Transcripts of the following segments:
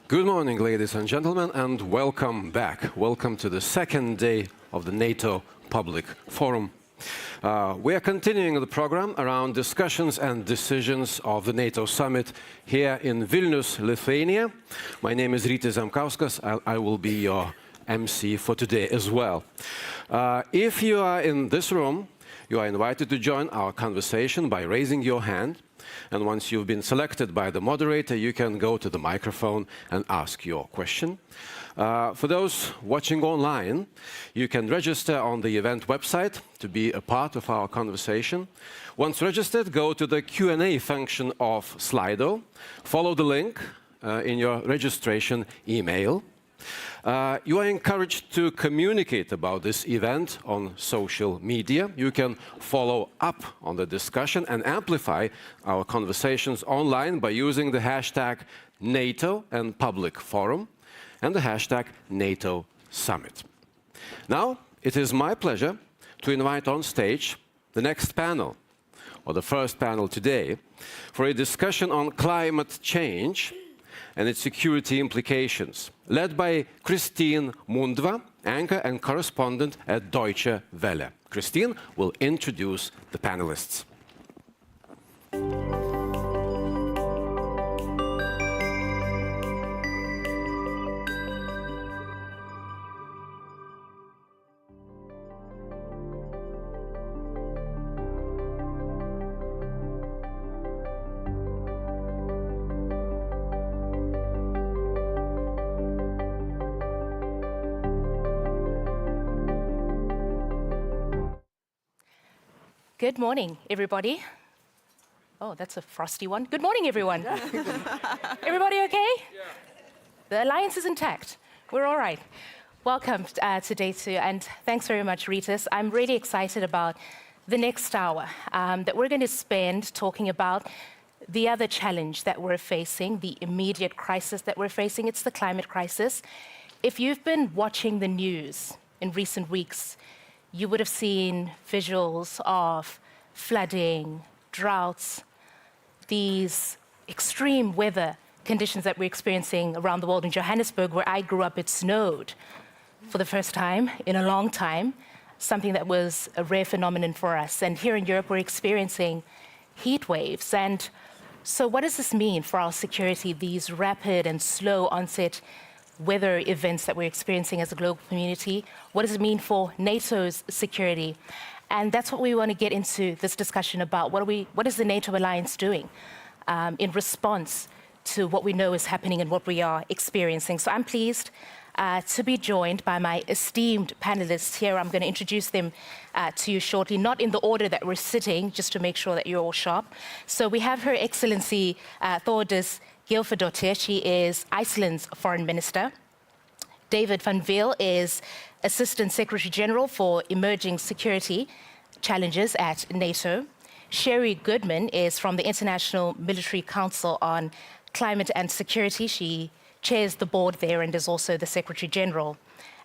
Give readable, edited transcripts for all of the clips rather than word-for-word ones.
Good morning, ladies and gentlemen, and welcome back. Welcome to the second day of the NATO Public Forum. We are continuing the program around discussions and decisions of the NATO Summit here in Vilnius, Lithuania. My name is Rytis Zemkauskas. I will be your MC for today as well. If you are in this room, you are invited to join our conversation by raising your hand. And once you've been selected by the moderator, you can go to the microphone and ask your question. For those watching online, you can register on the event website to be a part of our conversation. Once registered, go to the Q&A function of Slido. Follow the link in your registration email. You are encouraged to communicate about this event on social media. You can follow up on the discussion and amplify our conversations online by using the hashtag NATO and Public Forum and the hashtag NATO Summit. Now, it is my pleasure to invite on stage the next panel, or the first panel today, for a discussion on climate change and its security implications, led by Christine Mhundwa, anchor and correspondent at Deutsche Welle. Christine will introduce the panelists. Good morning, everybody. Oh, that's a frosty one. Good morning, everyone. Everybody okay? Yeah. The alliance is intact. We're all right. Welcome to day two, and thanks very much, Rytis. I'm really excited about the next hour that we're going to spend talking about the other challenge that we're facing, the immediate crisis that we're facing. It's the climate crisis. If you've been watching the news in recent weeks, you would have seen visuals of flooding, droughts, these extreme weather conditions that we're experiencing around the world. In Johannesburg, where I grew up, it snowed for the first time in a long time, something that was a rare phenomenon for us. And here in Europe, we're experiencing heat waves. And so what does this mean for our security, these rapid and slow onset weather events that we're experiencing as a global community? What does it mean for NATO's security? And that's what we want to get into this discussion about. What is the NATO alliance doing in response to what we know is happening and what we are experiencing? So I'm pleased to be joined by my esteemed panelists here. I'm going to introduce them to you shortly, not in the order that we're sitting, just to make sure that you're all sharp. So we have Her Excellency Thórdís Gylfadóttir. She is Iceland's Foreign Minister. David van Weel is Assistant Secretary General for Emerging Security Challenges at NATO. Sherri Goodman is from the International Military Council on Climate and Security. She chairs the board there and is also the Secretary General.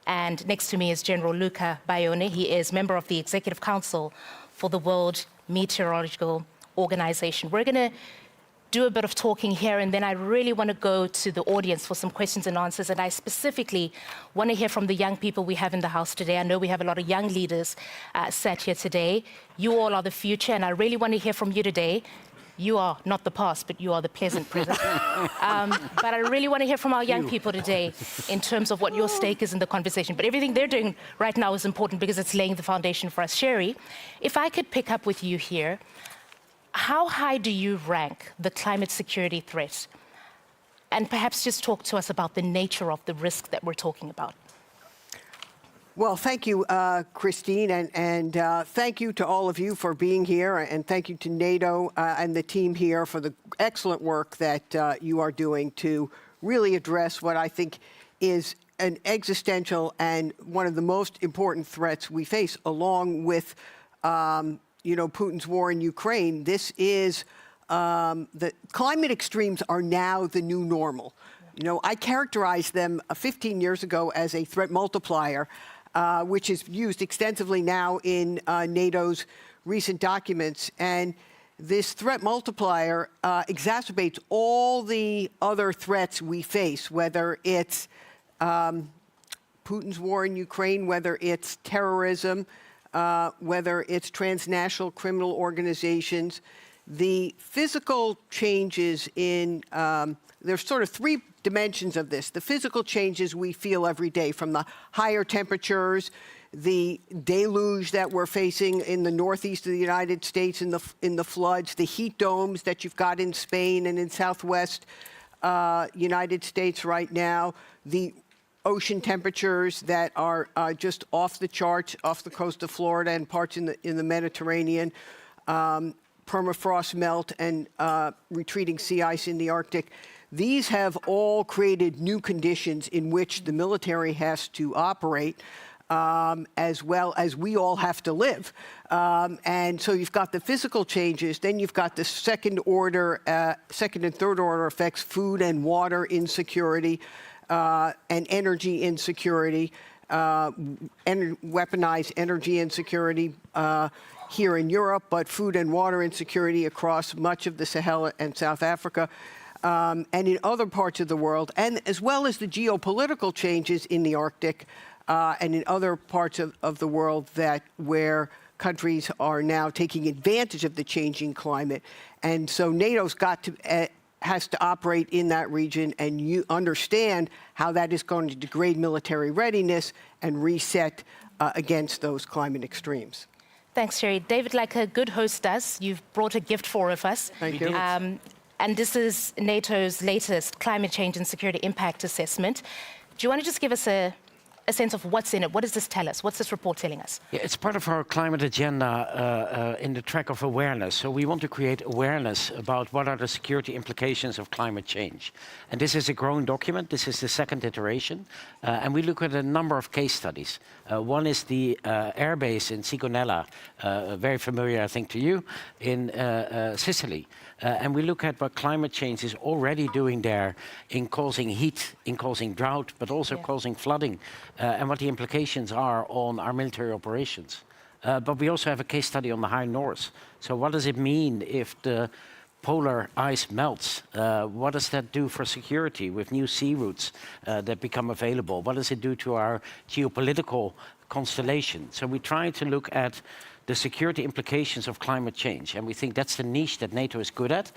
And next to me is General Luca Baione. He is member of the Executive Council for the World Meteorological Organization. We're going to do a bit of talking here, and then I really want to go to the audience for some questions and answers. And I specifically want to hear from the young people we have in the house today. I know we have a lot of young leaders sat here today. You all are the future, and I really want to hear from you today. You are not the past, but you are the pleasant present. But I really want to hear from our young people today in terms of what your stake is in the conversation. But everything they're doing right now is important because it's laying the foundation for us. Sherri, if I could pick up with you here, how high do you rank the climate security threat? And perhaps just talk to us about the nature of the risk that we're talking about. Well, thank you, Christine, and thank you to all of you for being here, and thank you to NATO and the team here for the excellent work that you are doing to really address what I think is an existential and one of the most important threats we face, along with Putin's war in Ukraine. This is the climate extremes are now the new normal. I characterized them 15 years ago as a threat multiplier, which is used extensively now in NATO's recent documents. And this threat multiplier exacerbates all the other threats we face, whether it's Putin's war in Ukraine, whether it's terrorism, whether it's transnational criminal organizations. The physical changes in, there's sort of three dimensions of this. The physical changes we feel every day, from the higher temperatures, the deluge that we're facing in the northeast of the United States in the floods, the heat domes that you've got in Spain and in southwest United States right now, the ocean temperatures that are just off the charts off the coast of Florida and parts in the Mediterranean, permafrost melt and retreating sea ice in the Arctic. These have all created new conditions in which the military has to operate, as well as we all have to live. And so you've got the physical changes, then you've got the second and third order effects, food and water insecurity, and energy insecurity, weaponized energy insecurity here in Europe, but food and water insecurity across much of the Sahel and South Africa, and in other parts of the world, and as well as the geopolitical changes in the Arctic and in other parts of the world where countries are now taking advantage of the changing climate. And so NATO's has to operate in that region, and you understand how that is going to degrade military readiness and reset against those climate extremes. Thanks, Sherri. David, like a good host does, you've brought a gift for all of us. Thank you. And this is NATO's latest climate change and security impact assessment. Do you want to just give us a sense of what's in it? What does this tell us? What's this report telling us? Yeah, it's part of our climate agenda in the track of awareness. So we want to create awareness about what are the security implications of climate change. And this is a growing document. This is the second iteration. And we look at a number of case studies. One is the airbase in Sigonella, very familiar, I think, to you, in Sicily. And we look at what climate change is already doing there in causing heat, in causing drought, but also causing flooding, and what the implications are on our military operations. But we also have a case study on the high north. So what does it mean if the polar ice melts? What does that do for security with new sea routes that become available? What does it do to our geopolitical constellation? So we try to look at the security implications of climate change, and we think that's the niche that NATO is good at.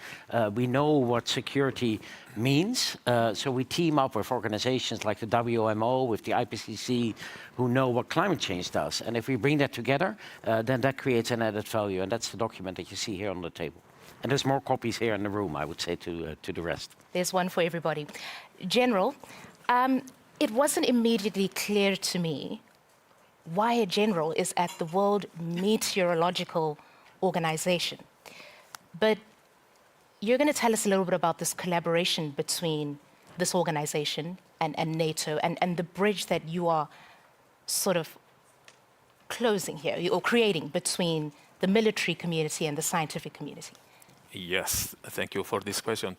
We know what security means, so we team up with organizations like the WMO, with the IPCC, who know what climate change does. And if we bring that together, then that creates an added value, and that's the document that you see here on the table. And there's more copies here in the room, I would say, to the rest. There's one for everybody. General, it wasn't immediately clear to me why a general is at the World Meteorological Organization. But you're going to tell us a little bit about this collaboration between this organization and NATO, and the bridge that you are sort of closing here, or creating between the military community and the scientific community. Yes, thank you for this question.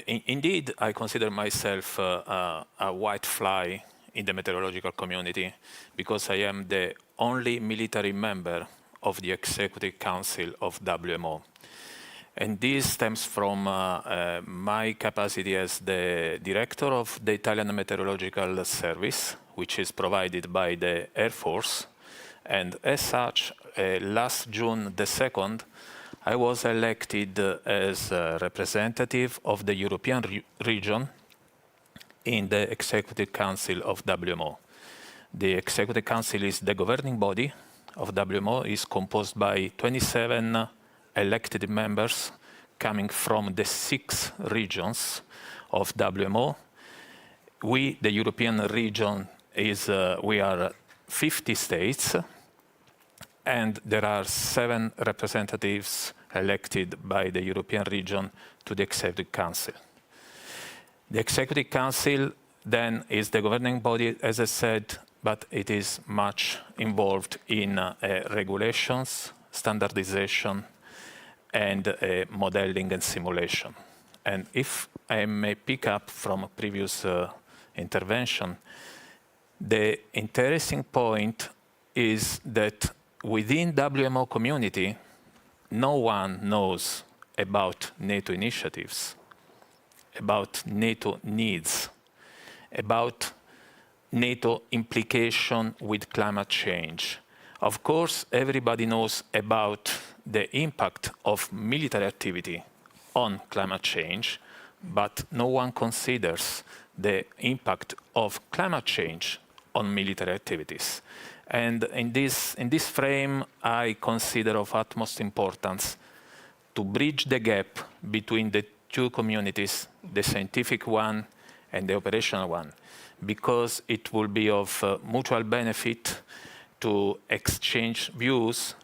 Indeed, I consider myself a white fly in the meteorological community, because I am the only military member of the Executive Council of WMO. And this stems from my capacity as the director of the Italian Meteorological Service, which is provided by the Air Force. And as such, last June the 2nd, I was elected as a representative of the European region in the Executive Council of WMO. The Executive Council is the governing body of WMO, is composed by 27 elected members coming from the 6 regions of WMO. We, the European region, we are 50 states, and there are 7 representatives elected by the European region to the Executive Council. The Executive Council then is the governing body, as I said, but it is much involved in regulations, standardization, and modeling and simulation. And if I may pick up from a previous intervention, the interesting point is that within WMO community, no one knows about NATO initiatives, about NATO needs, about NATO implication with climate change. Of course, everybody knows about the impact of military activity on climate change, but no one considers the impact of climate change on military activities. And in this frame, I consider of utmost importance to bridge the gap between the two communities, the scientific one and the operational one, because it will be of mutual benefit to exchange views.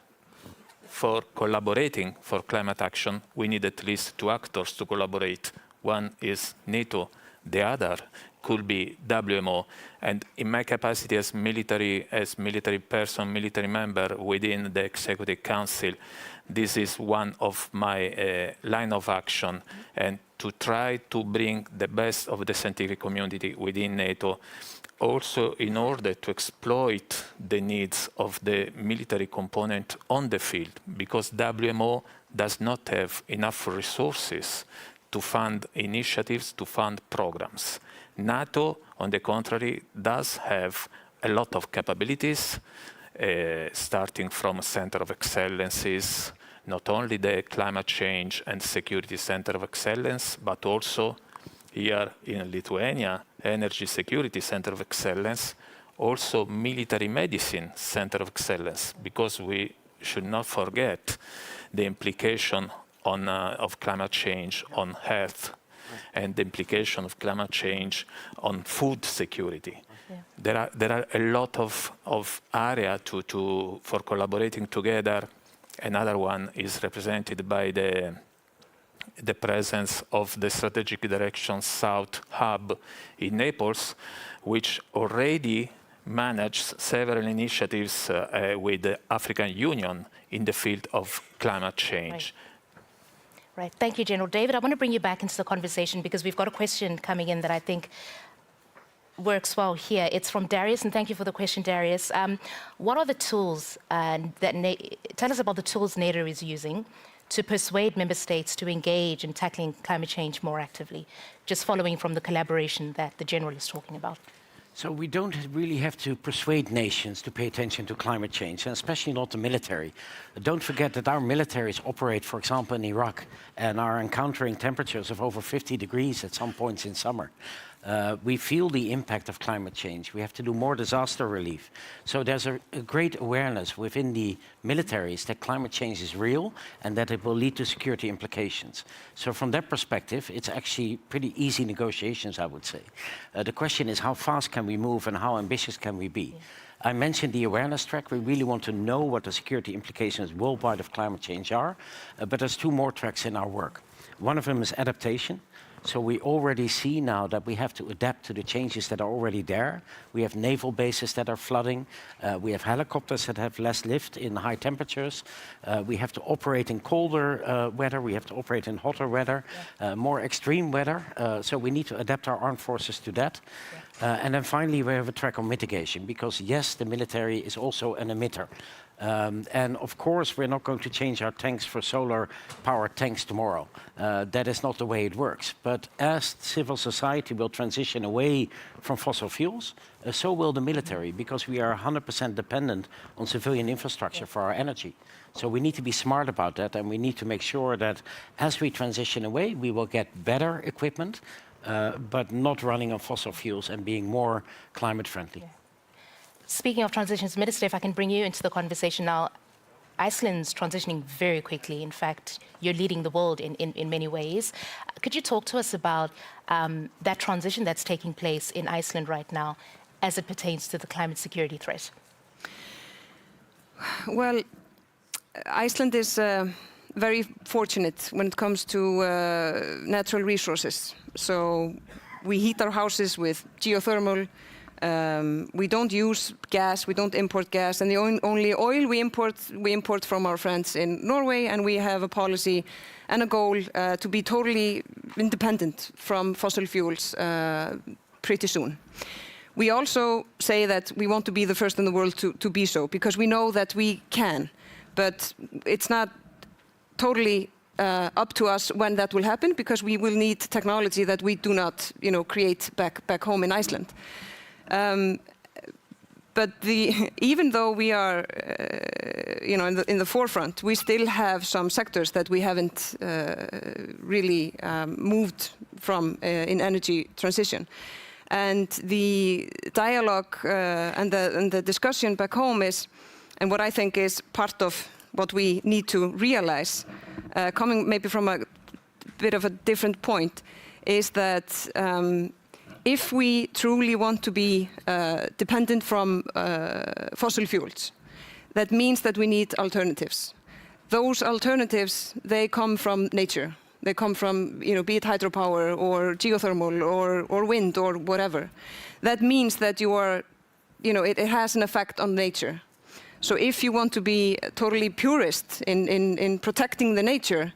For collaborating for climate action, we need at least two actors to collaborate. One is NATO, the other could be WMO. And in my capacity as military person, military member within the Executive Council, this is one of my line of action, and to try to bring the best of the scientific community within NATO, also in order to exploit the needs of the military component on the field, because WMO does not have enough resources to fund initiatives, to fund programs. NATO, on the contrary, does have a lot of capabilities, starting from a center of excellences, not only the climate change and security center of excellence, but also here in Lithuania, Energy Security Center of Excellence, also Military Medicine Center of Excellence, because we should not forget the implication of climate change on health, and the implication of climate change on food security. Yeah. There are a lot of area for collaborating together. Another one is represented by the presence of the Strategic Direction South Hub in Naples, which already managed several initiatives with the African Union in the field of climate change. Right. Thank you, General. David, I want to bring you back into the conversation because we've got a question coming in that I think works well here. It's from Darius, and thank you for the question, Darius. What are the tools tell us about the tools NATO is using to persuade member states to engage in tackling climate change more actively, just following from the collaboration that the General is talking about? So we don't really have to persuade nations to pay attention to climate change, and especially not the military. Don't forget that our militaries operate, for example, in Iraq, and are encountering temperatures of over 50 degrees at some points in summer. We feel the impact of climate change. We have to do more disaster relief. So there's a great awareness within the militaries that climate change is real and that it will lead to security implications. So from that perspective, it's actually pretty easy negotiations, I would say. The question is, how fast can we move and how ambitious can we be? I mentioned the awareness track. We really want to know what the security implications worldwide of climate change are, but there's two more tracks in our work. One of them is adaptation. So we already see now that we have to adapt to the changes that are already there. We have naval bases that are flooding. We have helicopters that have less lift in high temperatures. We have to operate in colder weather. We have to operate in hotter weather, more extreme weather. So we need to adapt our armed forces to that. And then finally, we have a track on mitigation, because yes, the military is also an emitter. And of course, we're not going to change our tanks for solar-powered tanks tomorrow. That is not the way it works. But as civil society will transition away from fossil fuels, so will the military, because we are 100% dependent on civilian infrastructure for our energy. So we need to be smart about that, and we need to make sure that as we transition away, we will get better equipment, but not running on fossil fuels and being more climate friendly. Yeah. Speaking of transitions, Minister, if I can bring you into the conversation now, Iceland's transitioning very quickly. In fact, you're leading the world in many ways. Could you talk to us about that transition that's taking place in Iceland right now as it pertains to the climate security threat? Well, Iceland is very fortunate when it comes to natural resources. So we heat our houses with geothermal. We don't use gas, we don't import gas, and the only oil we import from our friends in Norway, and we have a policy and a goal to be totally independent from fossil fuels pretty soon. We also say that we want to be the first in the world to be so, because we know that we can, but it's not totally up to us when that will happen, because we will need technology that we do not, create back home in Iceland. But even though we are, in the forefront, we still have some sectors that we haven't really moved from in energy transition. And the dialogue and the discussion back home is, and what I think is part of what we need to realize, coming maybe from a bit of a different point, is that if we truly want to be dependent from fossil fuels, that means that we need alternatives. Those alternatives, they come from nature. They come from, be it hydropower or geothermal or wind or whatever. That means that you are, it has an effect on nature. So if you want to be totally purist in protecting the nature,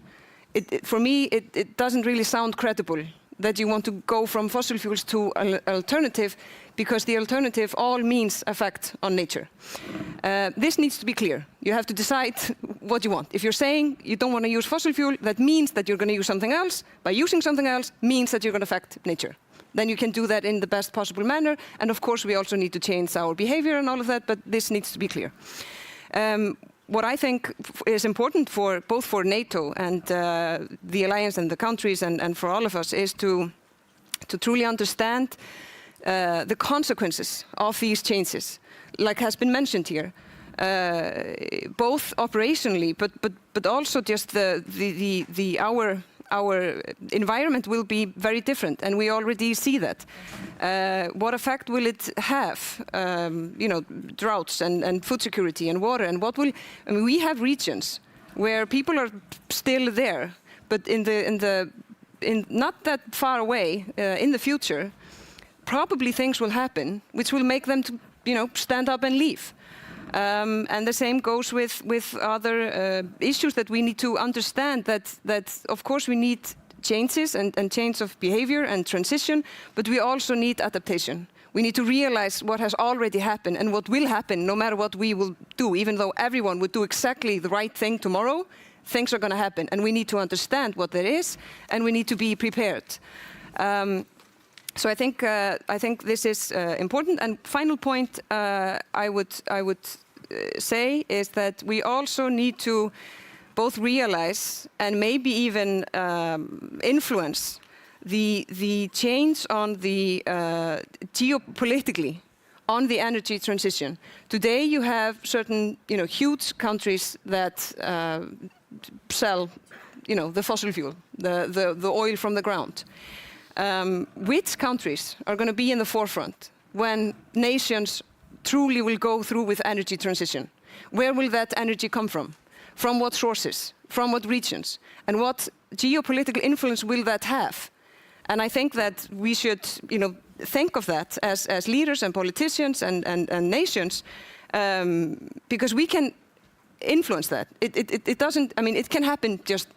for me, it doesn't really sound credible that you want to go from fossil fuels to an alternative, because the alternative all means effect on nature. This needs to be clear. You have to decide what you want. If you're saying you don't want to use fossil fuel, that means that you're going to use something else. By using something else means that you're going to affect nature. Then you can do that in the best possible manner. And of course, we also need to change our behavior and all of that, but this needs to be clear. What I think is important for both for NATO and the alliance and the countries and for all of us is to truly understand the consequences of these changes, like has been mentioned here, both operationally, but also just our environment will be very different, and we already see that. What effect will it have? Droughts and food security and water, and what will? I mean, we have regions where people are still there, but in not that far away in the future, probably things will happen which will make them to stand up and leave. And the same goes with other issues that we need to understand, that of course we need changes and change of behavior and transition, but we also need adaptation. We need to realize what has already happened and what will happen no matter what we will do. Even though everyone would do exactly the right thing tomorrow, things are going to happen, and we need to understand what there is, and we need to be prepared. So I think this is important. And final point I would say is that we also need to both realize and maybe even influence the change on the geopolitically on the energy transition. Today you have certain huge countries that sell the fossil fuel, the oil from the ground. Which countries are going to be in the forefront when nations truly will go through with energy transition? Where will that energy come from? From what sources? From what regions? And what geopolitical influence will that have? And I think that we should, think of that as leaders and politicians and nations, because we can influence that. It doesn't. I mean, it can happen just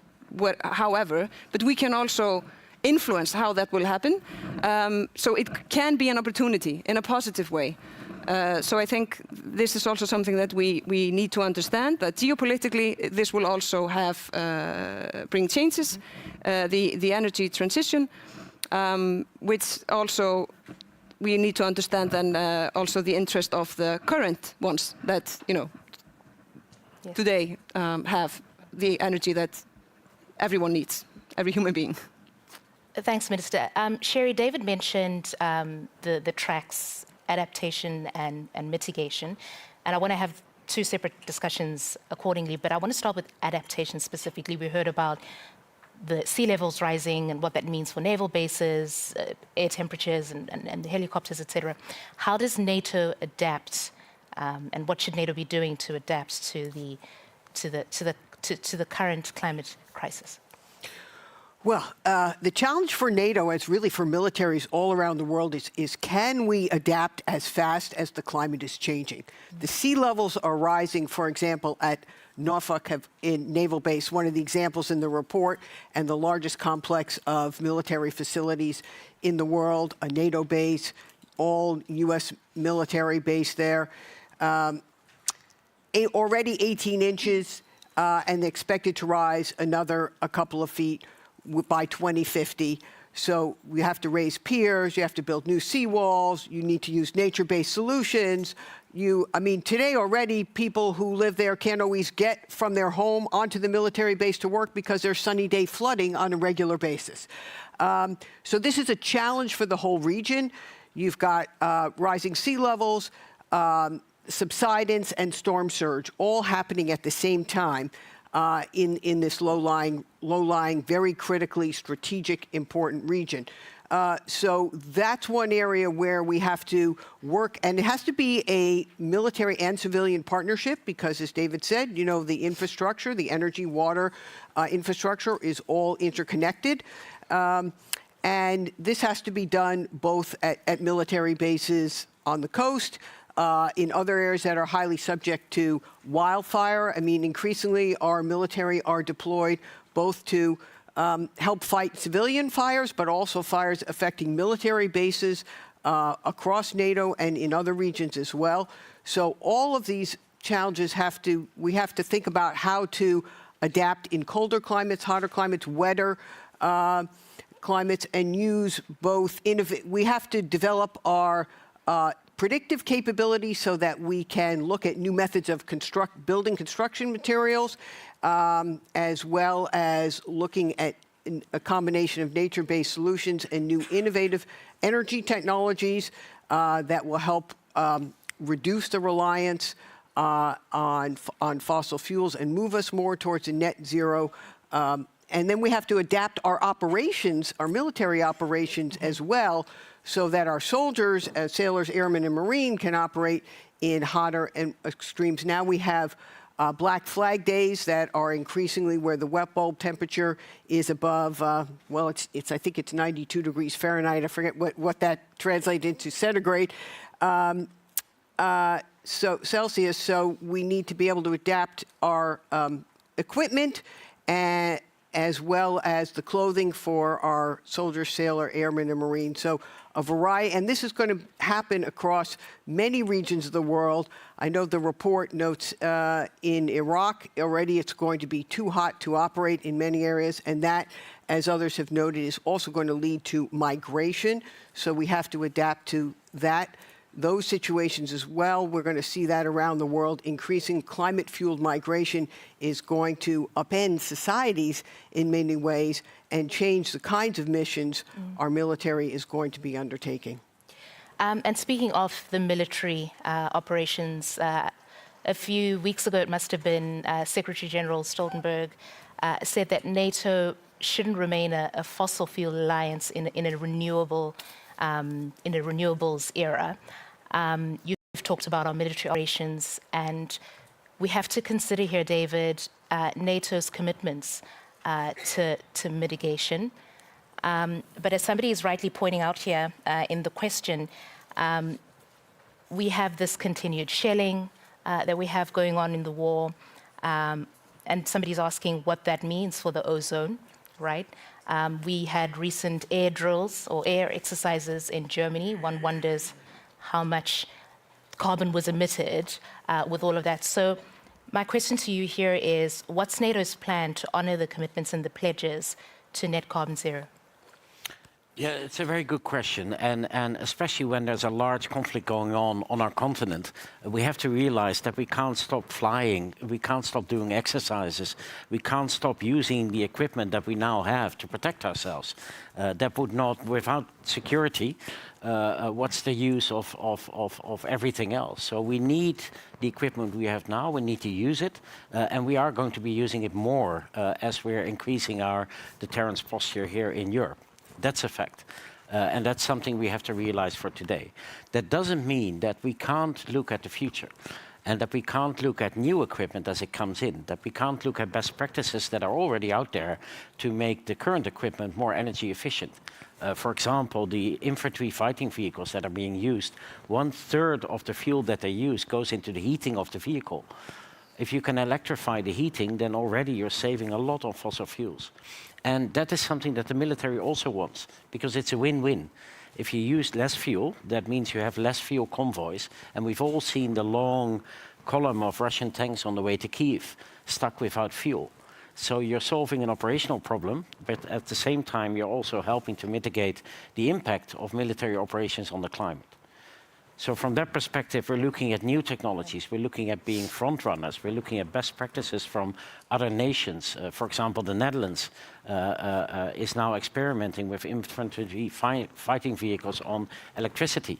however, but we can also influence how that will happen. So it can be an opportunity in a positive way. So I think this is also something that we need to understand, that geopolitically this will also have bring changes, the energy transition, which also we need to understand, and also the interest of the current ones that yes, today have the energy that everyone needs, every human being. Thanks, Minister. Sherri, David mentioned the tracks, adaptation and mitigation, and I want to have two separate discussions accordingly, but I want to start with adaptation specifically. We heard about the sea levels rising and what that means for naval bases, air temperatures and the helicopters, etc. How does NATO adapt, and what should NATO be doing to adapt to the current climate crisis? Well, the challenge for NATO, as really for militaries all around the world, is can we adapt as fast as the climate is changing? The sea levels are rising, for example, at Norfolk in Naval Base, one of the examples in the report, and the largest complex of military facilities in the world, a NATO base, all U.S. military base there. Already 18 inches. and they expect it to rise a couple of feet by 2050. So we have to raise piers, you have to build new seawalls, you need to use nature-based solutions. I mean, today already, people who live there can't always get from their home onto the military base to work because there's sunny day flooding on a regular basis. So this is a challenge for the whole region. You've got rising sea levels, subsidence, and storm surge all happening at the same time in this low-lying, very critically strategic, important region. So that's one area where we have to work, and it has to be a military and civilian partnership because, as David said, you know, the infrastructure, the energy, water infrastructure is all interconnected. And this has to be done both at military bases on the coast, in other areas that are highly subject to wildfire. I mean, increasingly, our military are deployed both to help fight civilian fires, but also fires affecting military bases across NATO and in other regions as well. So all of these challenges we have to think about how to adapt in colder climates, hotter climates, wetter climates, and use both we have to develop our predictive capability so that we can look at new methods of building construction materials, as well as looking at a combination of nature-based solutions and new innovative energy technologies that will help reduce the reliance on fossil fuels and move us more towards a net zero. And then we have to adapt our operations, our military operations as well, so that our soldiers, sailors, airmen, and marine can operate in hotter and extremes. Now we have black flag days that are increasingly where the wet bulb temperature is above, well, I think it's 92 degrees Fahrenheit. I forget what that translates into centigrade. So Celsius, so we need to be able to adapt our equipment as well as the clothing for our soldiers, sailor, airmen, and marine. So a variety, and this is going to happen across many regions of the world. I know the report notes in Iraq already it's going to be too hot to operate in many areas, and that, as others have noted, is also going to lead to migration. So we have to adapt to those situations as well. We're going to see that around the world. Increasing climate-fueled migration is going to upend societies in many ways and change the kinds of missions our military is going to be undertaking. And speaking of the military operations, a few weeks ago, it must have been, Secretary General Stoltenberg said that NATO shouldn't remain a fossil fuel alliance in a renewables era. You've talked about our military operations, and we have to consider here, David, NATO's commitments to mitigation. But as somebody is rightly pointing out here in the question, we have this continued shelling that we have going on in the war, and somebody's asking what that means for the ozone, right? We had recent air drills or air exercises in Germany. One wonders how much carbon was emitted with all of that. So my question to you here is, what's NATO's plan to honor the commitments and the pledges to net carbon zero? Yeah, it's a very good question, and especially when there's a large conflict going on our continent, we have to realize that we can't stop flying, we can't stop doing exercises, we can't stop using the equipment that we now have to protect ourselves. That would not, without security, what's the use of everything else? So we need the equipment we have now, we need to use it, and we are going to be using it more as we're increasing our deterrence posture here in Europe. That's a fact. And that's something we have to realize for today. That doesn't mean that we can't look at the future and that we can't look at new equipment as it comes in, that we can't look at best practices that are already out there to make the current equipment more energy efficient. For example, the infantry fighting vehicles that are being used, 1/3 of the fuel that they use goes into the heating of the vehicle. If you can electrify the heating, then already you're saving a lot on fossil fuels. And that is something that the military also wants, because it's a win-win. If you use less fuel, that means you have less fuel convoys, and we've all seen the long column of Russian tanks on the way to Kyiv, stuck without fuel. So you're solving an operational problem, but at the same time, you're also helping to mitigate the impact of military operations on the climate. So from that perspective, we're looking at new technologies. We're looking at being front runners. We're looking at best practices from other nations. For example, the Netherlands is now experimenting with infantry fighting vehicles on electricity.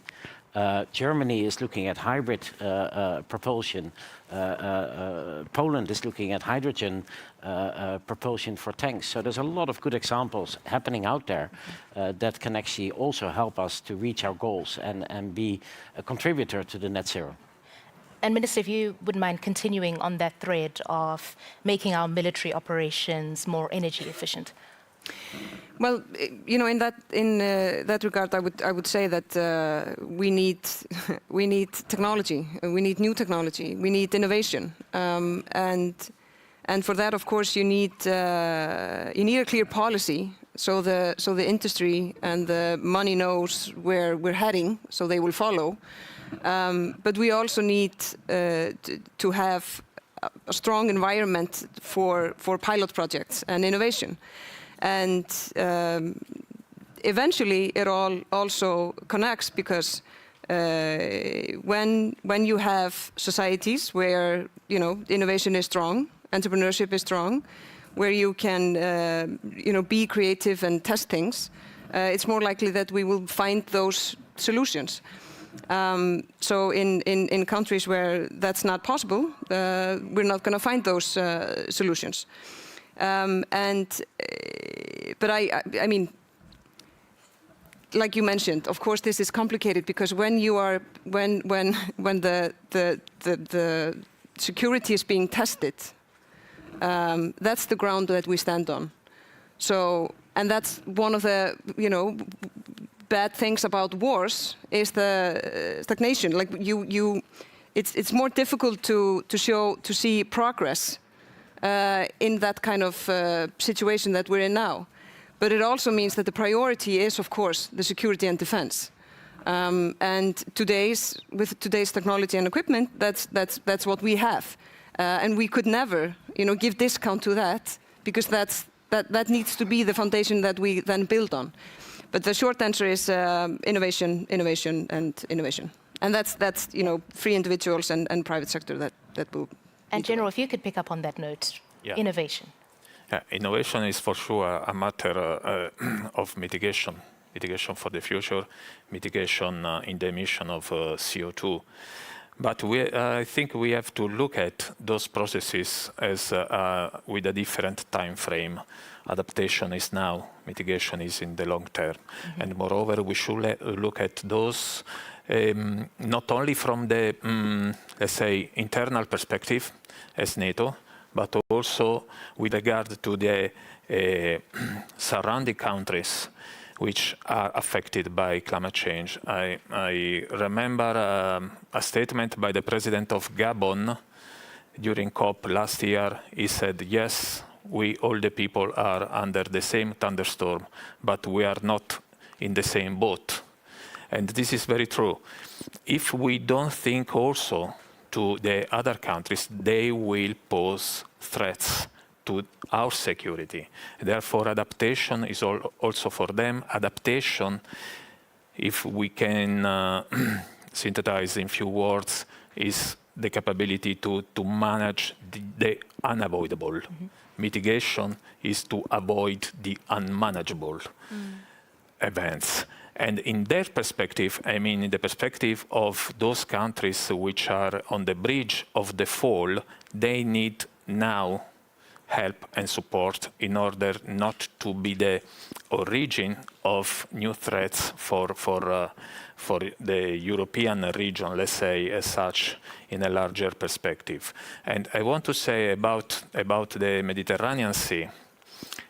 Germany is looking at hybrid propulsion. Poland is looking at hydrogen propulsion for tanks. So there's a lot of good examples happening out there that can actually also help us to reach our goals and be a contributor to the net zero. And Minister, if you wouldn't mind continuing on that thread of making our military operations more energy efficient. Well, you know, in that regard, I would say that we need technology, we need new technology, we need innovation, and for that, of course, you need a clear policy, so the industry and the money knows where we're heading, so they will follow. But we also need to have a strong environment for pilot projects and innovation. And eventually it all also connects, because when you have societies where, you know, innovation is strong, entrepreneurship is strong, where you can be creative and test things, it's more likely that we will find those solutions. So in countries where that's not possible, we're not going to find those solutions. But I mean, like you mentioned, of course, this is complicated, because when the security is being tested, that's the ground that we stand on. So, and that's one of the, you know, bad things about wars is the stagnation. Like it's more difficult to see progress in that kind of situation that we're in now. But it also means that the priority is, of course, the security and defense. And with today's technology and equipment, that's what we have. And we could never, you know, give discount to that, because that needs to be the foundation that we then build on. But the short answer is innovation, innovation, and innovation. And that's you know, free individuals and private sector that will. And General, if you could pick up on that note, innovation. Innovation is for sure a matter of mitigation for the future, mitigation in the emission of CO2. But I think we have to look at those processes as with a different time frame. Adaptation is now, mitigation is in the long term. Mm-hmm. And moreover, we should look at those not only from the, let's say, internal perspective as NATO, but also with regard to the surrounding countries which are affected by climate change. I remember a statement by the president of Gabon during COP last year. He said, yes, we, all the people, are under the same thunderstorm, but we are not in the same boat. And this is very true. If we don't think also to the other countries, they will pose threats to our security. Therefore, adaptation is also for them. Adaptation, if we can synthesize in few words, is the capability to manage the unavoidable. Mm-hmm. Mitigation is to avoid the unmanageable events. And in their perspective, I mean in the perspective of those countries which are on the bridge of the fall, they need now help and support in order not to be the origin of new threats for the European region, let's say, as such, in a larger perspective. And I want to say about the Mediterranean Sea.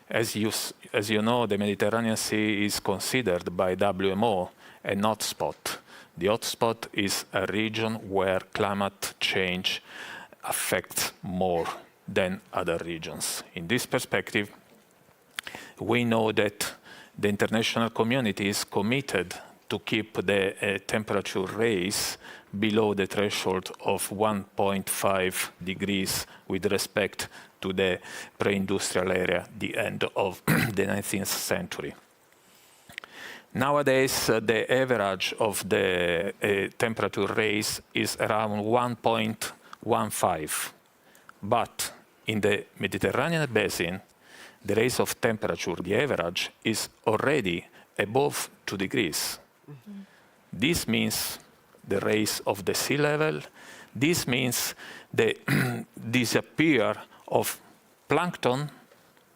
As you know, the Mediterranean Sea is considered by WMO a hotspot. The hotspot is a region where climate change affects more than other regions. In this perspective, we know that the international community is committed to keep the temperature rise below the threshold of 1.5 degrees with respect to the pre-industrial era, the end of the 19th century. Nowadays, the average of the temperature rise is around 1.15. But in the Mediterranean basin, the rise of temperature, the average, is already above 2 degrees. Mm-hmm. This means the rise of the sea level. This means the disappear of plankton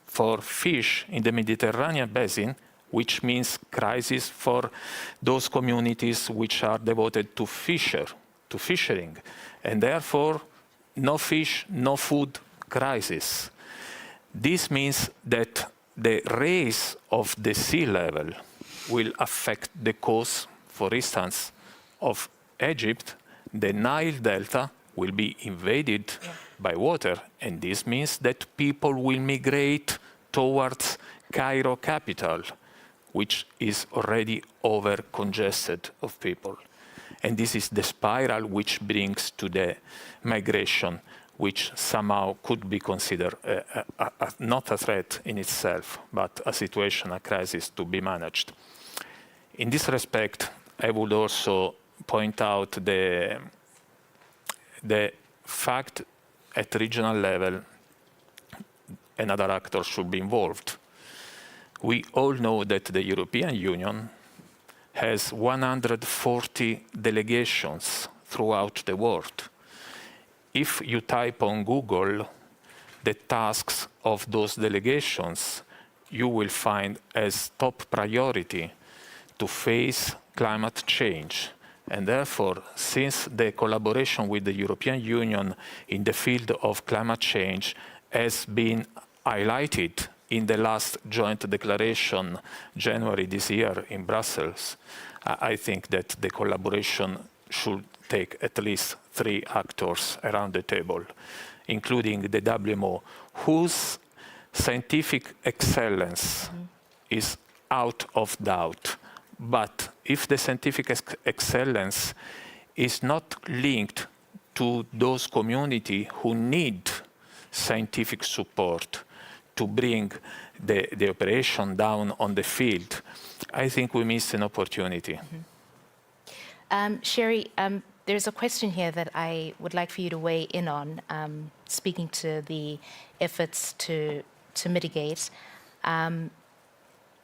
for fish in the Mediterranean basin, which means crisis for those communities which are devoted to fishing, and therefore no fish, no food crisis. This means that the rise of the sea level will affect the coast, for instance, of Egypt. The Nile Delta will be invaded by water, and this means that people will migrate towards Cairo capital, which is already over-congested of people. And this is the spiral which brings to the migration, which somehow could be considered not a threat in itself, but a situation, a crisis to be managed. In this respect, I would also point out the fact at regional level another actor should be involved. We all know that the European Union has 140 delegations throughout the world. If you type on Google the tasks of those delegations, you will find as top priority to face climate change. And therefore, since the collaboration with the European Union in the field of climate change has been highlighted in the last joint declaration, January this year in Brussels, I think that the collaboration should take at least 3 actors around the table, including the WMO, whose scientific excellence is out of doubt. But if the scientific excellence is not linked to those communities who need scientific support to bring the operation down on the field, I think we missed an opportunity. Sherri, there's a question here that I would like for you to weigh in on, speaking to the efforts to mitigate.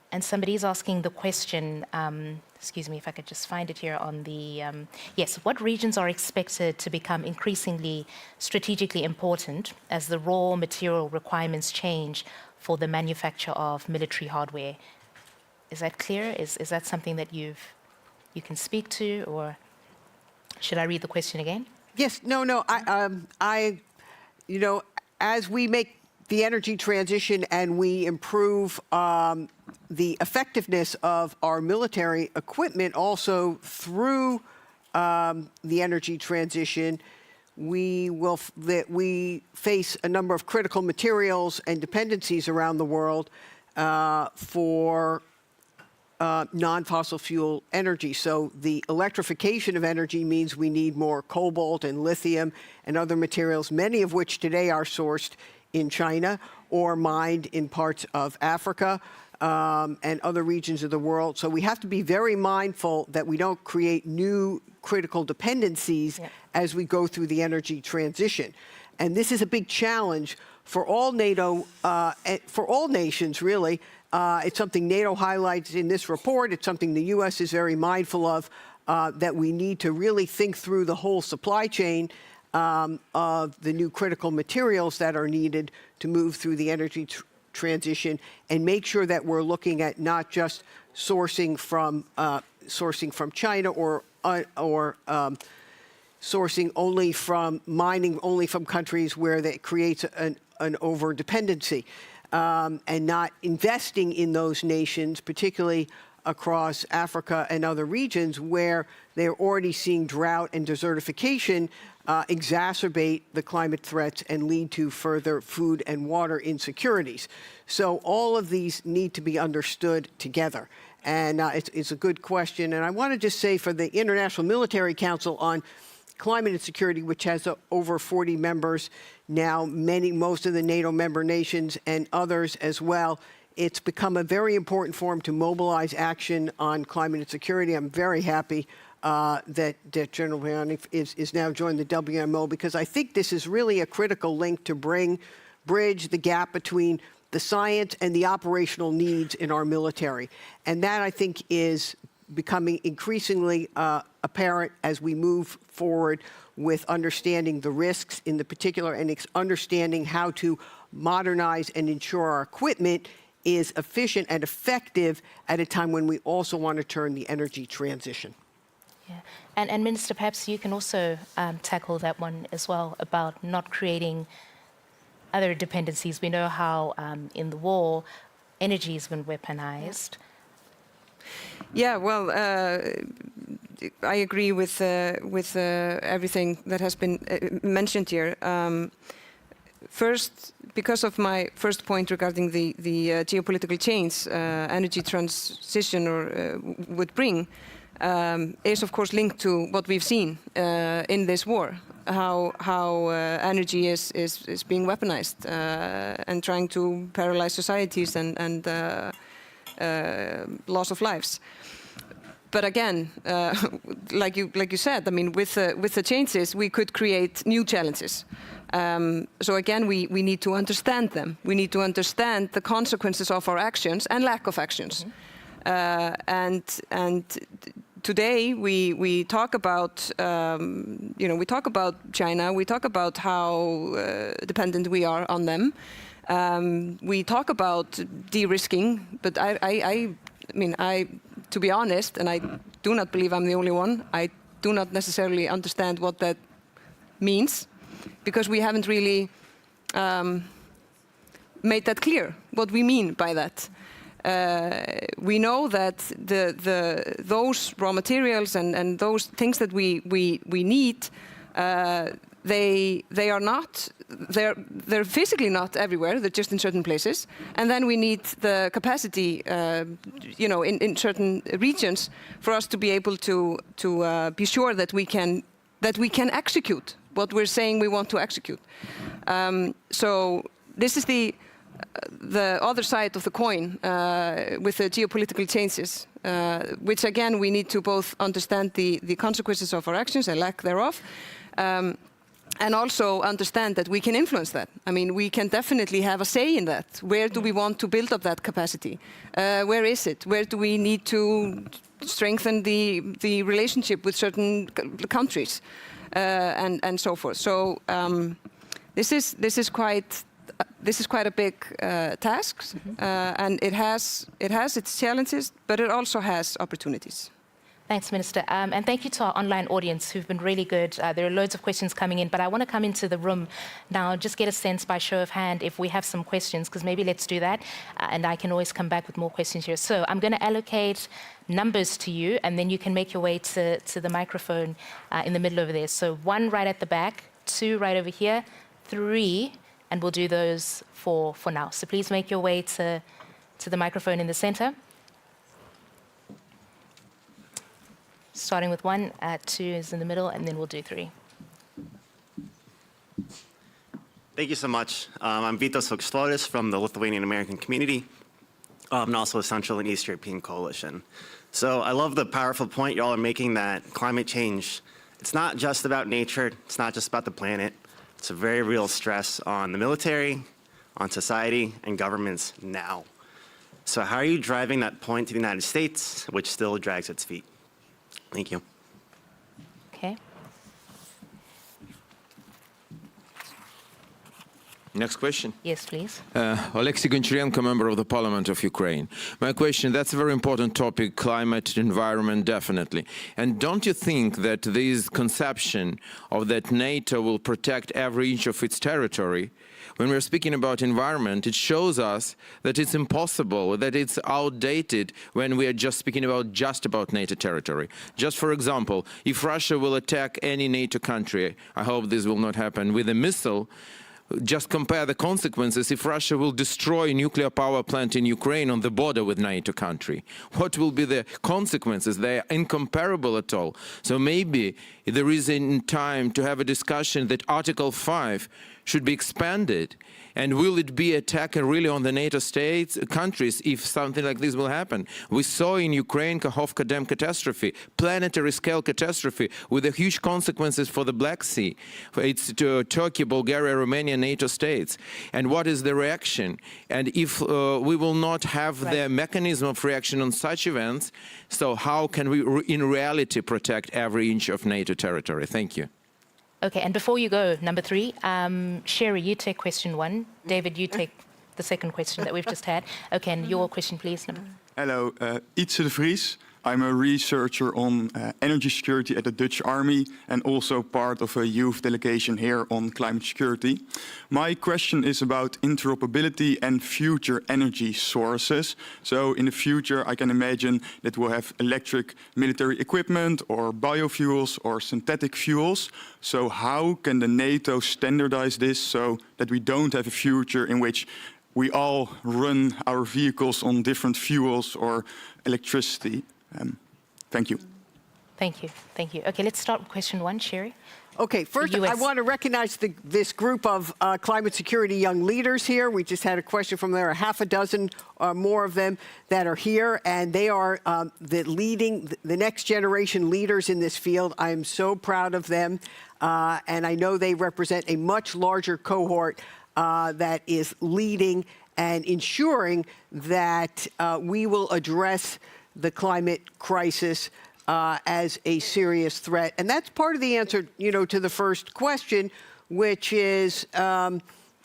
And somebody's asking the question, excuse me if I could just find it here on the, yes, what regions are expected to become increasingly strategically important as the raw material requirements change for the manufacture of military hardware? Is that clear? Is that something that you can speak to, or should I read the question again? Yes, no, I you know, as we make the energy transition and we improve the effectiveness of our military equipment also through the energy transition, we face a number of critical materials and dependencies around the world for non-fossil fuel energy. So the electrification of energy means we need more cobalt and lithium and other materials, many of which today are sourced in China or mined in parts of Africa and other regions of the world. So we have to be very mindful that we don't create new critical dependencies as we go through the energy transition. And this is a big challenge for all NATO, for all nations, really. It's something NATO highlights in this report. It's something the U.S. is very mindful of, that we need to really think through the whole supply chain of the new critical materials that are needed to move through the energy transition, and make sure that we're looking at not just sourcing from China or sourcing only from mining only from countries where that creates an over-dependency, and not investing in those nations, particularly across Africa and other regions where they're already seeing drought and desertification exacerbate the climate threats and lead to further food and water insecurities. So all of these need to be understood together. And it's a good question. And I want to just say for the International Military Council on Climate and Security, which has over 40 members now, most of the NATO member nations and others as well, it's become a very important forum to mobilize action on climate and security. I'm very happy that General Baione is now joined the WMO, because I think this is really a critical link to bridge the gap between the science and the operational needs in our military. And that, I think, is becoming increasingly apparent as we move forward with understanding the risks in the particular and understanding how to modernize and ensure our equipment is efficient and effective at a time when we also want to turn the energy transition. Yeah. And Minister, perhaps you can also tackle that one as well, about not creating other dependencies. We know how in the war, energy has been weaponized. Yeah, well, I agree with everything that has been mentioned here. First, because of my first point regarding the geopolitical change energy transition would bring, is of course linked to what we've seen in this war. How energy is being weaponized and trying to paralyze societies and loss of lives. But again, like you said, I mean, with the changes, we could create new challenges. So again, we need to understand them. We need to understand the consequences of our actions and lack of actions. And today we talk about, we talk about China. We talk about how dependent we are on them. We talk about de-risking, but I mean, to be honest, and I do not believe I'm the only one, I do not necessarily understand what that means, because we haven't really made that clear, what we mean by that. We know that those raw materials and those things that we need, they are not, they're physically not everywhere, they're just in certain places. And then we need the capacity, in certain regions for us to be able to be sure that we can execute what we're saying we want to execute. So this is the other side of the coin with the geopolitical changes, which again we need to both understand the consequences of our actions and lack thereof, and also understand that we can influence that. I mean, we can definitely have a say in that. Where do we want to build up that capacity? Where is it? Where do we need to strengthen the relationship with certain countries, and so forth? So this is quite a big task, and it has its challenges, but it also has opportunities. Thanks, Minister. And thank you to our online audience who've been really good. There are loads of questions coming in, but I want to come into the room now, just get a sense by show of hand if we have some questions, because maybe let's do that. And I can always come back with more questions here. So I'm going to allocate numbers to you, and then you can make your way to the microphone in the middle over there. So 1 right at the back, 2 right over here, 3, and we'll do those for now. So please make your way to the microphone in the center. Starting with 1, 2 is in the middle, and then we'll do 3. Thank you so much. I'm Thórdís from the Lithuanian American community, and also a Central and East European coalition. So I love the powerful point y'all are making that climate change, it's not just about nature, it's not just about the planet. It's a very real stress on the military, on society, and governments now. So how are you driving that point to the United States, which still drags its feet? Thank you. Okay. Next question. Yes, please. Oleksiy Goncharenko, member of the Parliament of Ukraine. My question, that's a very important topic, climate, environment, definitely. And don't you think that this conception of that NATO will protect every inch of its territory, when we're speaking about environment, it shows us that it's impossible, that it's outdated when we are just speaking about NATO territory. Just for example, if Russia will attack any NATO country, I hope this will not happen, with a missile, just compare the consequences if Russia will destroy a nuclear power plant in Ukraine on the border with NATO country. What will be the consequences? They are incomparable at all. So maybe there is in time to have a discussion that Article 5 should be expanded. And will it be attack really on the NATO states, countries, if something like this will happen? We saw in Ukraine Kakhovka Dam catastrophe, planetary scale catastrophe with the huge consequences for the Black Sea. It's to Turkey, Bulgaria, Romania, NATO states. And what is the reaction? And if we will not have the mechanism of reaction on such events, so how can we in reality protect every inch of NATO territory? Thank you. Okay, and before you go, number 3, Sherri, you take question 1. David, you take the second question that we've just had. Okay, and your question, please. Hello, Itse de Vries. I'm a researcher on energy security at the Dutch Army and also part of a youth delegation here on climate security. My question is about interoperability and future energy sources. So in the future, I can imagine that we'll have electric military equipment or biofuels or synthetic fuels. So how can the NATO standardize this so that we don't have a future in which we all run our vehicles on different fuels or electricity? Thank you. Thank you. Thank you. Okay, let's start with question 1, Sherri. Okay, first I want to recognize this group of climate security young leaders here. We just had a question from there, a half a dozen or more of them that are here, and they are the next generation leaders in this field. I am so proud of them, and I know they represent a much larger cohort that is leading and ensuring that we will address the climate crisis as a serious threat. And that's part of the answer, to the first question, which is,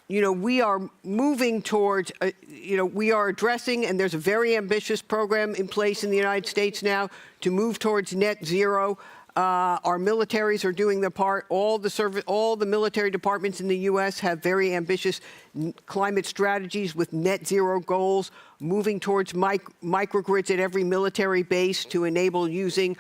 we are moving towards, we are addressing, and there's a very ambitious program in place in the United States now to move towards net zero. Our militaries are doing their part. All the military departments in the U.S. have very ambitious climate strategies with net zero goals, moving towards microgrids at every military base to enable using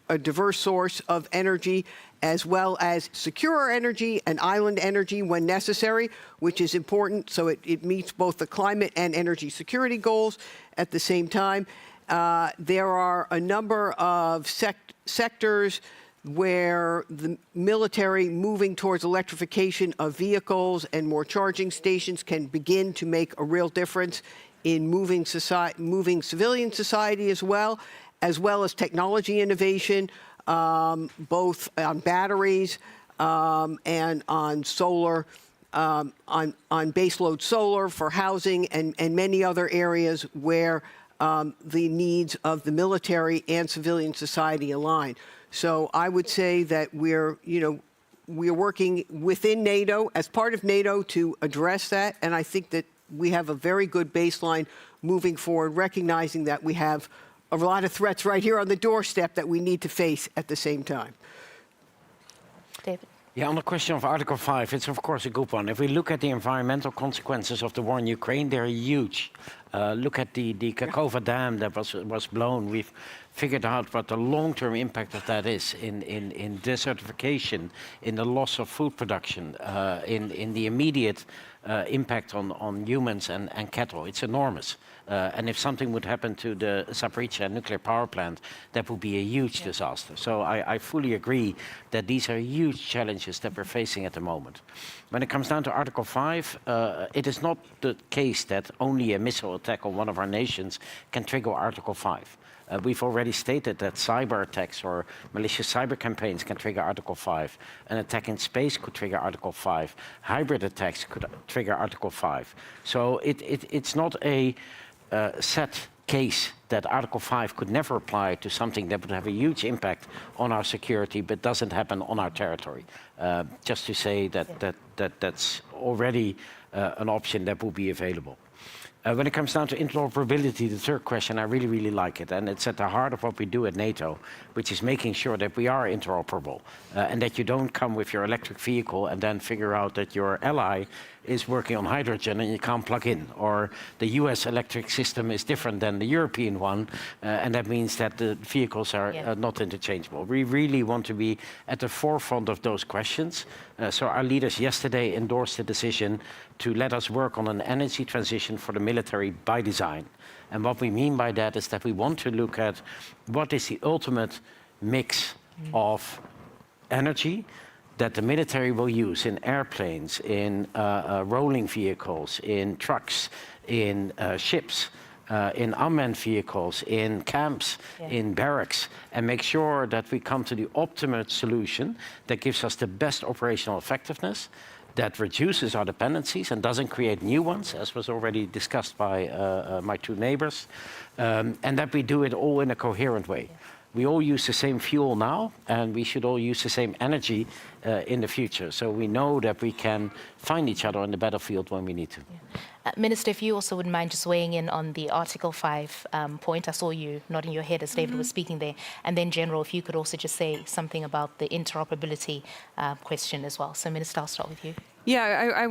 a diverse source of energy, as well as secure energy and island energy when necessary, which is important. So it meets both the climate and energy security goals at the same time. There are a number of sectors where the military moving towards electrification of vehicles and more charging stations can begin to make a real difference in moving civilian society as well as technology innovation, both on batteries and on solar, on baseload solar for housing and many other areas where the needs of the military and civilian society align. So I would say that we're working within NATO, as part of NATO, to address that. And I think that we have a very good baseline moving forward, recognizing that we have a lot of threats right here on the doorstep that we need to face at the same time. David? Yeah, on the question of Article 5, it's of course a good one. If we look at the environmental consequences of the war in Ukraine, they're huge. Look at the Kakhovka Dam that was blown. We've figured out what the long-term impact of that is in desertification, in the loss of food production, in the immediate impact on humans and cattle. It's enormous. And if something would happen to the Zaporizhzhia nuclear power plant, that would be a huge disaster. So I fully agree that these are huge challenges that we're facing at the moment. When it comes down to Article 5, it is not the case that only a missile attack on one of our nations can trigger Article 5. We've already stated that cyber attacks or malicious cyber campaigns can trigger Article 5. An attack in space could trigger Article 5. Hybrid attacks could trigger Article 5. So it's not a set case that Article 5 could never apply to something that would have a huge impact on our security but doesn't happen on our territory. Just to say that's already an option that will be available. When it comes down to interoperability, the third question, I really, really like it. And it's at the heart of what we do at NATO, which is making sure that we are interoperable and that you don't come with your electric vehicle and then figure out that your ally is working on hydrogen and you can't plug in, or the US electric system is different than the European one, and that means that the vehicles are not interchangeable. We really want to be at the forefront of those questions. So our leaders yesterday endorsed the decision to let us work on an energy transition for the military by design. And what we mean by that is that we want to look at what is the ultimate mix of energy that the military will use in airplanes, in rolling vehicles, in trucks, in ships, in unmanned vehicles, in camps, in barracks, and make sure that we come to the optimum solution that gives us the best operational effectiveness, that reduces our dependencies and doesn't create new ones, as was already discussed by my two neighbors, and that we do it all in a coherent way. We all use the same fuel now, and we should all use the same energy in the future. So we know that we can find each other on the battlefield when we need to. Minister, if you also wouldn't mind just weighing in on the Article 5 point. I saw you nodding your head as David was speaking there. And then, General, if you could also just say something about the interoperability question as well. So, Minister, I'll start with you. Yeah, I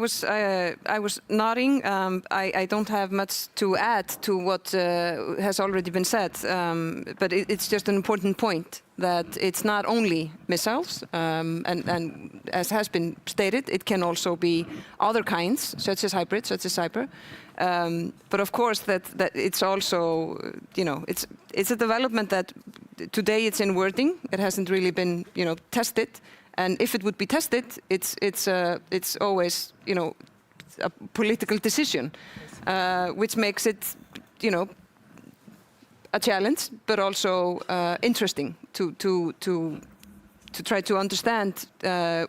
was nodding. I don't have much to add to what has already been said, but it's just an important point that it's not only missiles, and as has been stated, it can also be other kinds, such as hybrid, such as cyber. But of course, that it's also, it's a development that today it's in wording. It hasn't really been, tested. And if it would be tested, it's always, a political decision, which makes it, a challenge, but also interesting to try to understand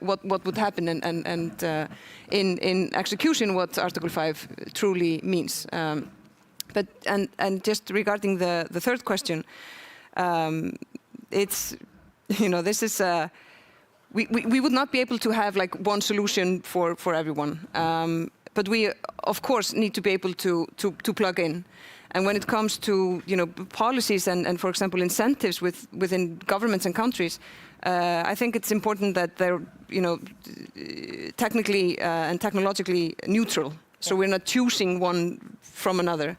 what would happen and in execution what Article 5 truly means. But just regarding the third question, it's, this is. We would not be able to have like one solution for everyone, but we of course need to be able to plug in. And when it comes to policies and for example incentives within governments and countries, I think it's important that they're technically and technologically neutral. So we're not choosing one from another.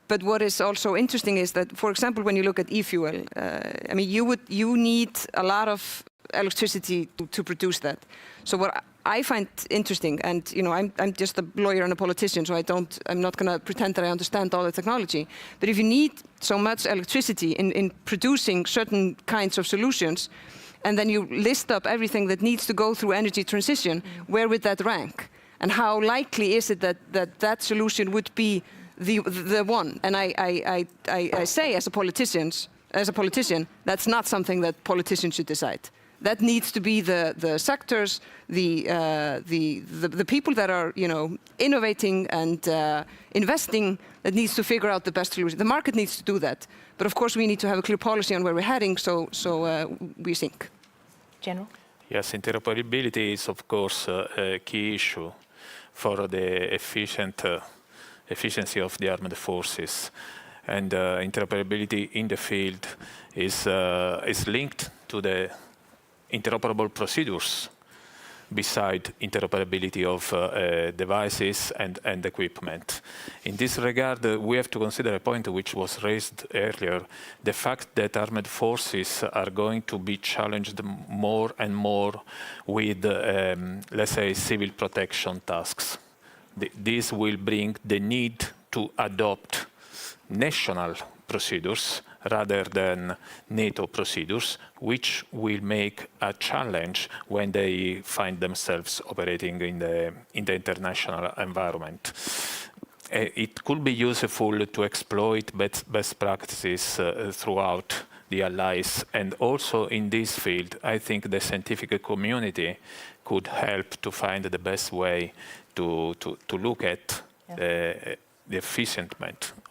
But what is also interesting is that, for example, when you look at e-fuel, I mean, you need a lot of electricity to produce that. So what I find interesting, and I'm just a lawyer and a politician, so I'm not going to pretend that I understand all the technology. But if you need so much electricity in producing certain kinds of solutions, and then you list up everything that needs to go through energy transition, where would that rank? And how likely is it that solution would be the one? And I say as a politician, that's not something that politicians should decide. That needs to be the sectors, the people that are innovating and investing, that needs to figure out the best solution. The market needs to do that, but of course we need to have a clear policy on where we're heading. So we think. General. Yes, interoperability is of course a key issue for the efficiency of the armed forces, and interoperability in the field is linked to the interoperable procedures beside interoperability of devices and equipment. In this regard, we have to consider a point which was raised earlier, the fact that armed forces are going to be challenged more and more with, let's say, civil protection tasks. This will bring the need to adopt national procedures rather than NATO procedures, which will make a challenge when they find themselves operating in the international environment. It could be useful to exploit best practices throughout the allies, and also in this field, I think the scientific community could help to find the best way to look at the efficiency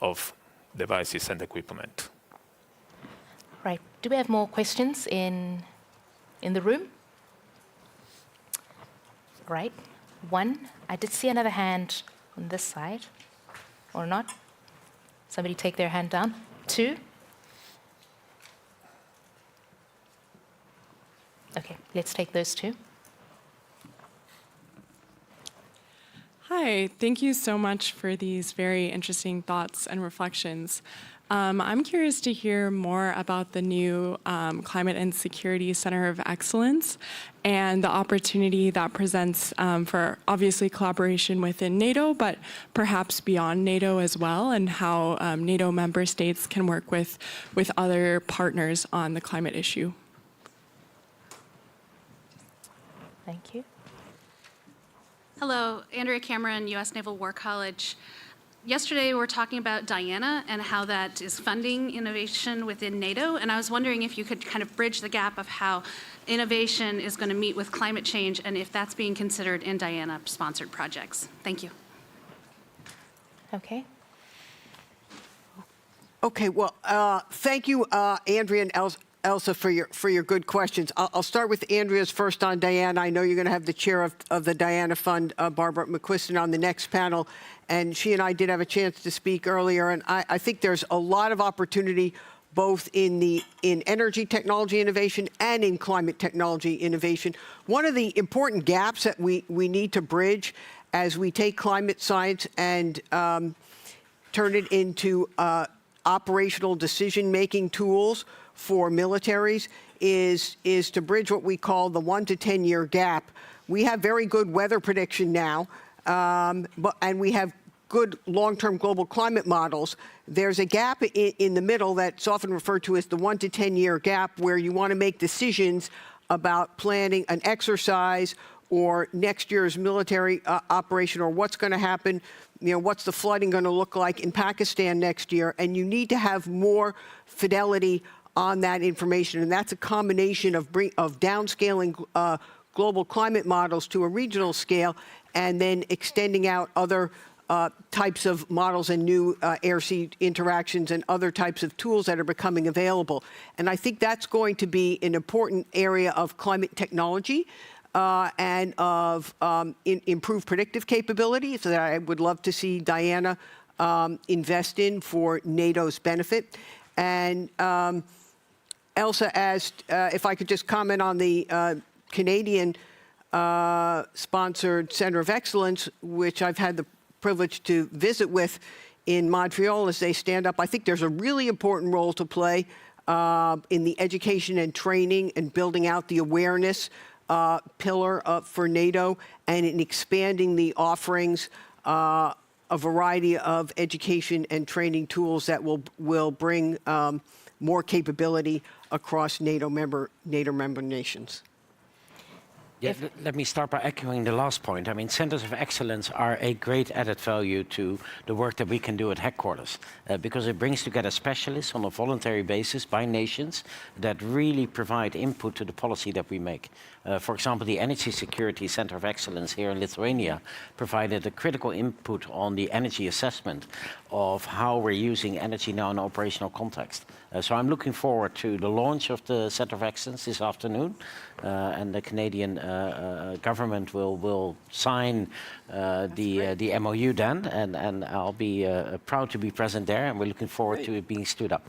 of devices and equipment. Right. Do we have more questions in the room? Right. One. I did see another hand on this side. Or not? Somebody take their hand down. Two. Okay, let's take those two. Hi, thank you so much for these very interesting thoughts and reflections. I'm curious to hear more about the new Climate and Security Center of Excellence and the opportunity that presents for obviously collaboration within NATO, but perhaps beyond NATO as well, and how NATO member states can work with other partners on the climate issue. Thank you. Hello, Andrea Cameron, U.S. Naval War College. Yesterday, we were talking about Diana and how that is funding innovation within NATO, and I was wondering if you could kind of bridge the gap of how innovation is going to meet with climate change and if that's being considered in Diana-sponsored projects. Thank you. Okay. Okay, well, thank you, Andrea and Elsa, for your good questions. I'll start with Andrea's first on Diana. I know you're going to have the chair of the Diana Fund, Barbara McQuiston, on the next panel, and she and I did have a chance to speak earlier, and I think there's a lot of opportunity both in energy technology innovation and in climate technology innovation. One of the important gaps that we need to bridge as we take climate science and turn it into operational decision-making tools for militaries is to bridge what we call the 1 to 10 year gap. We have very good weather prediction now, and we have good long-term global climate models. There's a gap in the middle that's often referred to as the 1 to 10 year gap, where you want to make decisions about planning an exercise or next year's military operation, or what's going to happen, what's the flooding going to look like in Pakistan next year, and you need to have more fidelity on that information, and that's a combination of downscaling global climate models to a regional scale, and then extending out other types of models and new air-sea interactions and other types of tools that are becoming available. And I think that's going to be an important area of climate technology and of improved predictive capability, so that I would love to see Diana invest in for NATO's benefit. And Elsa asked if I could just comment on the Canadian sponsored Center of Excellence, which I've had the privilege to visit with in Montreal as they stand up. I think there's a really important role to play in the education and training and building out the awareness pillar for NATO, and in expanding the offerings, a variety of education and training tools that will bring more capability across NATO member nations. Yeah, let me start by echoing the last point. I mean, centers of excellence are a great added value to the work that we can do at headquarters, because it brings together specialists on a voluntary basis by nations that really provide input to the policy that we make. For example, the Energy Security Center of Excellence here in Lithuania provided a critical input on the energy assessment of how we're using energy now in an operational context. So I'm looking forward to the launch of the Center of Excellence this afternoon, and the Canadian government will sign the MOU then, and I'll be proud to be present there, and we're looking forward to it being stood up.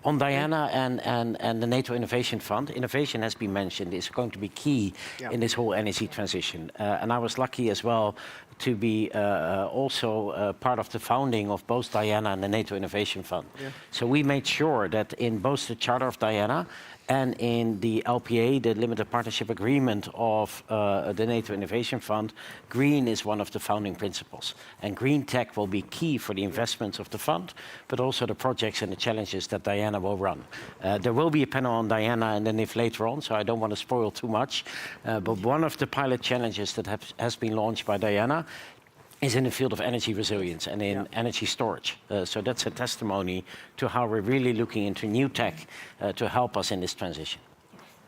On Diana and the NATO Innovation Fund, innovation has been mentioned, is going to be key in this whole energy transition. And I was lucky as well to be also part of the founding of both Diana and the NATO Innovation Fund. Yeah. So we made sure that in both the Charter of Diana and in the LPA, the Limited Partnership Agreement of the NATO Innovation Fund, green is one of the founding principles. And green tech will be key for the investments of the fund, but also the projects and the challenges that Diana will run. There will be a panel on Diana and then if later on, so I don't want to spoil too much. But one of the pilot challenges that has been launched by Diana is in the field of energy resilience and in energy storage. So that's a testimony to how we're really looking into new tech to help us in this transition.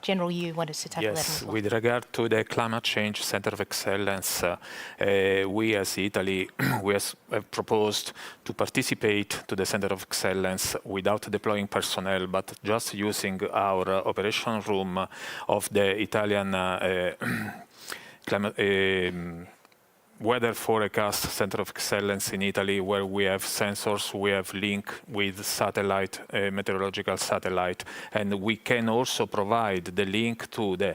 General, you wanted to tackle that as well. With regard to the Climate Change Center of Excellence, we as Italy, we have proposed to participate to the Center of Excellence without deploying personnel, but just using our operation room of the Italian weather forecast center of excellence in Italy, where we have sensors, we have link with satellite, meteorological satellite, and we can also provide the link to the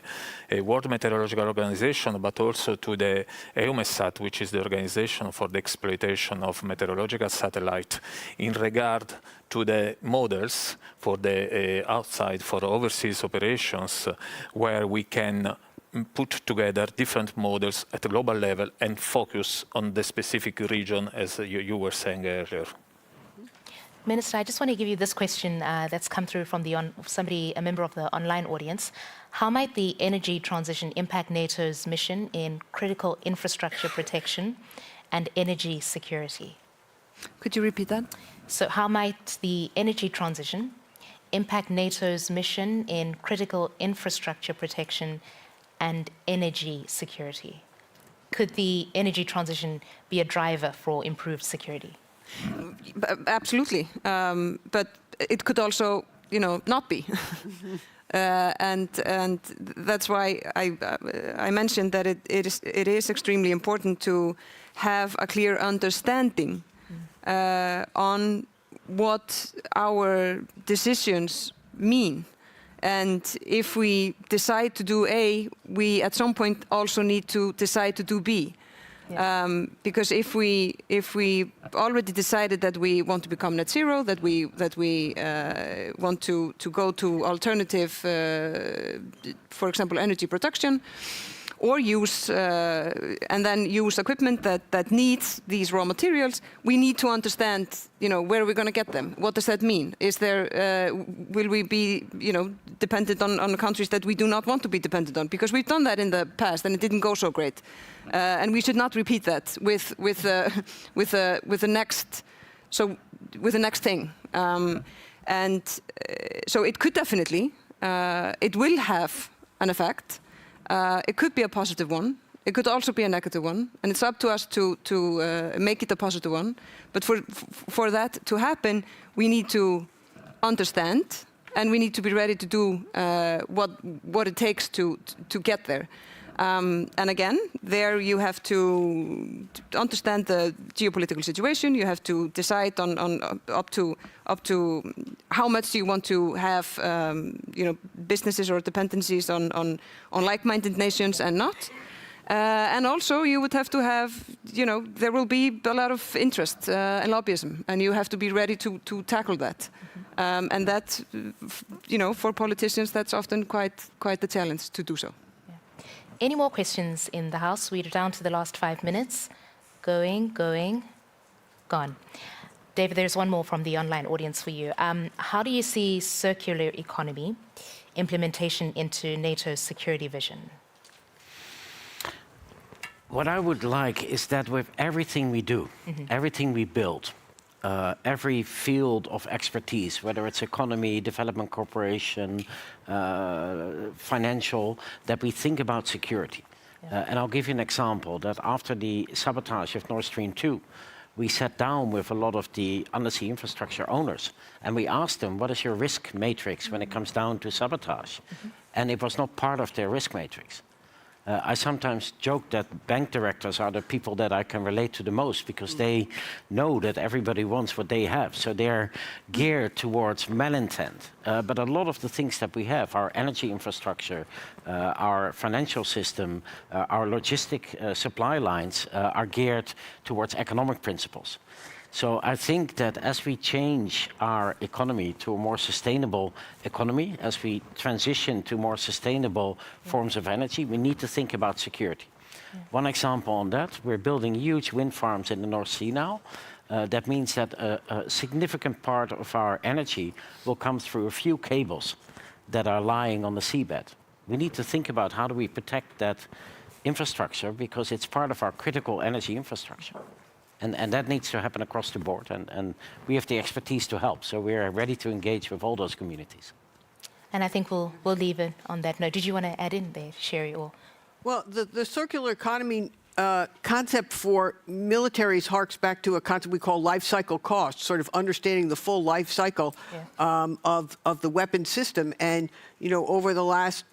World Meteorological Organization, but also to the EUMETSAT, which is the organization for the exploitation of meteorological satellite in regard to the models for the outside, for overseas operations, where we can put together different models at a global level and focus on the specific region, as you were saying earlier. Minister, I just want to give you this question that's come through from a member of the online audience. How might the energy transition impact NATO's mission in critical infrastructure protection and energy security? Could you repeat that? So how might the energy transition impact NATO's mission in critical infrastructure protection and energy security? Could the energy transition be a driver for improved security? Absolutely, but it could also, not be. And that's why I mentioned that it is extremely important to have a clear understanding on what our decisions mean. And if we decide to do A, we at some point also need to decide to do B. Yeah. Because if we already decided that we want to become net zero, that we want to go to alternative, for example, energy production, or use and then use equipment that needs these raw materials, we need to understand, where we're going to get them. What does that mean? Is there will we be, dependent on countries that we do not want to be dependent on? Because we've done that in the past and it didn't go so great, and we should not repeat that with the next thing. So it could definitely, it will have an effect. It could be a positive one. It could also be a negative one, and it's up to us to make it a positive one. But for that to happen, we need to understand, and we need to be ready to do what it takes to get there. And again, there you have to understand the geopolitical situation. You have to decide on up to how much do you want to have, businesses or dependencies on like-minded nations and not. And also, you would have to have, there will be a lot of interest and lobbyism, and you have to be ready to tackle that. And that, for politicians, that's often quite the challenge to do so. Any more questions in the House? We're down to the last 5 minutes. Going, gone. David, there's one more from the online audience for you. How do you see circular economy implementation into NATO's security vision? What I would like is that with everything we do, everything we build, every field of expertise, whether it's economy, development cooperation, financial, that we think about security. Yeah. And I'll give you an example, that after the sabotage of Nord Stream 2, we sat down with a lot of the undersea infrastructure owners, and we asked them, what is your risk matrix when it comes down to sabotage? And it was not part of their risk matrix. I sometimes joke that bank directors are the people that I can relate to the most, because they know that everybody wants what they have. So they're geared towards malintent. But a lot of the things that we have, our energy infrastructure, our financial system, our logistic supply lines, are geared towards economic principles. So I think that as we change our economy to a more sustainable economy, as we transition to more sustainable forms of energy, we need to think about security. Yeah. One example on that, we're building huge wind farms in the North Sea now. That means that a significant part of our energy will come through a few cables that are lying on the seabed. We need to think about how do we protect that infrastructure, because it's part of our critical energy infrastructure. And that needs to happen across the board, and we have the expertise to help. So we're ready to engage with all those communities. And I think we'll leave it on that note. Did you want to add in there, Sherri? Or? Well, the circular economy concept for militaries harks back to a concept we call life cycle cost, sort of understanding the full life cycle of the weapon system. And, over the last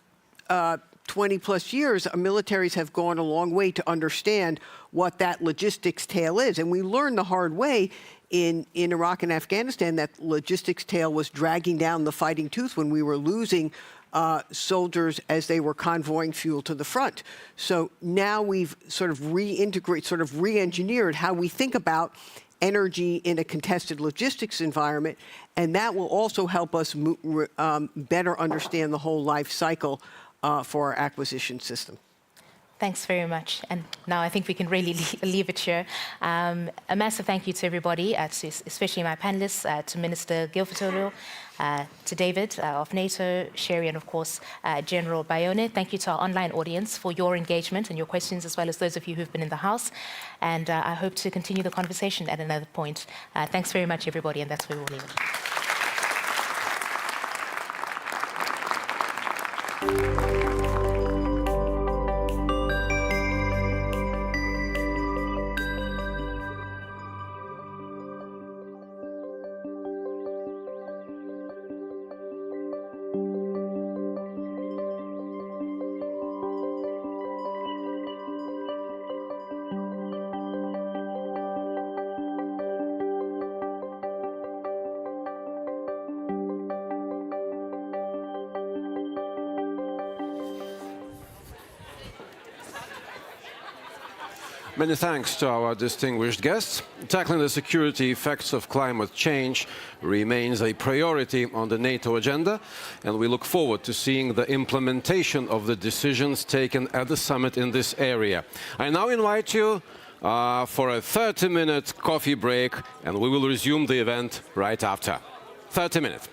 20 plus years, militaries have gone a long way to understand what that logistics tail is. And we learned the hard way in Iraq and Afghanistan that logistics tail was dragging down the fighting tooth when we were losing soldiers as they were convoying fuel to the front. So now we've sort of re-engineered how we think about energy in a contested logistics environment, and that will also help us better understand the whole life cycle for our acquisition system. Thanks very much. And now I think we can really leave it here. A massive thank you to everybody, especially my panelists, to Minister Gylfadóttir, to David of NATO, Sherri, and of course, General Baione. Thank you to our online audience for your engagement and your questions, as well as those of you who've been in the House. And I hope to continue the conversation at another point. Thanks very much, everybody, and that's where we'll leave it. Many thanks to our distinguished guests. Tackling the security effects of climate change remains a priority on the NATO agenda, and we look forward to seeing the implementation of the decisions taken at the summit in this area. I now invite you for a 30-minute coffee break, and we will resume the event right after. 30 minutes.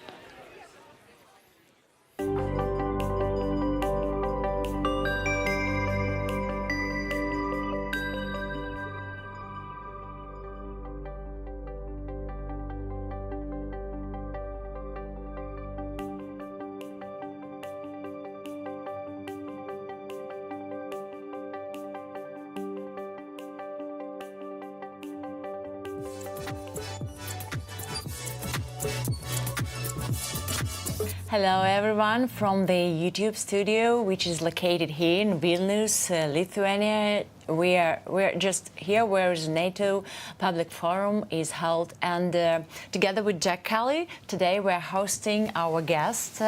Hello everyone from the YouTube studio, which is located here in Vilnius, Lithuania. We're just here where the NATO Public Forum is held, and together with Jack Kelly, today we're hosting our guest,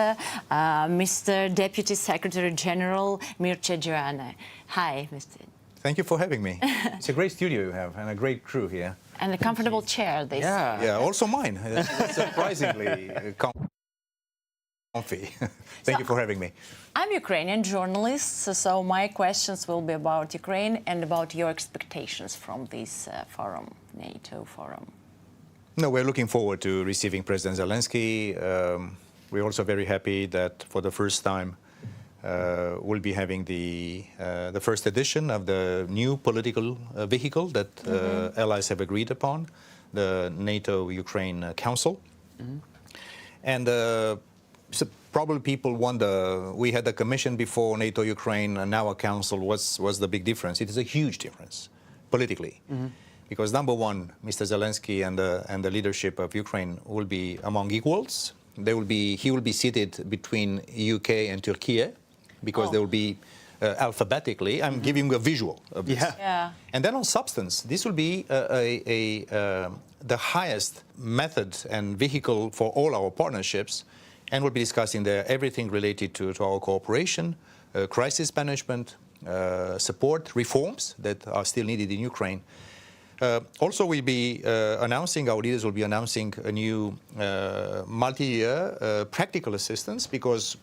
Mr. Deputy Secretary General Mircea Geoane. Hi, Mr. Thank you for having me. It's a great studio you have and a great crew here. And a comfortable chair. Yeah, also mine. It's surprisingly comfy. Thank you for having me. I'm Ukrainian journalist, so my questions will be about Ukraine and about your expectations from this forum, NATO forum. No, we're looking forward to receiving President Zelensky. We're also very happy that for the first time we'll be having the first edition of the new political vehicle that allies have agreed upon, the NATO-Ukraine Council. And so probably people wonder, we had a commission before NATO-Ukraine and now a council, what's the big difference? It is a huge difference politically. Because number one, Mr. Zelensky and the leadership of Ukraine will be among equals. He will be seated between UK and Turkey because they will be alphabetically. I'm giving a visual of this. And then on substance, this will be the highest method and vehicle for all our partnerships. And we'll be discussing there everything related to our cooperation, crisis management, support, reforms that are still needed in Ukraine. Also, we'll be announcing, our leaders will be announcing a new multi-year practical assistance, because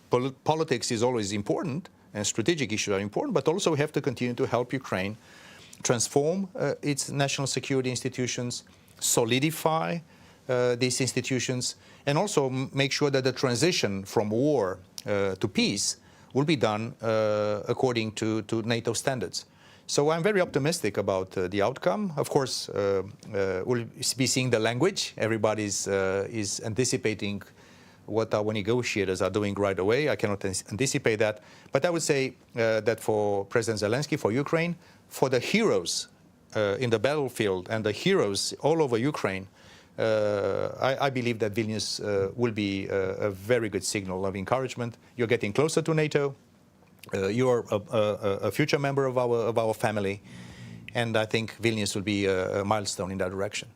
politics is always important and strategic issues are important, but also we have to continue to help Ukraine transform its national security institutions, solidify these institutions, and also make sure that the transition from war to peace will be done according to NATO standards. So I'm very optimistic about the outcome. Of course, we'll be seeing the language. Everybody is anticipating what our negotiators are doing right away. I cannot anticipate that. But I would say that for President Zelensky, for Ukraine, for the heroes in the battlefield and the heroes all over Ukraine, I believe that Vilnius will be a very good signal of encouragement. You're getting closer to NATO. You are a future member of our family, and I think Vilnius will be a milestone in that direction.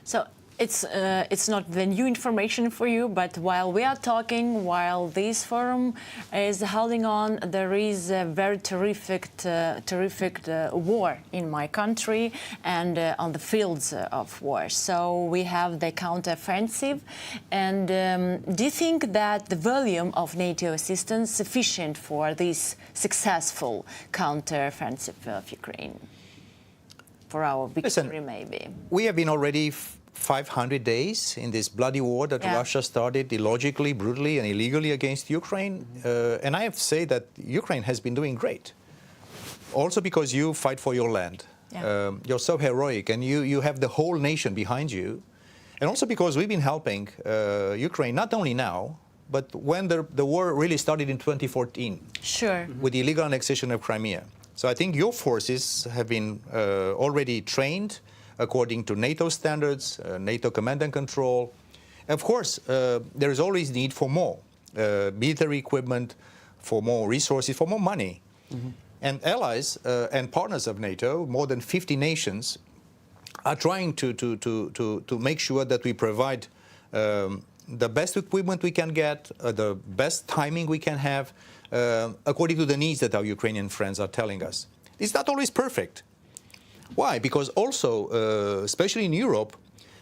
So it's not the new information for you, but while we are talking, while this forum is holding on, there is a very terrific war in my country and on the fields of war. So we have the counteroffensive. And do you think that the volume of NATO assistance is sufficient for this successful counteroffensive of Ukraine? For our victory, maybe? We have been already 500 days in this bloody war that Russia started illogically, brutally, and illegally against Ukraine. And I have to say that Ukraine has been doing great. Also because you fight for your land. You're so heroic, and you have the whole nation behind you. And also because we've been helping Ukraine, not only now, but when the war really started in 2014. Sure. With the illegal annexation of Crimea. So I think your forces have been already trained according to NATO standards, NATO command and control. Of course, there is always need for more military equipment, for more resources, for more money. And allies and partners of NATO, more than 50 nations, are trying to make sure that we provide the best equipment we can get, the best timing we can have, according to the needs that our Ukrainian friends are telling us. It's not always perfect. Why? Because also, especially in Europe,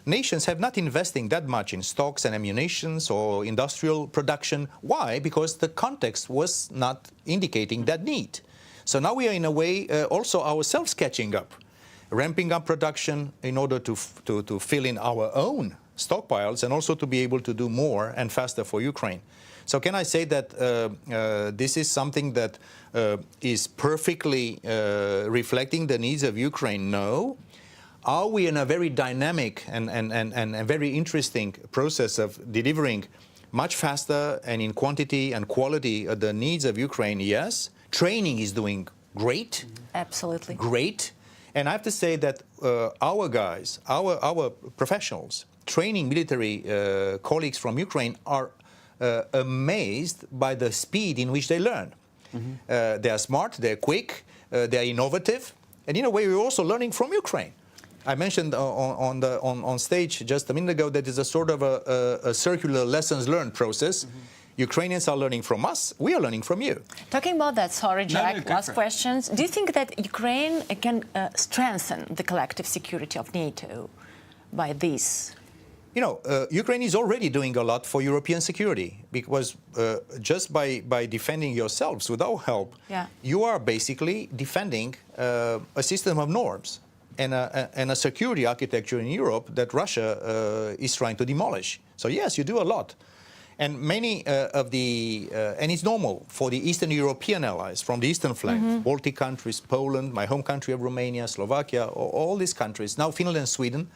nations have not investing that much in stocks and ammunitions or industrial production. Why? Because the context was not indicating that need. So now we are in a way also ourselves catching up, ramping up production in order to fill in our own stockpiles and also to be able to do more and faster for Ukraine. So can I say that this is something that is perfectly reflecting the needs of Ukraine? No. Are we in a very dynamic and a very interesting process of delivering much faster and in quantity and quality the needs of Ukraine? Yes. Training is doing great. Absolutely. Great. And I have to say that our guys, our professionals, training military colleagues from Ukraine are amazed by the speed in which they learn. They are smart, they're quick, they are innovative, and in a way we're also learning from Ukraine. I mentioned on stage just a minute ago that it's a sort of a circular lessons learned process. Ukrainians are learning from us, we are learning from you. Talking about that, sorry, Jack, last questions. Do you think that Ukraine can strengthen the collective security of NATO by this? You know, Ukraine is already doing a lot for European security because just by defending yourselves with our help, you are basically defending a system of norms and a security architecture in Europe that Russia is trying to demolish. So yes, you do a lot. And many of the, and it's normal for the Eastern European allies from the Eastern flank, Baltic countries, Poland, my home country of Romania, Slovakia, all these countries, now Finland and Sweden.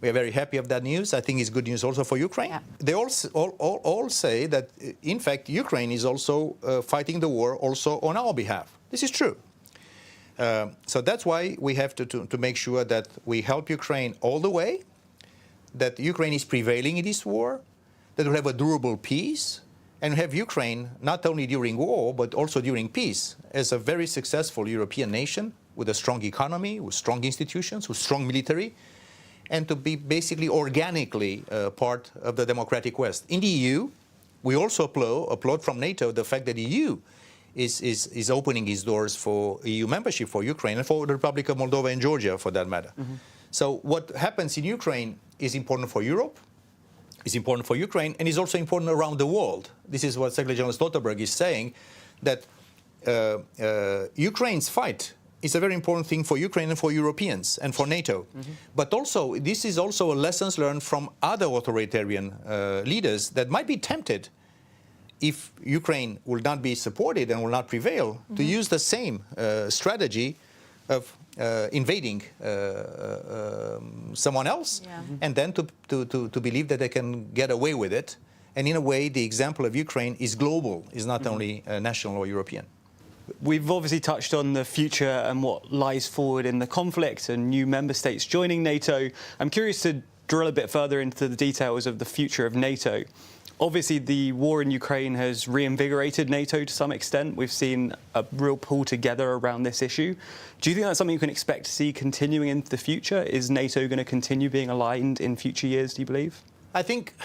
We are very happy of that news. I think it's good news also for Ukraine. They all say that, in fact, Ukraine is also fighting the war also on our behalf. This is true. So that's why we have to make sure that we help Ukraine all the way, that Ukraine is prevailing in this war, that we have a durable peace, and have Ukraine, not only during war, but also during peace, as a very successful European nation with a strong economy, with strong institutions, with strong military, and to be basically organically part of the democratic West. In the EU, we also applaud from NATO the fact that the EU is opening its doors for EU membership for Ukraine and for the Republic of Moldova and Georgia, for that matter. So what happens in Ukraine is important for Europe, is important for Ukraine, and is also important around the world. This is what Secretary General Stoltenberg is saying, that Ukraine's fight is a very important thing for Ukraine and for Europeans and for NATO. But also, this is also a lessons learned from other authoritarian leaders that might be tempted, if Ukraine will not be supported and will not prevail, to use the same strategy of invading someone else, and then to believe that they can get away with it. And in a way, the example of Ukraine is global, is not only national or European. We've obviously touched on the future and what lies forward in the conflict and new member states joining NATO. I'm curious to drill a bit further into the details of the future of NATO. Obviously, the war in Ukraine has reinvigorated NATO to some extent. We've seen a real pull together around this issue. Do you think that's something you can expect to see continuing into the future? Is NATO going to continue being aligned in future years, do you believe? I think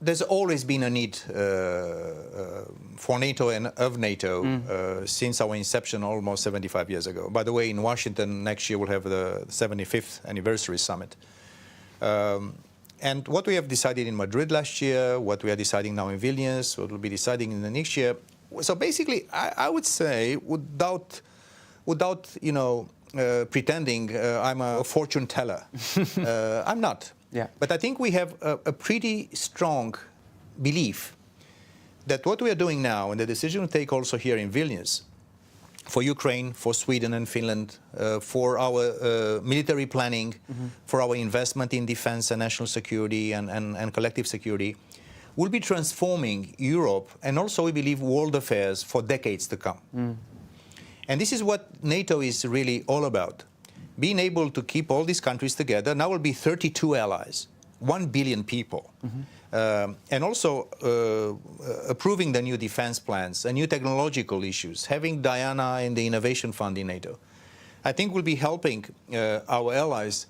there's always been a need for NATO and of NATO since our inception almost 75 years ago. By the way, in Washington next year we'll have the 75th anniversary summit. And what we have decided in Madrid last year, what we are deciding now in Vilnius, what we'll be deciding in the next year. So basically, I would say, without pretending I'm a fortune teller, I'm not. Yeah. But I think we have a pretty strong belief that what we are doing now, and the decision we take also here in Vilnius, for Ukraine, for Sweden and Finland, for our military planning, for our investment in defense and national security and collective security, will be transforming Europe and also, we believe, world affairs for decades to come. And this is what NATO is really all about. Being able to keep all these countries together. Now will be 32 allies, 1 billion people. And also approving the new defense plans and new technological issues, having Diana in the Innovation Fund in NATO. I think will be helping our allies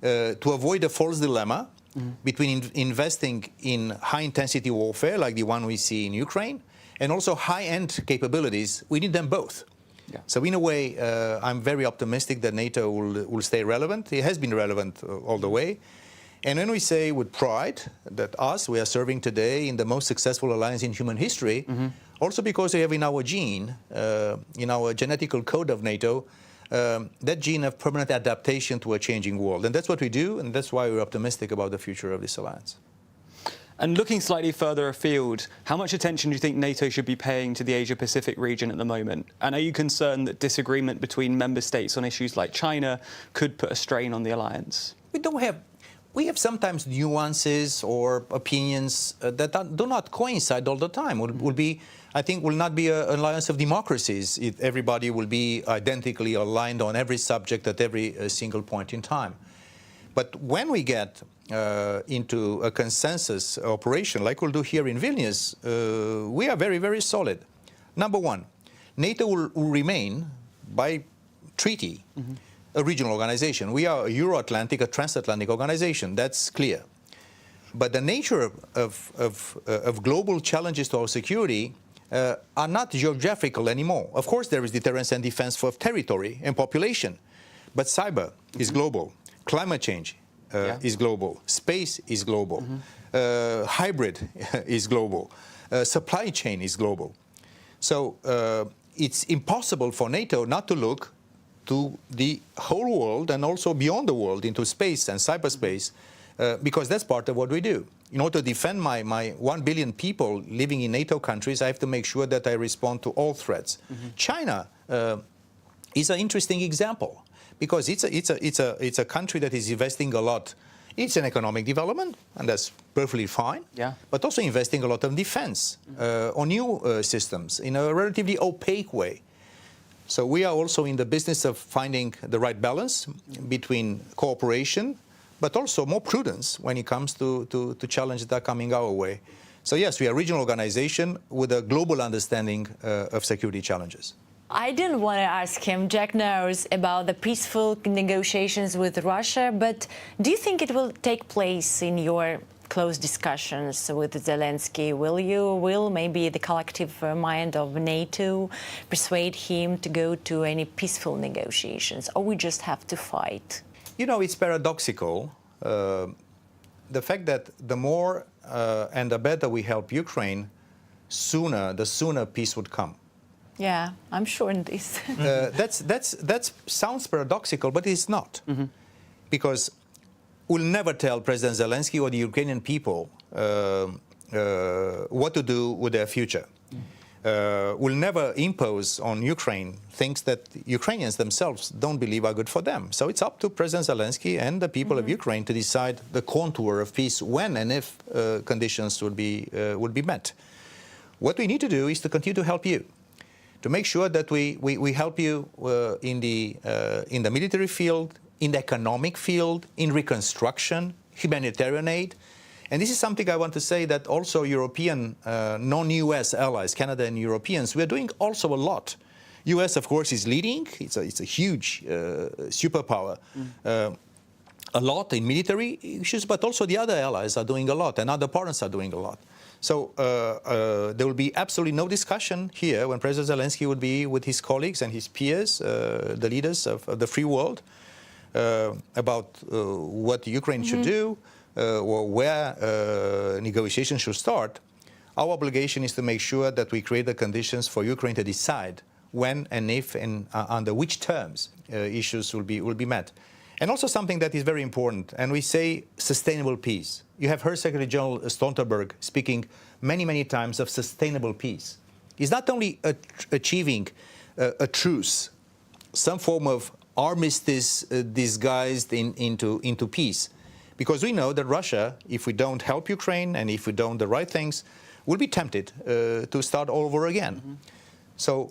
to avoid a false dilemma between investing in high-intensity warfare, like the one we see in Ukraine, and also high-end capabilities. We need them both. Yeah. So in a way, I'm very optimistic that NATO will stay relevant. It has been relevant all the way. And when we say with pride that we are serving today in the most successful alliance in human history, also because we have in our gene, in our genetical code of NATO, that gene of permanent adaptation to a changing world. And that's what we do, and that's why we're optimistic about the future of this alliance. And looking slightly further afield, how much attention do you think NATO should be paying to the Asia-Pacific region at the moment? And are you concerned that disagreement between member states on issues like China could put a strain on the alliance? We have sometimes nuances or opinions that do not coincide all the time. I think will not be an alliance of democracies if everybody will be identically aligned on every subject at every single point in time. But when we get into a consensus operation, like we'll do here in Vilnius, we are very, very solid. Number one, NATO will remain, by treaty, a regional organization. We are a Euro-Atlantic, a transatlantic organization. That's clear. But the nature of global challenges to our security are not geographical anymore. Of course, there is deterrence and defense for territory and population, but cyber is global. Climate change is global. Space is global. Hybrid is global. Supply chain is global. So it's impossible for NATO not to look to the whole world and also beyond the world into space and cyberspace, because that's part of what we do. In order to defend my 1 billion people living in NATO countries, I have to make sure that I respond to all threats. China is an interesting example, because it's a country that is investing a lot. It's an economic development, and that's perfectly fine, but also investing a lot in defense, on new systems, in a relatively opaque way. So we are also in the business of finding the right balance between cooperation, but also more prudence when it comes to challenges that are coming our way. So yes, we are a regional organization with a global understanding of security challenges. I didn't want to ask him, Jack knows about the peaceful negotiations with Russia, but do you think it will take place in your close discussions with Zelensky? Will maybe the collective mind of NATO persuade him to go to any peaceful negotiations, or we just have to fight? You know, it's paradoxical. The fact that the more and the better we help Ukraine, the sooner peace would come. Yeah, I'm sure in this. That sounds paradoxical, but it's not. Because we'll never tell President Zelensky or the Ukrainian people what to do with their future. We'll never impose on Ukraine things that Ukrainians themselves don't believe are good for them. So it's up to President Zelensky and the people of Ukraine to decide the contour of peace when and if conditions would be met. What we need to do is to continue to help you, to make sure that we help you in the military field, in the economic field, in reconstruction, humanitarian aid, And this is something I want to say that also European, non-US allies, Canada and Europeans, we are doing also a lot. US, of course, is leading. It's a huge superpower. A lot in military issues, but also the other allies are doing a lot, and other partners are doing a lot. So there will be absolutely no discussion here when President Zelensky will be with his colleagues and his peers, the leaders of the free world, about what Ukraine should do, or where negotiations should start. Our obligation is to make sure that we create the conditions for Ukraine to decide when and if and under which terms issues will be met. And also something that is very important, and we say sustainable peace. You have heard Secretary General Stoltenberg speaking many, many times of sustainable peace. It's not only achieving a truce, some form of armistice disguised into peace, because we know that Russia, if we don't help Ukraine and if we don't do the right things, will be tempted to start all over again. So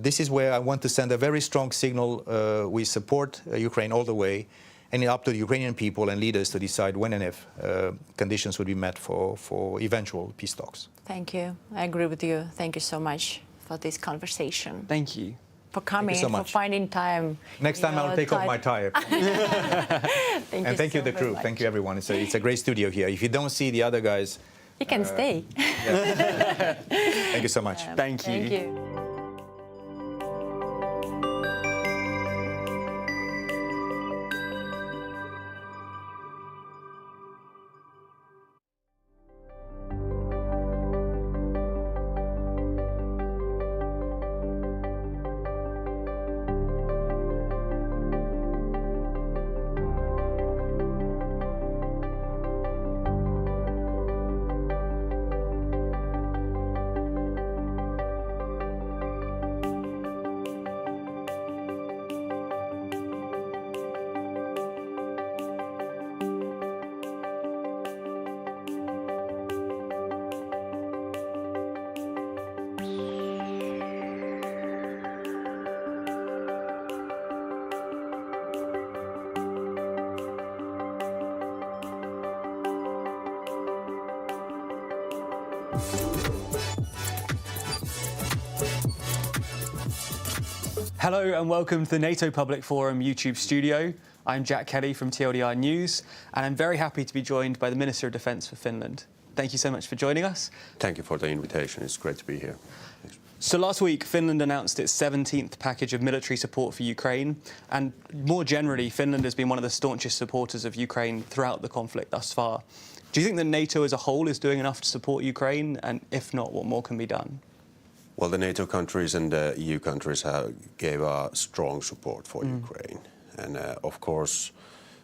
this is where I want to send a very strong signal. We support Ukraine all the way, and it's up to the Ukrainian people and leaders to decide when and if conditions will be met for eventual peace talks. Thank you. I agree with you. Thank you so much for this conversation. Thank you. For coming, so for much. finding time. Next time I'll take off my tie. And thank you, the crew. Thank you, everyone. It's a great studio here. If you don't see the other guys, you can stay. Thank you so much. Thank you. Thank you. Hello and welcome to the NATO Public Forum YouTube studio. I'm Jack Kelly from TLDR News, and I'm very happy to be joined by the Minister of Defence for Finland. Thank you so much for joining us. Thank you for the invitation. It's great to be here. So last week, Finland announced its 17th package of military support for Ukraine, and more generally, Finland has been one of the staunchest supporters of Ukraine throughout the conflict thus far. Do you think that NATO as a whole is doing enough to support Ukraine, and if not, what more can be done? Well, the NATO countries and the EU countries gave strong support for Ukraine. And of course,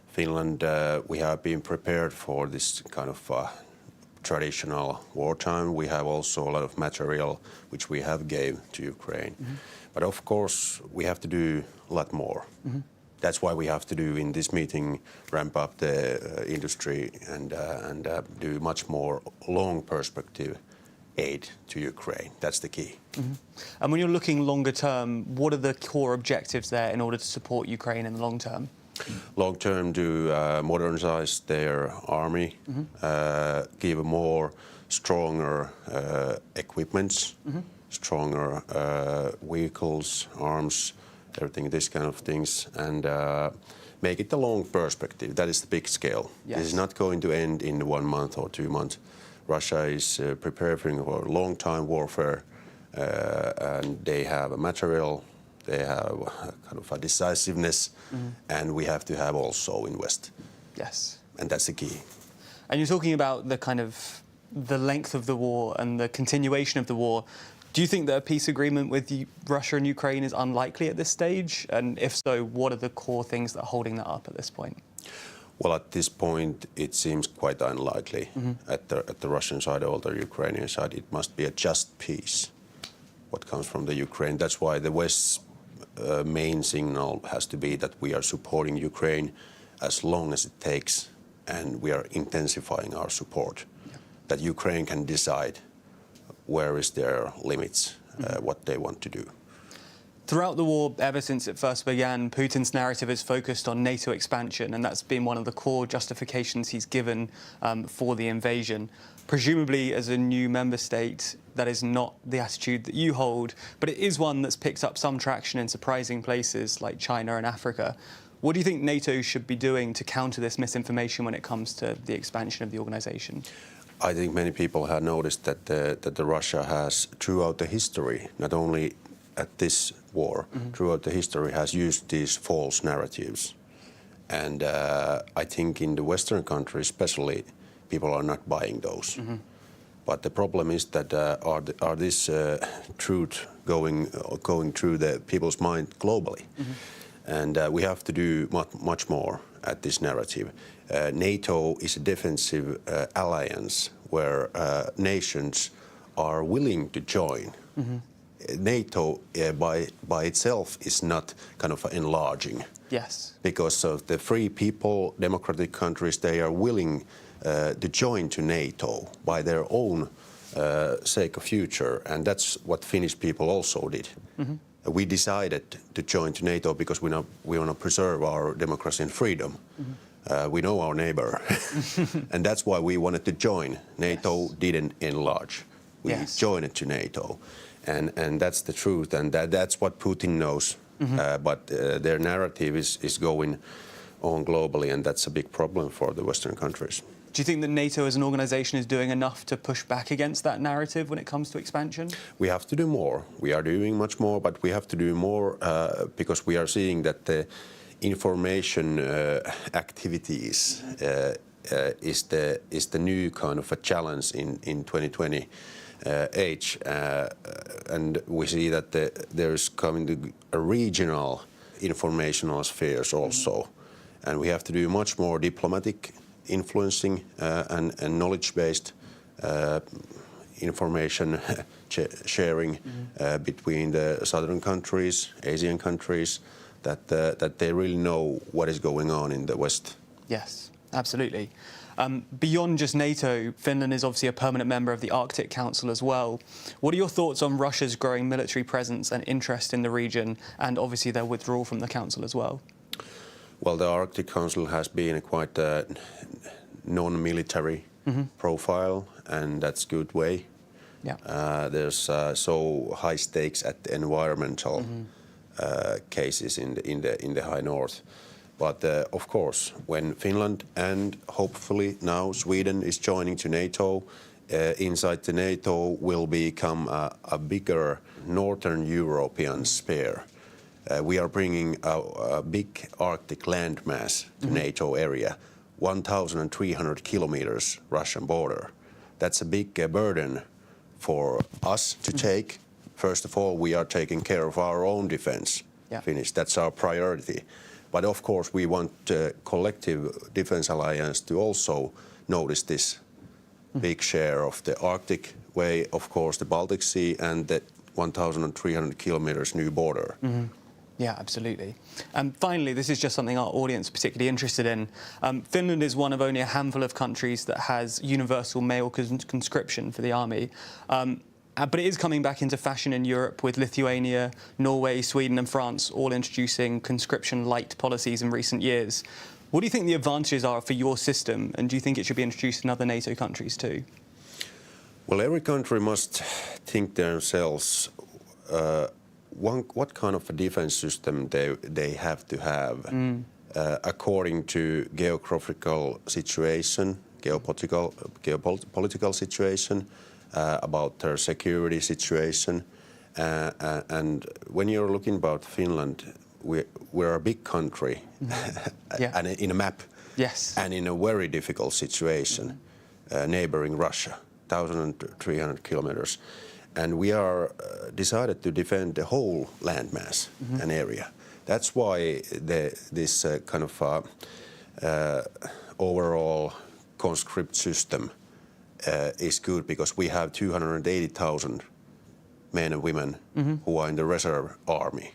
Finland, we have been prepared for this kind of traditional wartime. We have also a lot of material which we have gave to Ukraine. But of course, we have to do a lot more. That's why we have to do in this meeting, ramp up the industry and do much more long perspective aid to Ukraine. That's the key. And when you're looking longer term, what are the core objectives there in order to support Ukraine in the long term? Long term, to modernize their army, give more stronger equipments, stronger vehicles, arms, everything, this kind of things, and make it a long perspective. That is the big scale. Yes. This is not going to end in 1 month or 2 months. Russia is preparing for long-time warfare, and they have a material, they have kind of a decisiveness, and we have to have also invest. Yes. And that's the key. And you're talking about the kind of the length of the war and the continuation of the war. Do you think that a peace agreement with Russia and Ukraine is unlikely at this stage? And if so, what are the core things that are holding that up at this point? Well, at this point, it seems quite unlikely. At the Russian side or the Ukrainian side, it must be a just peace, what comes from the Ukraine. That's why the West's main signal has to be that we are supporting Ukraine as long as it takes, and we are intensifying our support, that Ukraine can decide where is their limits, what they want to do. Throughout the war, ever since it first began, Putin's narrative is focused on NATO expansion, and that's been one of the core justifications he's given for the invasion. Presumably, as a new member state, that is not the attitude that you hold, but it is one that's picked up some traction in surprising places like China and Africa. What do you think NATO should be doing to counter this misinformation when it comes to the expansion of the organisation? I think many people have noticed that Russia has, throughout the history, not only at this war, throughout the history, has used these false narratives. And I think in the Western countries especially, people are not buying those. But the problem is that are this truth going through the people's mind globally? And we have to do much more at this narrative. NATO is a defensive alliance where nations are willing to join. NATO by itself is not kind of enlarging. Yes. Because of the free people, democratic countries, they are willing to join to NATO by their own sake of future, and that's what Finnish people also did. We decided to join to NATO because we want to preserve our democracy and freedom. We know our neighbor, and that's why we wanted to join. NATO didn't enlarge. We joined to NATO, and that's the truth, and that's what Putin knows. But their narrative is going on globally, and that's a big problem for the Western countries. Do you think that NATO as an organisation is doing enough to push back against that narrative when it comes to expansion? We have to do more. We are doing much more, but we have to do more because we are seeing that the information activities is the new kind of a challenge in 2020 age, and we see that there is coming to a regional informational spheres also, and we have to do much more diplomatic influencing and knowledge-based information sharing between the southern countries, Asian countries, that they really know what is going on in the West. Yes, absolutely. Beyond just NATO, Finland is obviously a permanent member of the Arctic Council as well. What are your thoughts on Russia's growing military presence and interest in the region, and obviously their withdrawal from the Council as well? Well, the Arctic Council has been quite a non-military profile, and that's a good way. There's so high stakes at the environmental cases in the high north. But of course, when Finland and hopefully now Sweden is joining to NATO, inside the NATO will become a bigger Northern European sphere. We are bringing a big Arctic landmass to NATO area, 1,300 kilometers Russian border. That's a big burden for us to take. First of all, we are taking care of our own defense. Finnish, that's our priority. But of course, we want collective defense alliance to also notice this big share of the Arctic way, of course, the Baltic Sea and the 1,300 kilometers new border. Yeah, absolutely. And finally, this is just something our audience are particularly interested in. Finland is one of only a handful of countries that has universal male conscription for the army. But it is coming back into fashion in Europe, with Lithuania, Norway, Sweden and France all introducing conscription-light policies in recent years. What do you think the advantages are for your system, and do you think it should be introduced in other NATO countries too? Well, every country must think themselves what kind of a defense system they have to have according to geographical situation, geopolitical situation, about their security situation. And when you're looking about Finland, we're a big country and in a map and in a very difficult situation, neighboring Russia, 1,300 kilometers. And we are decided to defend the whole landmass and area. That's why this kind of overall conscript system is good, because we have 280,000 men and women who are in the reserve army.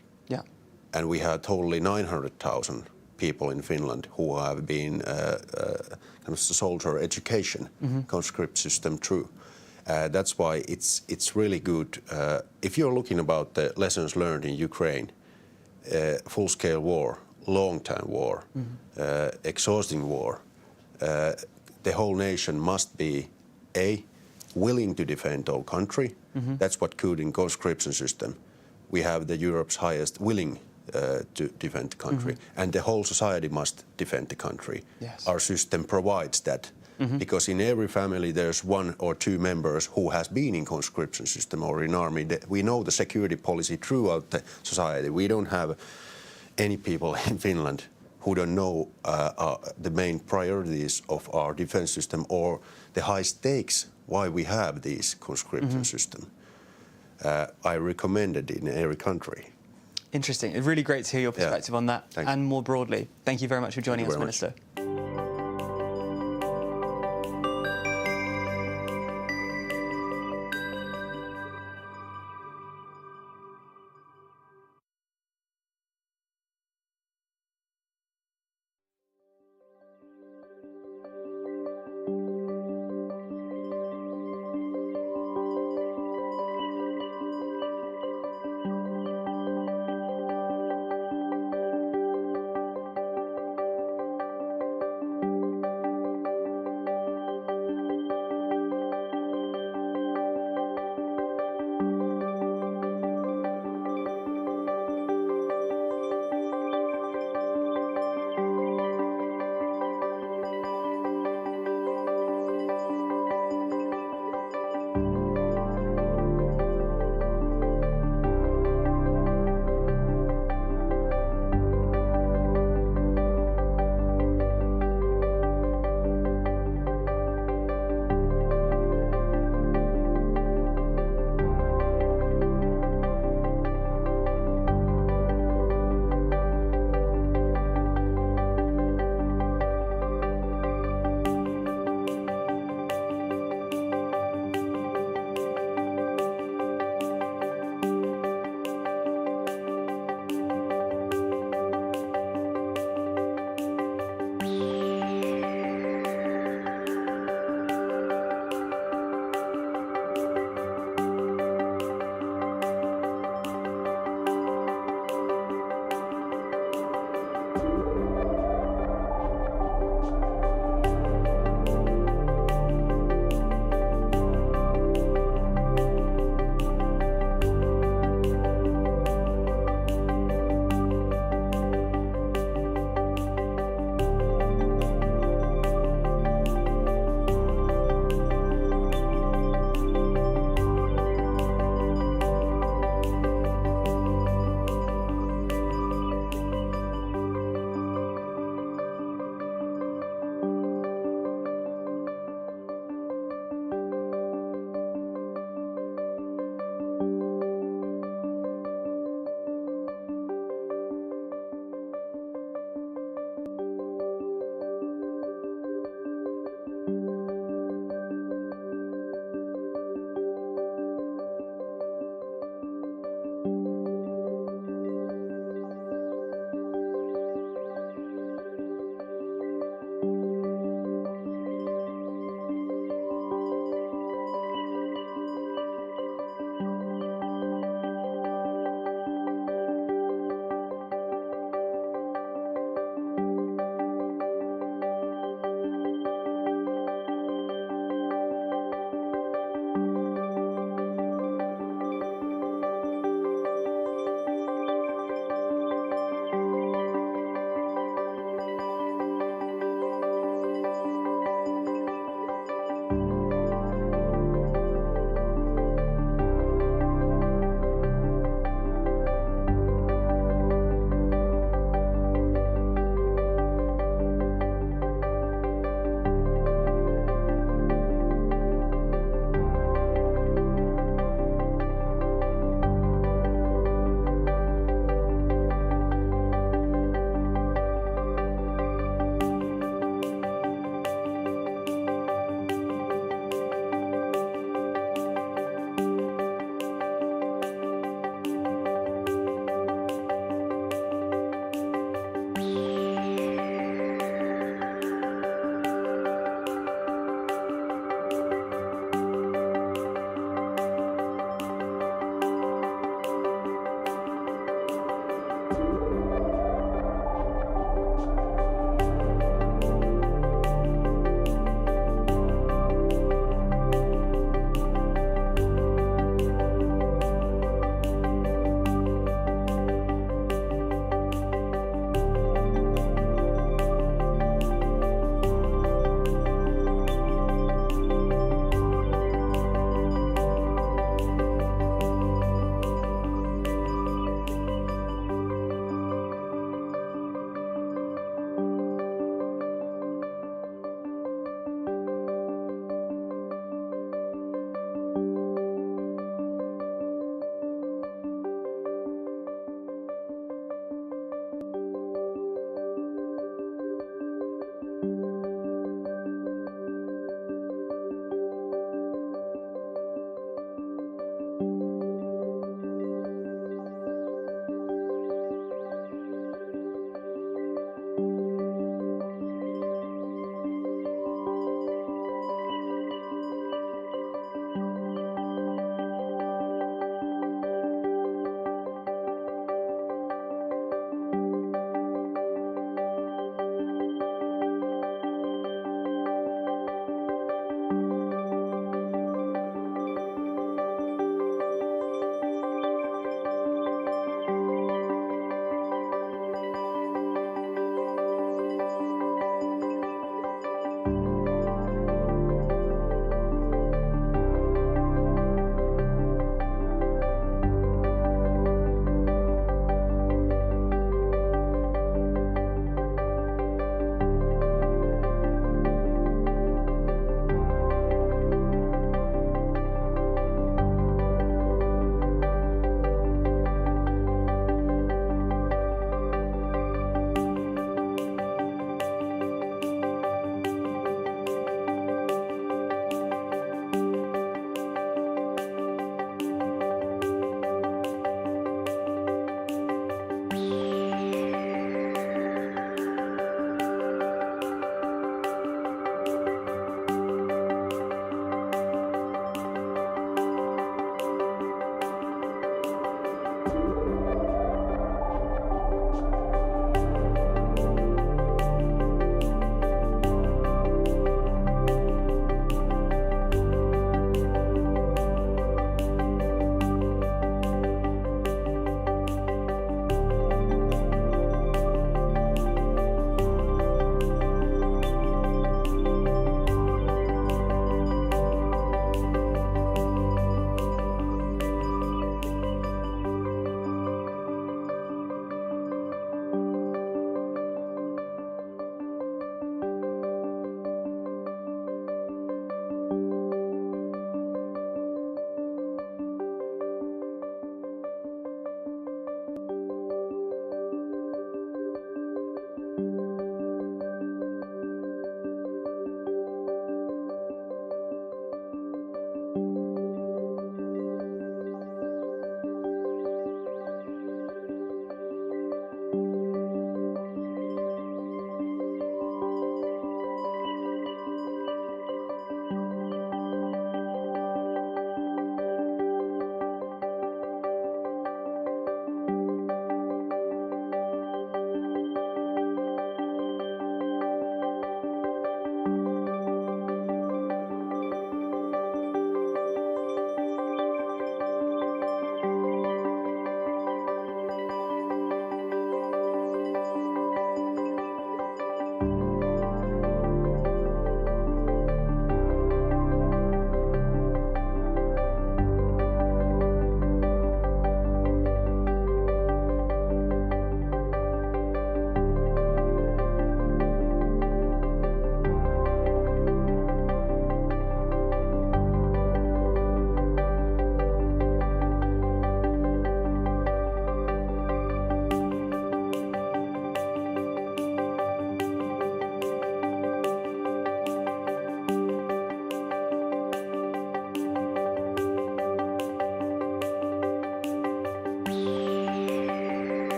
And we have totally 900,000 people in Finland who have been kind of soldier education conscript system through. That's why it's really good. If you're looking about the lessons learned in Ukraine, full-scale war, long-time war, exhausting war, the whole nation must be willing to defend our country. That's what could in conscription system. We have the Europe's highest willing to defend the country, and the whole society must defend the country. Yes. Our system provides that, because in every family there's one or two members who has been in conscription system or in army. We know the security policy throughout the society. We don't have any people in Finland who don't know the main priorities of our defense system or the high stakes why we have this conscription system. I recommend it in every country. Interesting. It's really great to hear your perspective on that and more broadly. Thank you very much for joining us, Minister.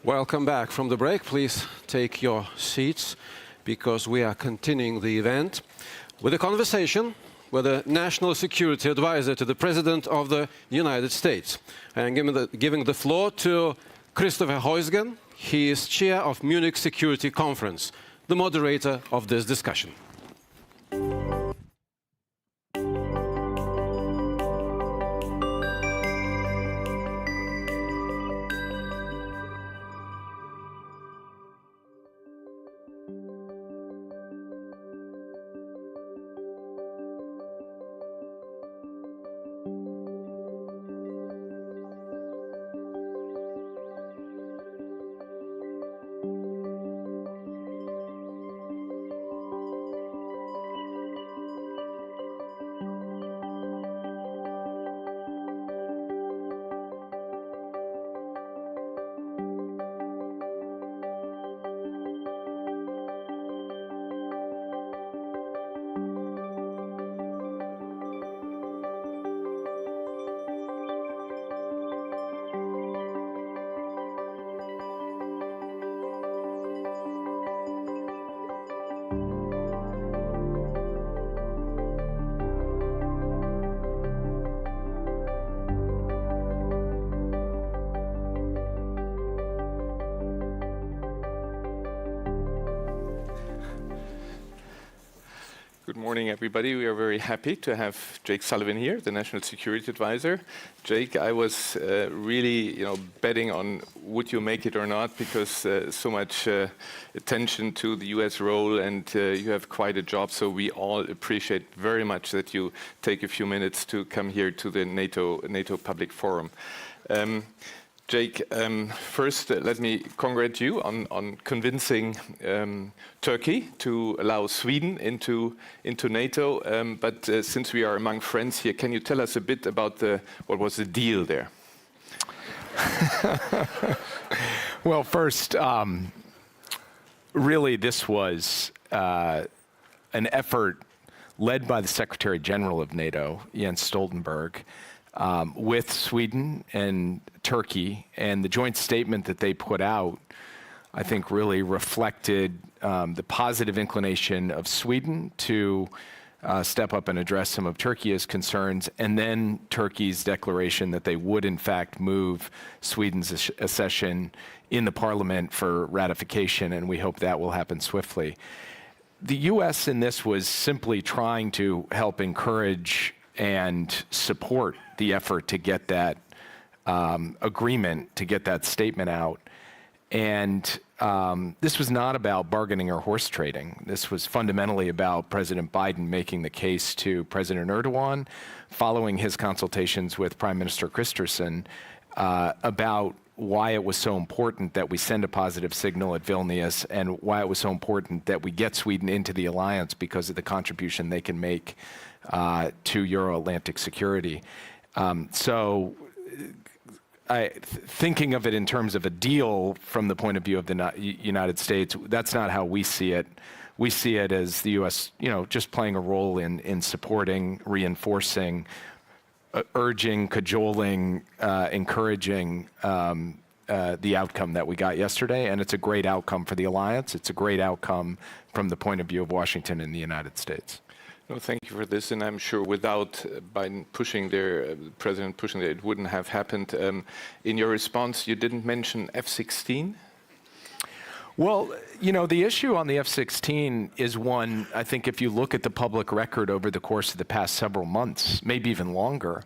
Welcome back from the break. Please take your seats because we are continuing the event with a conversation with the National Security Advisor to the President of the United States. And giving the floor to Christopher Heusgen. He is chair of Munich Security Conference, the moderator of this discussion. Good morning, everybody. We are very happy to have Jake Sullivan here, the National Security Advisor. Jake, I was really, betting on would you make it or not, because so much attention to the U.S. role, and you have quite a job. So we all appreciate very much that you take a few minutes to come here to the NATO Public Forum. Jake, first let me congratulate you on convincing Turkey to allow Sweden into NATO. But since we are among friends here, can you tell us a bit about what was the deal there? Well, first, really this was an effort led by the Secretary General of NATO, Jens Stoltenberg, with Sweden and Turkey, and the joint statement that they put out, I think, really reflected the positive inclination of Sweden to step up and address some of Turkey's concerns, and then Turkey's declaration that they would, in fact, move Sweden's accession in the parliament for ratification, and we hope that will happen swiftly. The U.S. in this was simply trying to help encourage and support the effort to get that agreement, to get that statement out. And this was not about bargaining or horse trading. This was fundamentally about President Biden making the case to President Erdogan, following his consultations with Prime Minister Kristersson, about why it was so important that we send a positive signal at Vilnius, and why it was so important that we get Sweden into the alliance because of the contribution they can make to Euro-Atlantic security. Thinking of it in terms of a deal from the point of view of the United States, that's not how we see it. We see it as the U.S., just playing a role in supporting, reinforcing, urging, cajoling, encouraging the outcome that we got yesterday. And it's a great outcome for the alliance. It's a great outcome from the point of view of Washington and the United States. No, thank you for this, and I'm sure without Biden pushing there, President pushing there, it wouldn't have happened. In your response, you didn't mention F-16? Well, the issue on the F-16 is one, I think if you look at the public record over the course of the past several months, maybe even longer,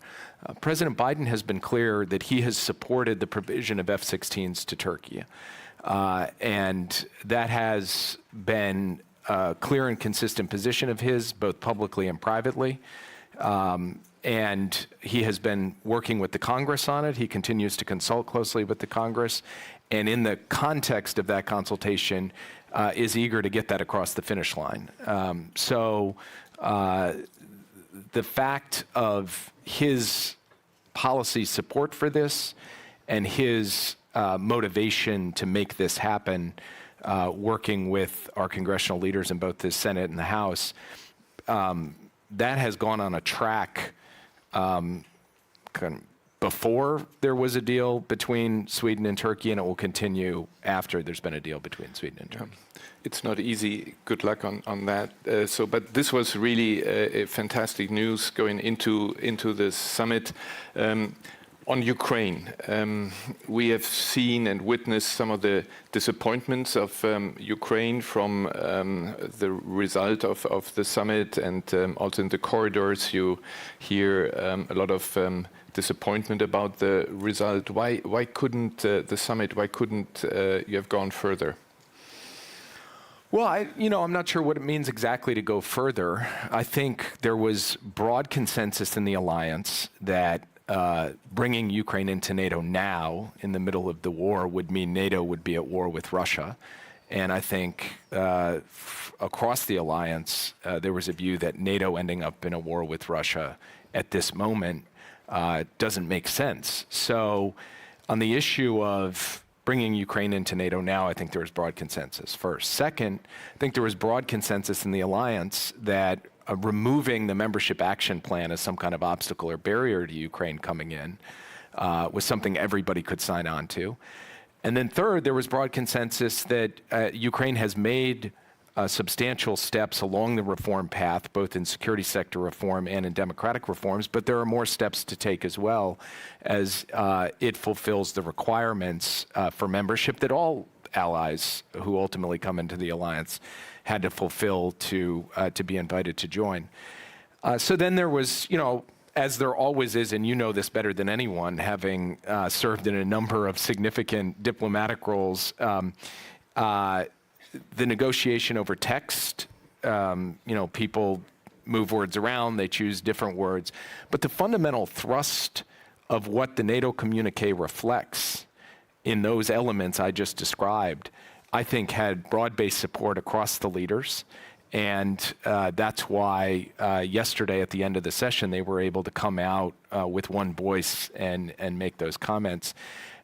President Biden has been clear that he has supported the provision of F-16s to Turkey. And that has been a clear and consistent position of his, both publicly and privately. And he has been working with the Congress on it. He continues to consult closely with the Congress. And in the context of that consultation, is eager to get that across the finish line. The fact of his policy support for this and his motivation to make this happen, working with our congressional leaders in both the Senate and the House, that has gone on a track before there was a deal between Sweden and Turkey, and it will continue after there's been a deal between Sweden and Turkey. It's not easy. Good luck on that. But this was really a fantastic news going into this summit. On Ukraine, we have seen and witnessed some of the disappointments of Ukraine from the result of the summit, and also in the corridors you hear a lot of disappointment about the result. Why couldn't the summit, why couldn't you have gone further? Well, I'm not sure what it means exactly to go further. I think there was broad consensus in the alliance that bringing Ukraine into NATO now, in the middle of the war, would mean NATO would be at war with Russia. And I think across the alliance, there was a view that NATO ending up in a war with Russia at this moment doesn't make sense. So on the issue of bringing Ukraine into NATO now, I think there was broad consensus first. Second, I think there was broad consensus in the alliance that removing the membership action plan as some kind of obstacle or barrier to Ukraine coming in was something everybody could sign on to. And then third, there was broad consensus that Ukraine has made substantial steps along the reform path, both in security sector reform and in democratic reforms, but there are more steps to take as well as it fulfills the requirements for membership that all allies who ultimately come into the alliance had to fulfill to be invited to join. So then there was, as there always is, and you know this better than anyone, having served in a number of significant diplomatic roles, the negotiation over text, people move words around, they choose different words, but the fundamental thrust of what the NATO communique reflects in those elements I just described, I think had broad-based support across the leaders. And that's why yesterday at the end of the session, they were able to come out with one voice and make those comments.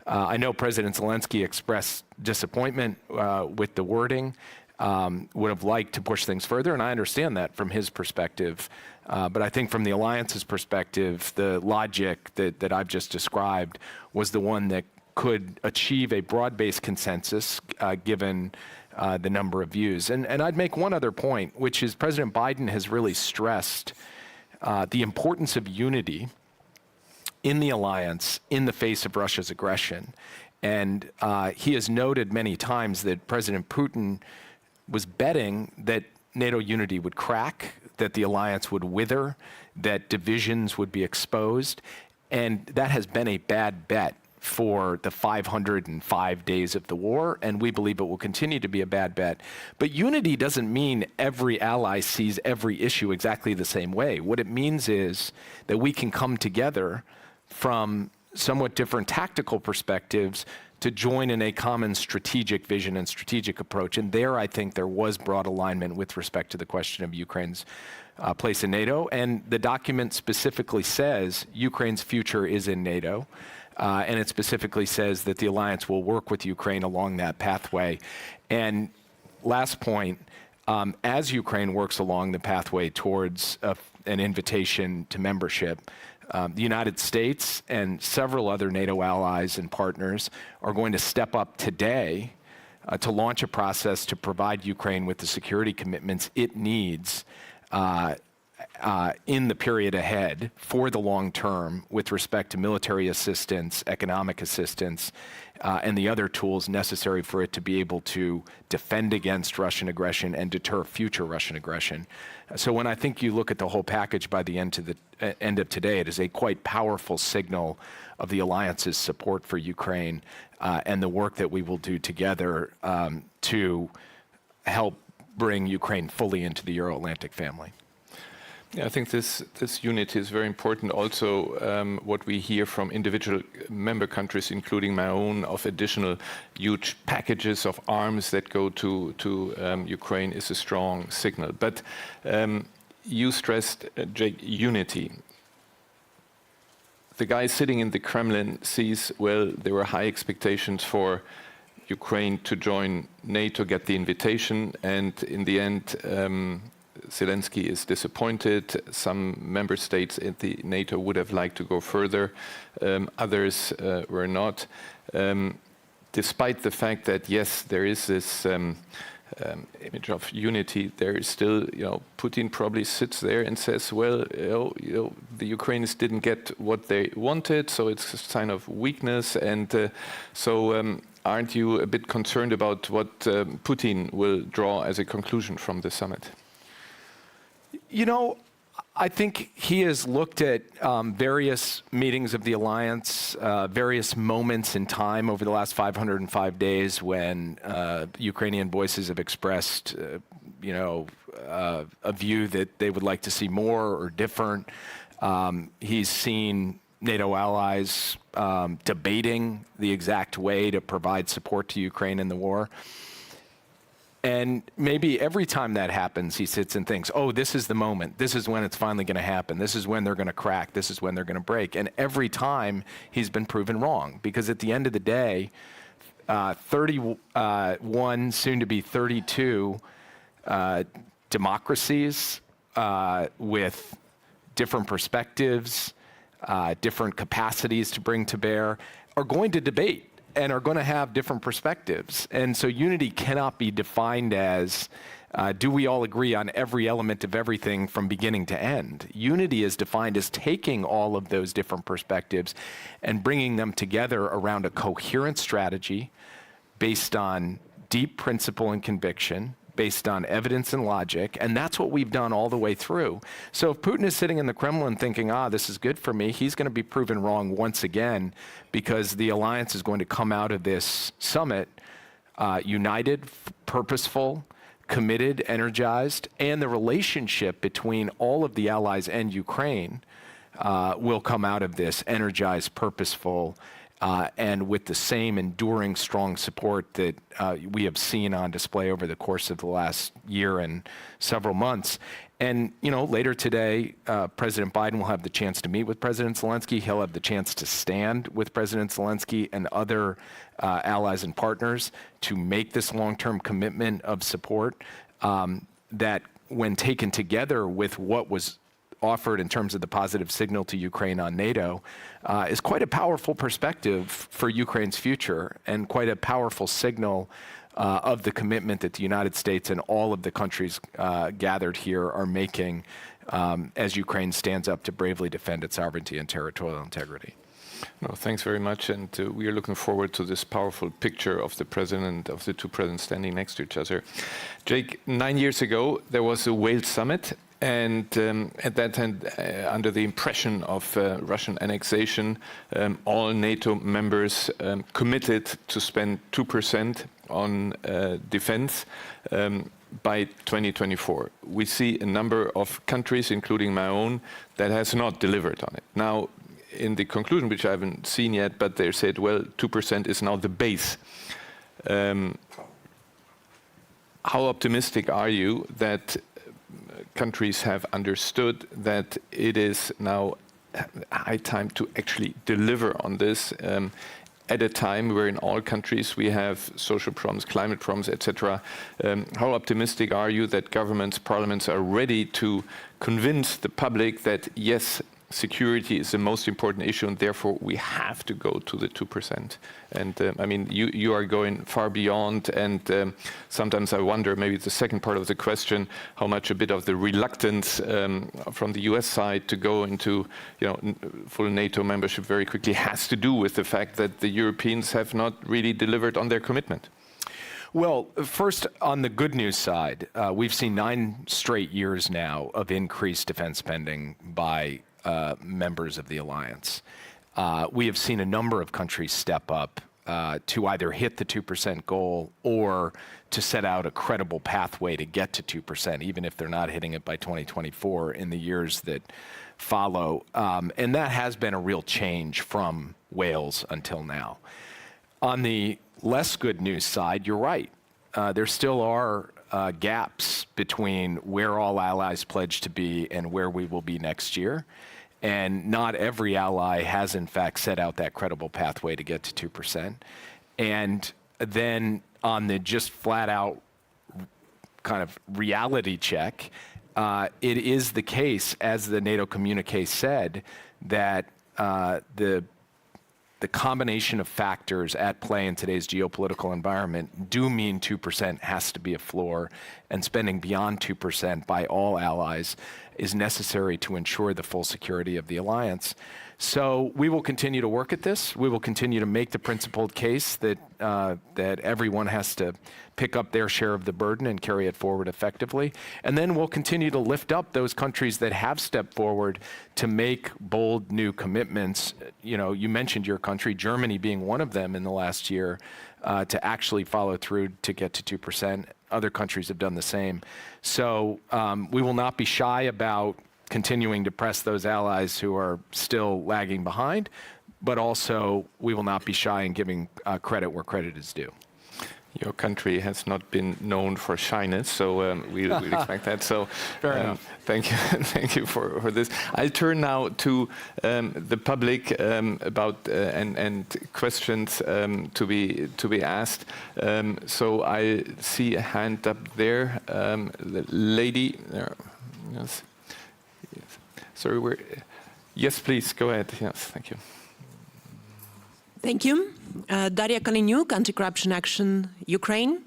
I know President Zelensky expressed disappointment with the wording, would have liked to push things further, and I understand that from his perspective. But I think from the alliance's perspective, the logic that I've just described was the one that could achieve a broad-based consensus given the number of views. And I'd make one other point, which is President Biden has really stressed the importance of unity in the alliance in the face of Russia's aggression. And he has noted many times that President Putin was betting that NATO unity would crack, that the alliance would wither, that divisions would be exposed. And that has been a bad bet for the 505 days of the war, and we believe it will continue to be a bad bet. But unity doesn't mean every ally sees every issue exactly the same way. What it means is that we can come together from somewhat different tactical perspectives to join in a common strategic vision and strategic approach. And there, I think there was broad alignment with respect to the question of Ukraine's place in NATO. And the document specifically says Ukraine's future is in NATO. And it specifically says that the alliance will work with Ukraine along that pathway. And last point, as Ukraine works along the pathway towards an invitation to membership, the United States and several other NATO allies and partners are going to step up today to launch a process to provide Ukraine with the security commitments it needs in the period ahead for the long term with respect to military assistance, economic assistance, and the other tools necessary for it to be able to defend against Russian aggression and deter future Russian aggression. So when I think you look at the whole package by the end of today, it is a quite powerful signal of the alliance's support for Ukraine and the work that we will do together to help bring Ukraine fully into the Euro-Atlantic family. Yeah, I think this unity is very important. Also, what we hear from individual member countries, including my own, of additional huge packages of arms that go to Ukraine is a strong signal. But you stressed, Jake, unity. The guy sitting in the Kremlin sees, well, there were high expectations for Ukraine to join NATO, get the invitation, and in the end, Zelensky is disappointed. Some member states in the NATO would have liked to go further. Others were not. Despite the fact that, yes, there is this image of unity, there is still, Putin probably sits there and says, well, the Ukrainians didn't get what they wanted, so it's a sign of weakness. And aren't you a bit concerned about what Putin will draw as a conclusion from the summit? I think he has looked at various meetings of the alliance, various moments in time over the last 505 days when Ukrainian voices have expressed, a view that they would like to see more or different. He's seen NATO allies debating the exact way to provide support to Ukraine in the war. And maybe every time that happens, he sits and thinks, oh, this is the moment. This is when it's finally going to happen. This is when they're going to crack. This is when they're going to break. And every time he's been proven wrong, because at the end of the day, 31, soon to be 32 democracies with different perspectives, different capacities to bring to bear, are going to debate and are going to have different perspectives. And so unity cannot be defined as, do we all agree on every element of everything from beginning to end? Unity is defined as taking all of those different perspectives and bringing them together around a coherent strategy based on deep principle and conviction, based on evidence and logic, and that's what we've done all the way through. So if Putin is sitting in the Kremlin thinking, this is good for me, he's going to be proven wrong once again, because the alliance is going to come out of this summit united, purposeful, committed, energized, and the relationship between all of the allies and Ukraine will come out of this energized, purposeful, and with the same enduring strong support that we have seen on display over the course of the last year and several months. And later today, President Biden will have the chance to meet with President Zelensky. He'll have the chance to stand with President Zelensky and other allies and partners to make this long-term commitment of support that, when taken together with what was offered in terms of the positive signal to Ukraine on NATO, is quite a powerful perspective for Ukraine's future, and quite a powerful signal of the commitment that the United States and all of the countries gathered here are making as Ukraine stands up to bravely defend its sovereignty and territorial integrity. No, thanks very much, and we are looking forward to this powerful picture of the two presidents standing next to each other. Jake, 9 years ago, there was a Wale summit. And at that time, under the impression of Russian annexation, all NATO members committed to spend 2% on defense by 2024. We see a number of countries, including my own, that has not delivered on it. Now, in the conclusion, which I haven't seen yet, but they said, well, 2% is now the base. How optimistic are you that countries have understood that it is now high time to actually deliver on this at a time where in all countries we have social problems, climate problems, etc. How optimistic are you that governments, parliaments are ready to convince the public that, yes, security is the most important issue, and therefore we have to go to the 2%. And I mean, you are going far beyond, and sometimes I wonder, maybe the second part of the question, how much a bit of the reluctance from the US side to go into full NATO membership very quickly has to do with the fact that the Europeans have not really delivered on their commitment. Well, first, on the good news side, we've seen 9 straight years now of increased defense spending by members of the alliance. We have seen a number of countries step up to either hit the 2% goal or to set out a credible pathway to get to 2%, even if they're not hitting it by 2024 in the years that follow. And that has been a real change from Wales until now. On the less good news side, you're right. There still are gaps between where all allies pledge to be and where we will be next year. And not every ally has, in fact, set out that credible pathway to get to 2%. And then on the just flat out kind of reality check, it is the case, as the NATO communique said, that the combination of factors at play in today's geopolitical environment do mean 2% has to be a floor, and spending beyond 2% by all allies is necessary to ensure the full security of the alliance. So we will continue to work at this. We will continue to make the principled case that that everyone has to pick up their share of the burden and carry it forward effectively. And then we'll continue to lift up those countries that have stepped forward to make bold new commitments. You know, you mentioned your country, Germany being one of them in the last year, to actually follow through to get to 2%. Other countries have done the same. So we will not be shy about continuing to press those allies who are still lagging behind, but also we will not be shy in giving credit where credit is due. Your country has not been known for shyness, so we'd expect that. So Fair enough. Thank you, thank you for this. I'll turn now to the public about and questions to be asked. So I see a hand up there, the lady there. Yes. Sorry, yes, please go ahead. Yes, thank you. Thank you. Daria Kaliniuk, Anti-Corruption Action, Ukraine.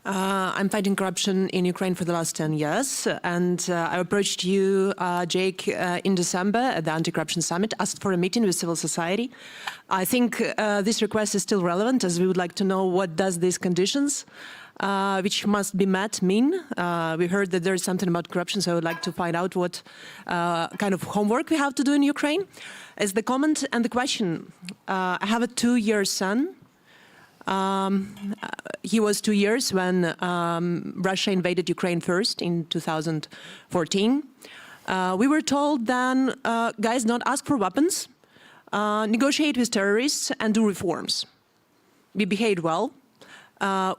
I'm fighting corruption in Ukraine for the last 10 years, and I approached you, Jake, in December at the Anti-Corruption Summit, asked for a meeting with civil society. I think this request is still relevant, as we would like to know what does these conditions, which must be met, mean. We heard that there is something about corruption, so I would like to find out what kind of homework we have to do in Ukraine. As the comment and the question, I have a 2-year son. He was 2 years when Russia invaded Ukraine first in 2014. We were told then, guys, not ask for weapons, negotiate with terrorists and do reforms. We behaved well.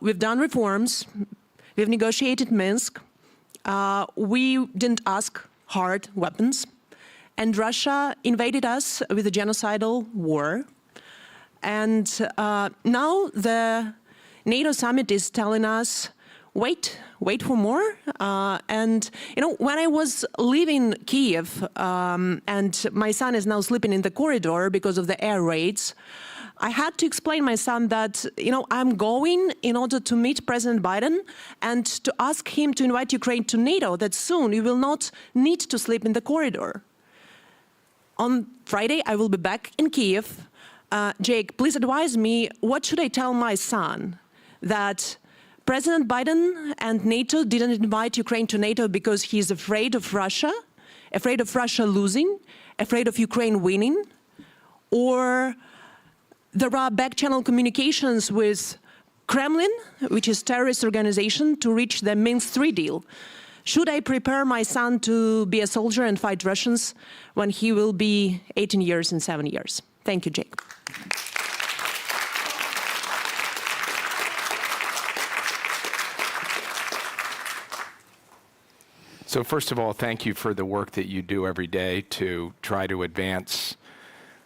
We've done reforms. We've negotiated Minsk. We didn't ask hard weapons. And Russia invaded us with a genocidal war. And now the NATO Summit is telling us, wait for more. And, you know, when I was leaving Kiev, and my son is now sleeping in the corridor because of the air raids, I had to explain my son that, you know, I'm going in order to meet President Biden and to ask him to invite Ukraine to NATO, that soon you will not need to sleep in the corridor. On Friday, I will be back in Kiev. Jake, please advise me, what should I tell my son? That President Biden and NATO didn't invite Ukraine to NATO because he's afraid of Russia losing, afraid of Ukraine winning, or there are back-channel communications with Kremlin, which is a terrorist organization, to reach the Minsk III deal. Should I prepare my son to be a soldier and fight Russians when he will be 18 years and 7 years? Thank you, Jake. So first of all, thank you for the work that you do every day to try to advance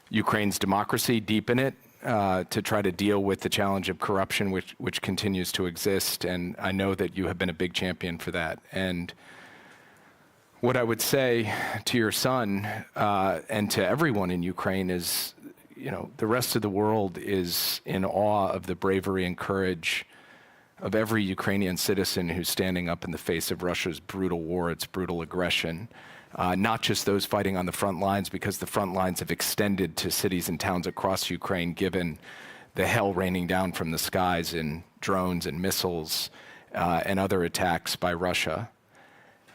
Ukraine's democracy, deepen it, to try to deal with the challenge of corruption which continues to exist. And I know that you have been a big champion for that. And what I would say to your son and to everyone in Ukraine is, you know, the rest of the world is in awe of the bravery and courage of every Ukrainian citizen who's standing up in the face of Russia's brutal war, its brutal aggression. Not just those fighting on the front lines, because the front lines have extended to cities and towns across Ukraine, given the hell raining down from the skies in drones and missiles and other attacks by Russia.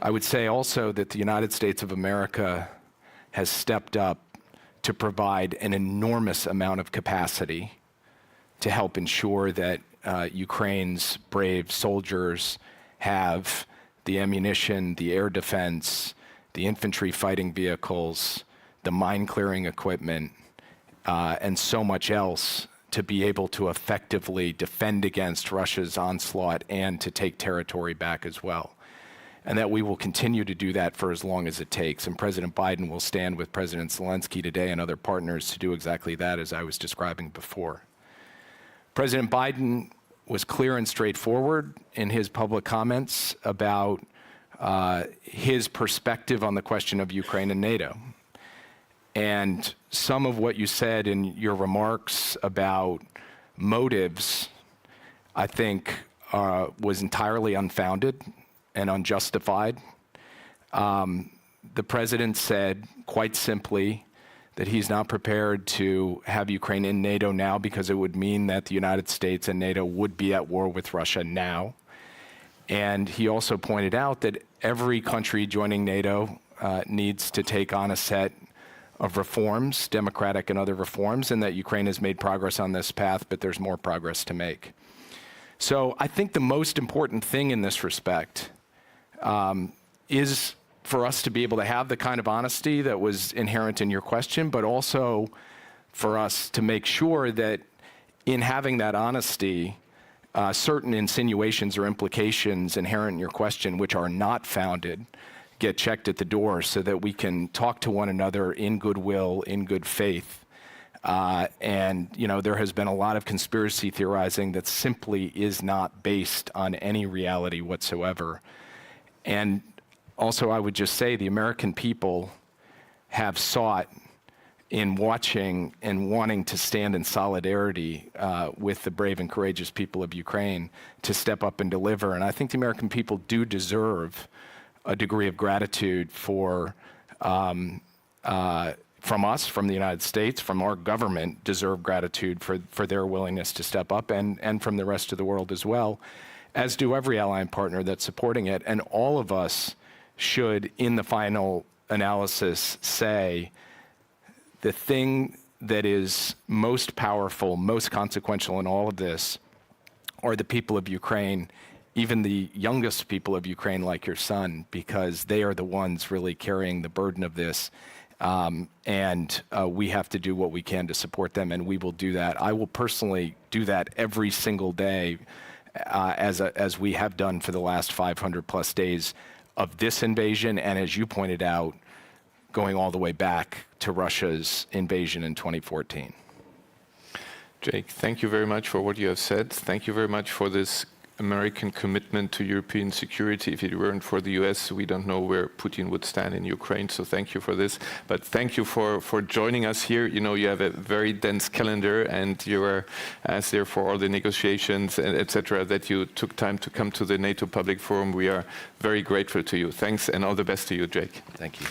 I would say also that the United States of America has stepped up to provide an enormous amount of capacity to help ensure that Ukraine's brave soldiers have the ammunition, the air defense, the infantry fighting vehicles, the mine-clearing equipment, and so much else to be able to effectively defend against Russia's onslaught and to take territory back as well. And that we will continue to do that for as long as it takes. And President Biden will stand with President Zelensky today and other partners to do exactly that, as I was describing before. President Biden was clear and straightforward in his public comments about his perspective on the question of Ukraine and NATO. And some of what you said in your remarks about motives, I think, was entirely unfounded and unjustified. The president said, quite simply, that he's not prepared to have Ukraine in NATO now because it would mean that the United States and NATO would be at war with Russia now. And he also pointed out that every country joining NATO needs to take on a set of reforms, democratic and other reforms, and that Ukraine has made progress on this path, but there's more progress to make. So I think the most important thing in this respect is for us to be able to have the kind of honesty that was inherent in your question, but also for us to make sure that in having that honesty, certain insinuations or implications inherent in your question, which are not founded, get checked at the door so that we can talk to one another in goodwill, in good faith. And there has been a lot of conspiracy theorizing that simply is not based on any reality whatsoever. And also, I would just say the American people have sought in watching and wanting to stand in solidarity with the brave and courageous people of Ukraine to step up and deliver. And I think the American people do deserve a degree of gratitude from us, from the United States, from our government, deserve gratitude for their willingness to step up, and from the rest of the world as well, as do every ally and partner that's supporting it. And all of us should, in the final analysis, say the thing that is most powerful, most consequential in all of this are the people of Ukraine, even the youngest people of Ukraine like your son, because they are the ones really carrying the burden of this. And we have to do what we can to support them, and we will do that. I will personally do that every single day, as we have done for the last 500 plus days of this invasion, and as you pointed out, going all the way back to Russia's invasion in 2014. Jake, thank you very much for what you have said. Thank you very much for this American commitment to European security. If it weren't for the US, we don't know where Putin would stand in Ukraine, so thank you for this. But thank you for joining us here. You have a very dense calendar, and you are as there for all the negotiations, etc., that you took time to come to the NATO Public Forum. We are very grateful to you. Thanks, and all the best to you, Jake. Thank you.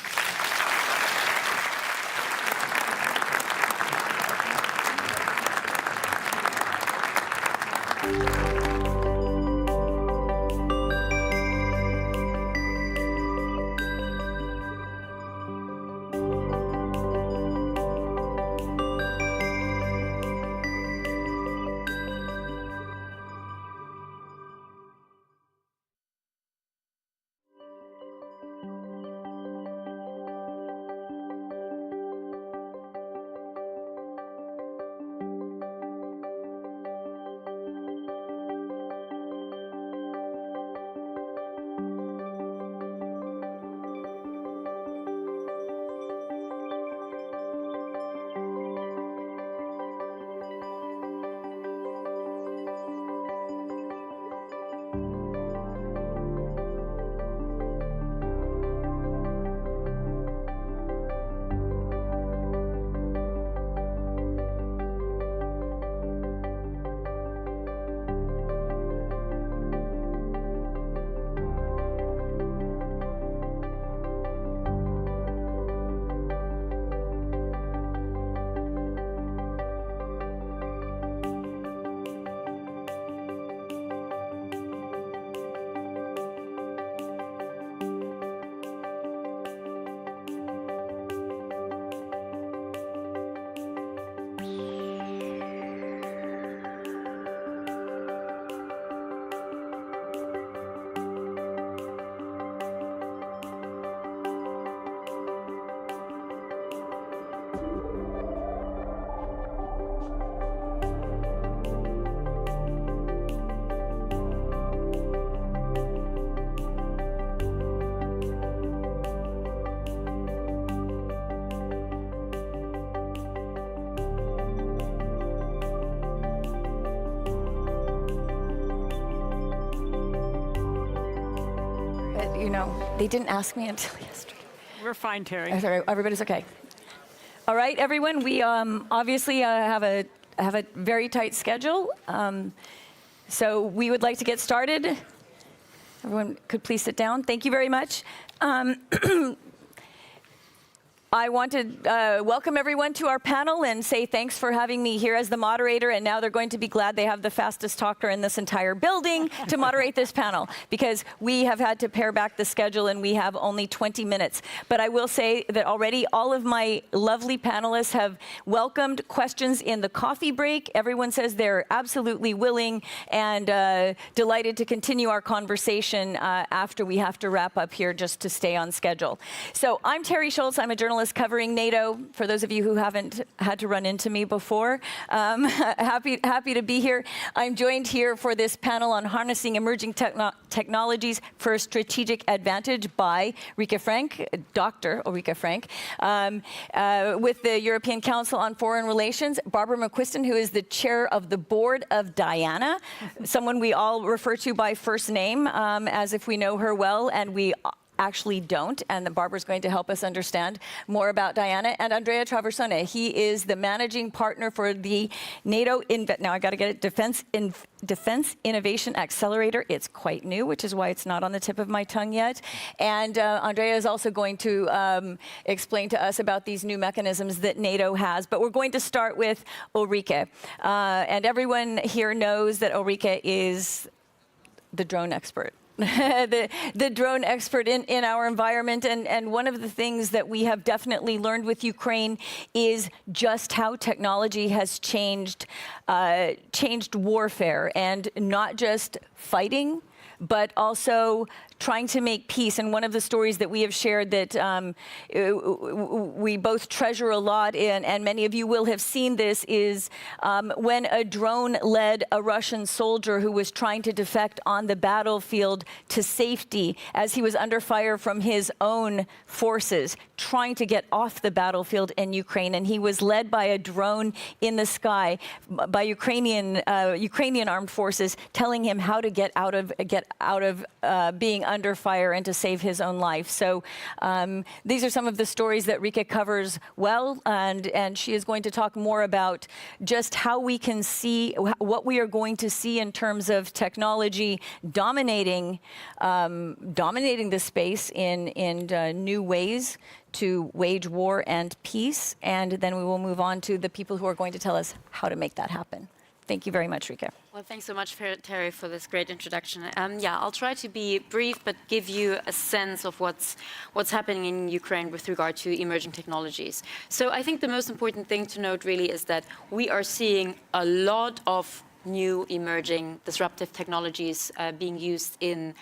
you know, they didn't ask me until yesterday. We're fine, Terry. Everybody's okay. All right, everyone, we obviously have a very tight schedule. So we would like to get started. Everyone could please sit down. Thank you very much. I want to welcome everyone to our panel and say thanks for having me here as the moderator, and now they're going to be glad they have the fastest talker in this entire building to moderate this panel, because we have had to pare back the schedule and we have only 20 minutes. But I will say that already all of my lovely panelists have welcomed questions in the coffee break. Everyone says they're absolutely willing and delighted to continue our conversation after we have to wrap up here, just to stay on schedule. So I'm Terry Schultz. I'm a journalist covering NATO, for those of you who haven't had to run into me before. Happy to be here. I'm joined here for this panel on harnessing emerging technologies for strategic advantage by Rika Frank, Dr. Ulrika Frank, with the European Council on Foreign Relations, Barbara McQuiston, who is the chair of the board of Diana, someone we all refer to by first name, as if we know her well, and we actually don't, and Barbara's going to help us understand more about Diana. And Andrea Traversone, he is the managing partner for the NATO, now I got to get it, Defense Innovation Accelerator. It's quite new, which is why it's not on the tip of my tongue yet. And Andrea is also going to explain to us about these new mechanisms that NATO has. But we're going to start with Ulrika. And everyone here knows that Ulrika is the drone expert. the drone expert in our environment, and one of the things that we have definitely learned with Ukraine is just how technology has changed warfare, and not just fighting, but also trying to make peace. And one of the stories that we have shared that we both treasure a lot, and many of you will have seen this, is when a drone led a Russian soldier who was trying to defect on the battlefield to safety as he was under fire from his own forces, trying to get off the battlefield in Ukraine. And he was led by a drone in the sky by Ukrainian armed forces, telling him how to get out of being under fire and to save his own life. So these are some of the stories that Rika covers well, and she is going to talk more about just how we can see, what we are going to see in terms of technology dominating the space in new ways to wage war and peace. And then we will move on to the people who are going to tell us how to make that happen. Thank you very much, Rika. Well, thanks so much, Terry, for this great introduction. Yeah, I'll try to be brief, but give you a sense of what's happening in Ukraine with regard to emerging technologies. So I think the most important thing to note really is that we are seeing a lot of new emerging disruptive technologies being used in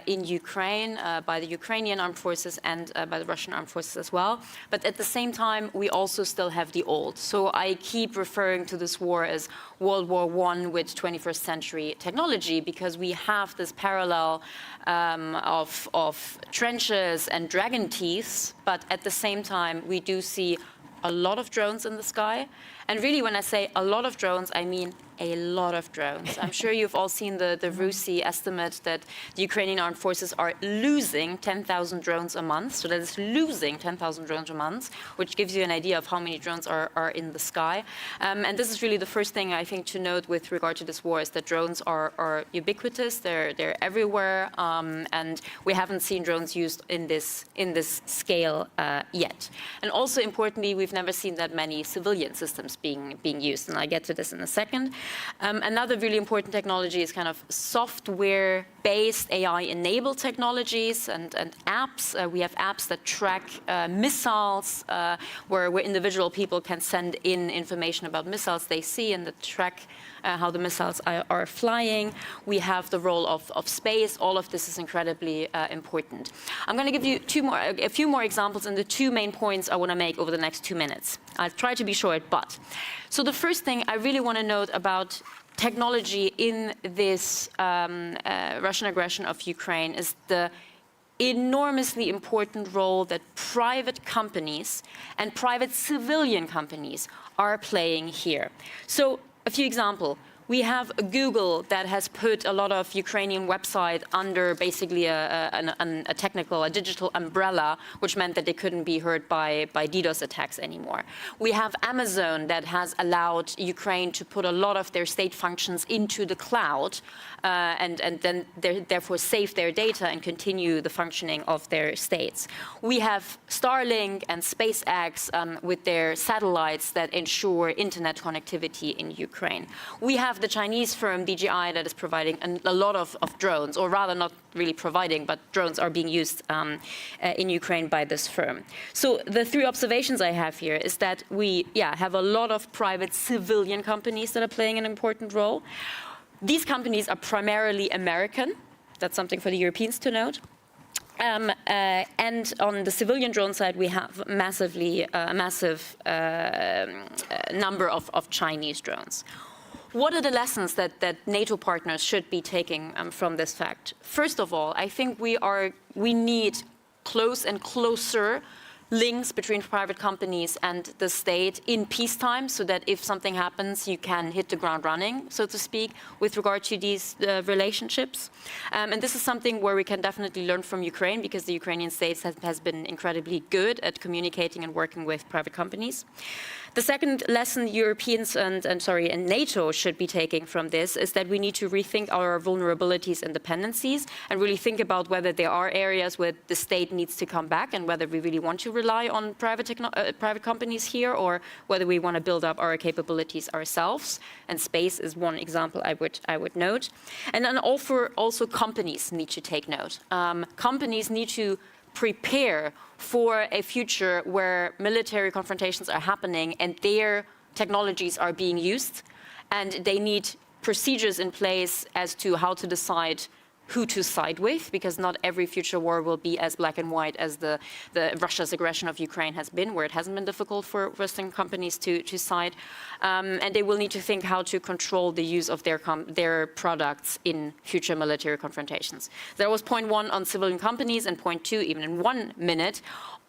Ukraine by the Ukrainian armed forces and by the Russian armed forces as well. But at the same time, we also still have the old. So I keep referring to this war as World War I with 21st century technology, because we have this parallel of trenches and dragon teeth, but at the same time, we do see a lot of drones in the sky. And really, when I say a lot of drones, I mean a lot of drones. I'm sure you've all seen the RUSI estimate that the Ukrainian armed forces are losing 10,000 drones a month. So that is losing 10,000 drones a month, which gives you an idea of how many drones are in the sky. And this is really the first thing I think to note with regard to this war, is that drones are ubiquitous. They're everywhere, and we haven't seen drones used in this scale yet. And also importantly, we've never seen that many civilian systems being used, and I'll get to this in a second. Another really important technology is kind of software-based AI-enabled technologies and apps. We have apps that track missiles, where individual people can send in information about missiles they see and that track how the missiles are flying. We have the role of space. All of this is incredibly important. I'm going to give you a few more examples and the two main points I want to make over the next 2 minutes. I'll try to be short, but. So the first thing I really want to note about technology in this Russian aggression of Ukraine is the enormously important role that private companies and private civilian companies are playing here. So a few examples. We have Google that has put a lot of Ukrainian websites under basically a technical, a digital umbrella, which meant that they couldn't be hurt by DDoS attacks anymore. We have Amazon that has allowed Ukraine to put a lot of their state functions into the cloud and then therefore save their data and continue the functioning of their states. We have Starlink and SpaceX with their satellites that ensure internet connectivity in Ukraine. We have the Chinese firm DJI that is providing a lot of drones, or rather not really providing, but drones are being used in Ukraine by this firm. So the three observations I have here is that we have a lot of private civilian companies that are playing an important role. These companies are primarily American. That's something for the Europeans to note. And on the civilian drone side, we have a massive number of Chinese drones. What are the lessons that NATO partners should be taking from this fact? First of all, I think we need close and closer links between private companies and the state in peacetime, so that if something happens, you can hit the ground running, so to speak, with regard to these relationships. And this is something where we can definitely learn from Ukraine, because the Ukrainian state has been incredibly good at communicating and working with private companies. The second lesson Europeans and NATO should be taking from this is that we need to rethink our vulnerabilities and dependencies and really think about whether there are areas where the state needs to come back and whether we really want to rely on private companies here, or whether we want to build up our capabilities ourselves. And space is one example I would note. And then also companies need to take note. Companies need to prepare for a future where military confrontations are happening and their technologies are being used, and they need procedures in place as to how to decide who to side with, because not every future war will be as black and white as the Russia's aggression of Ukraine has been, where it hasn't been difficult for Western companies to side. And they will need to think how to control the use of their products in future military confrontations. There was point 1 on civilian companies and point 2, even in 1 minute,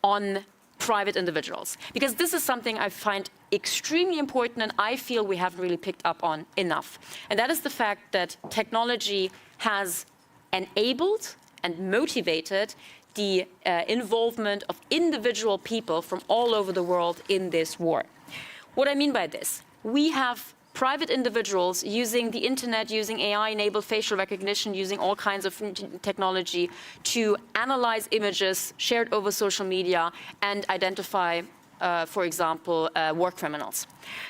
on private individuals. Because this is something I find extremely important and I feel we haven't really picked up on enough. And that is the fact that technology has enabled and motivated the involvement of individual people from all over the world in this war. What I mean by this, we have private individuals using the internet, using AI-enabled facial recognition, using all kinds of technology to analyze images shared over social media and identify, for example, war criminals.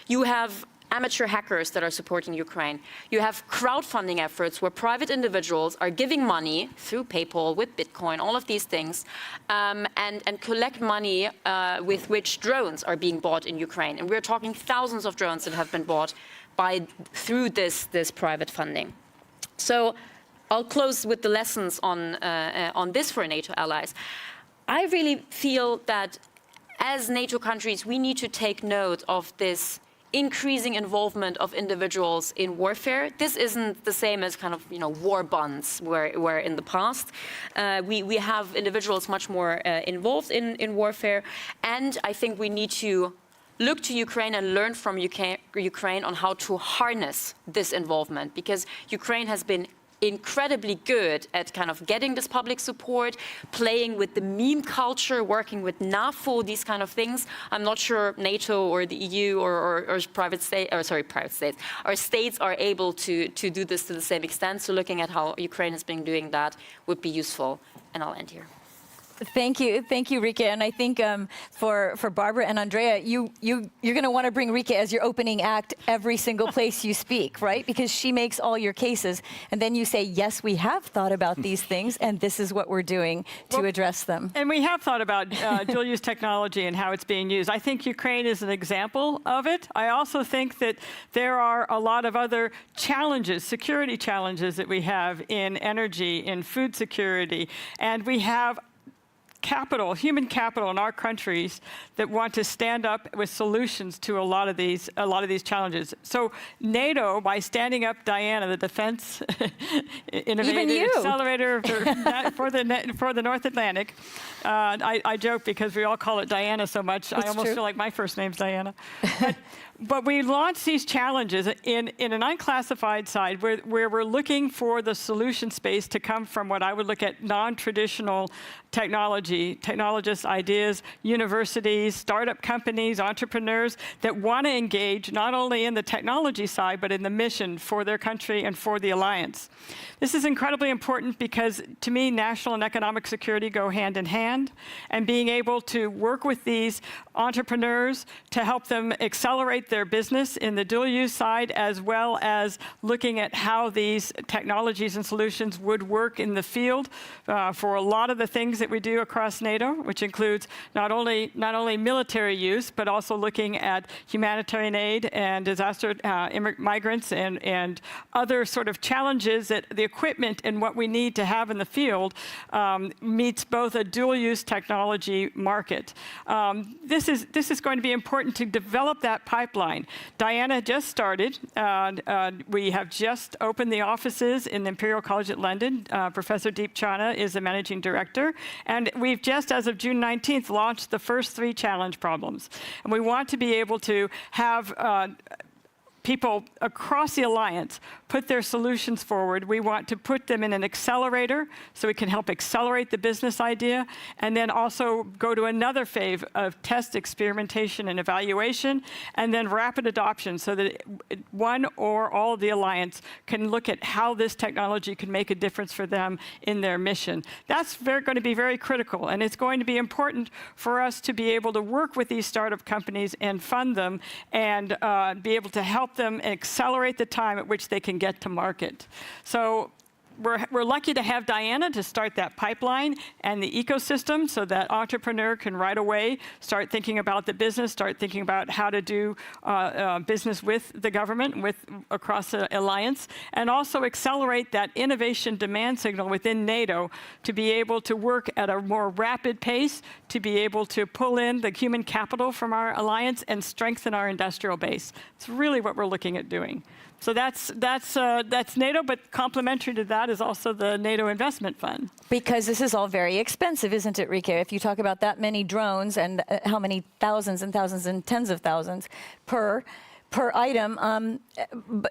You have amateur hackers that are supporting Ukraine. You have crowdfunding efforts where private individuals are giving money through PayPal, with Bitcoin, all of these things, and collect money with which drones are being bought in Ukraine. And we're talking thousands of drones that have been bought through this private funding. So I'll close with the lessons on this for NATO allies. I really feel that as NATO countries, we need to take note of this increasing involvement of individuals in warfare. This isn't the same as kind of, war bonds where in the past. We have individuals much more involved in warfare. And I think we need to look to Ukraine and learn from Ukraine on how to harness this involvement, because Ukraine has been incredibly good at kind of getting this public support, playing with the meme culture, working with NAFO, these kind of things. I'm not sure NATO or the EU or states are able to do this to the same extent. So looking at how Ukraine has been doing that would be useful. And I'll end here. Thank you, Rike. And I think for Barbara and Andrea, you're going to want to bring Rike as your opening act every single place you speak, right? Because she makes all your cases, and then you say, yes, we have thought about these things, and this is what we're doing to address them. And we have thought about dual-use technology and how it's being used. I think Ukraine is an example of it. I also think that there are a lot of other challenges, security challenges that we have in energy, in food security, and we have human capital in our countries that want to stand up with solutions to a lot of these challenges. So NATO, by standing up Diana, the defense innovative accelerator for the North Atlantic, I joke because we all call it Diana so much. I almost feel like my first name's Diana. But we launched these challenges in an unclassified side where we're looking for the solution space to come from what I would look at non-traditional technologists, ideas, universities, startup companies, entrepreneurs that want to engage not only in the technology side, but in the mission for their country and for the alliance. This is incredibly important because, to me, national and economic security go hand in hand, and being able to work with these entrepreneurs to help them accelerate their business in the dual-use side, as well as looking at how these technologies and solutions would work in the field for a lot of the things that we do across NATO, which includes not only military use, but also looking at humanitarian aid and disaster migrants and other sort of challenges that the equipment and what we need to have in the field meets both a dual-use technology market. This is going to be important to develop that pipeline. Diana just started. We have just opened the offices in the Imperial College at London. Professor Deep Chana is the managing director. And we've just, as of June 19th, launched the first 3 challenge problems. And we want to be able to have people across the alliance put their solutions forward. We want to put them in an accelerator so we can help accelerate the business idea, and then also go to another phase of test, experimentation, and evaluation, and then rapid adoption so that one or all of the alliance can look at how this technology can make a difference for them in their mission. That's going to be very critical, and it's going to be important for us to be able to work with these startup companies and fund them and be able to help them accelerate the time at which they can get to market. So we're lucky to have Diana to start that pipeline and the ecosystem so that entrepreneur can right away start thinking about the business, start thinking about how to do business with the government, across the alliance, and also accelerate that innovation demand signal within NATO to be able to work at a more rapid pace, to be able to pull in the human capital from our alliance and strengthen our industrial base. It's really what we're looking at doing. So that's NATO, but complementary to that is also the NATO Investment Fund. Because this is all very expensive, isn't it, Rike? If you talk about that many drones and how many thousands and thousands and tens of thousands per item.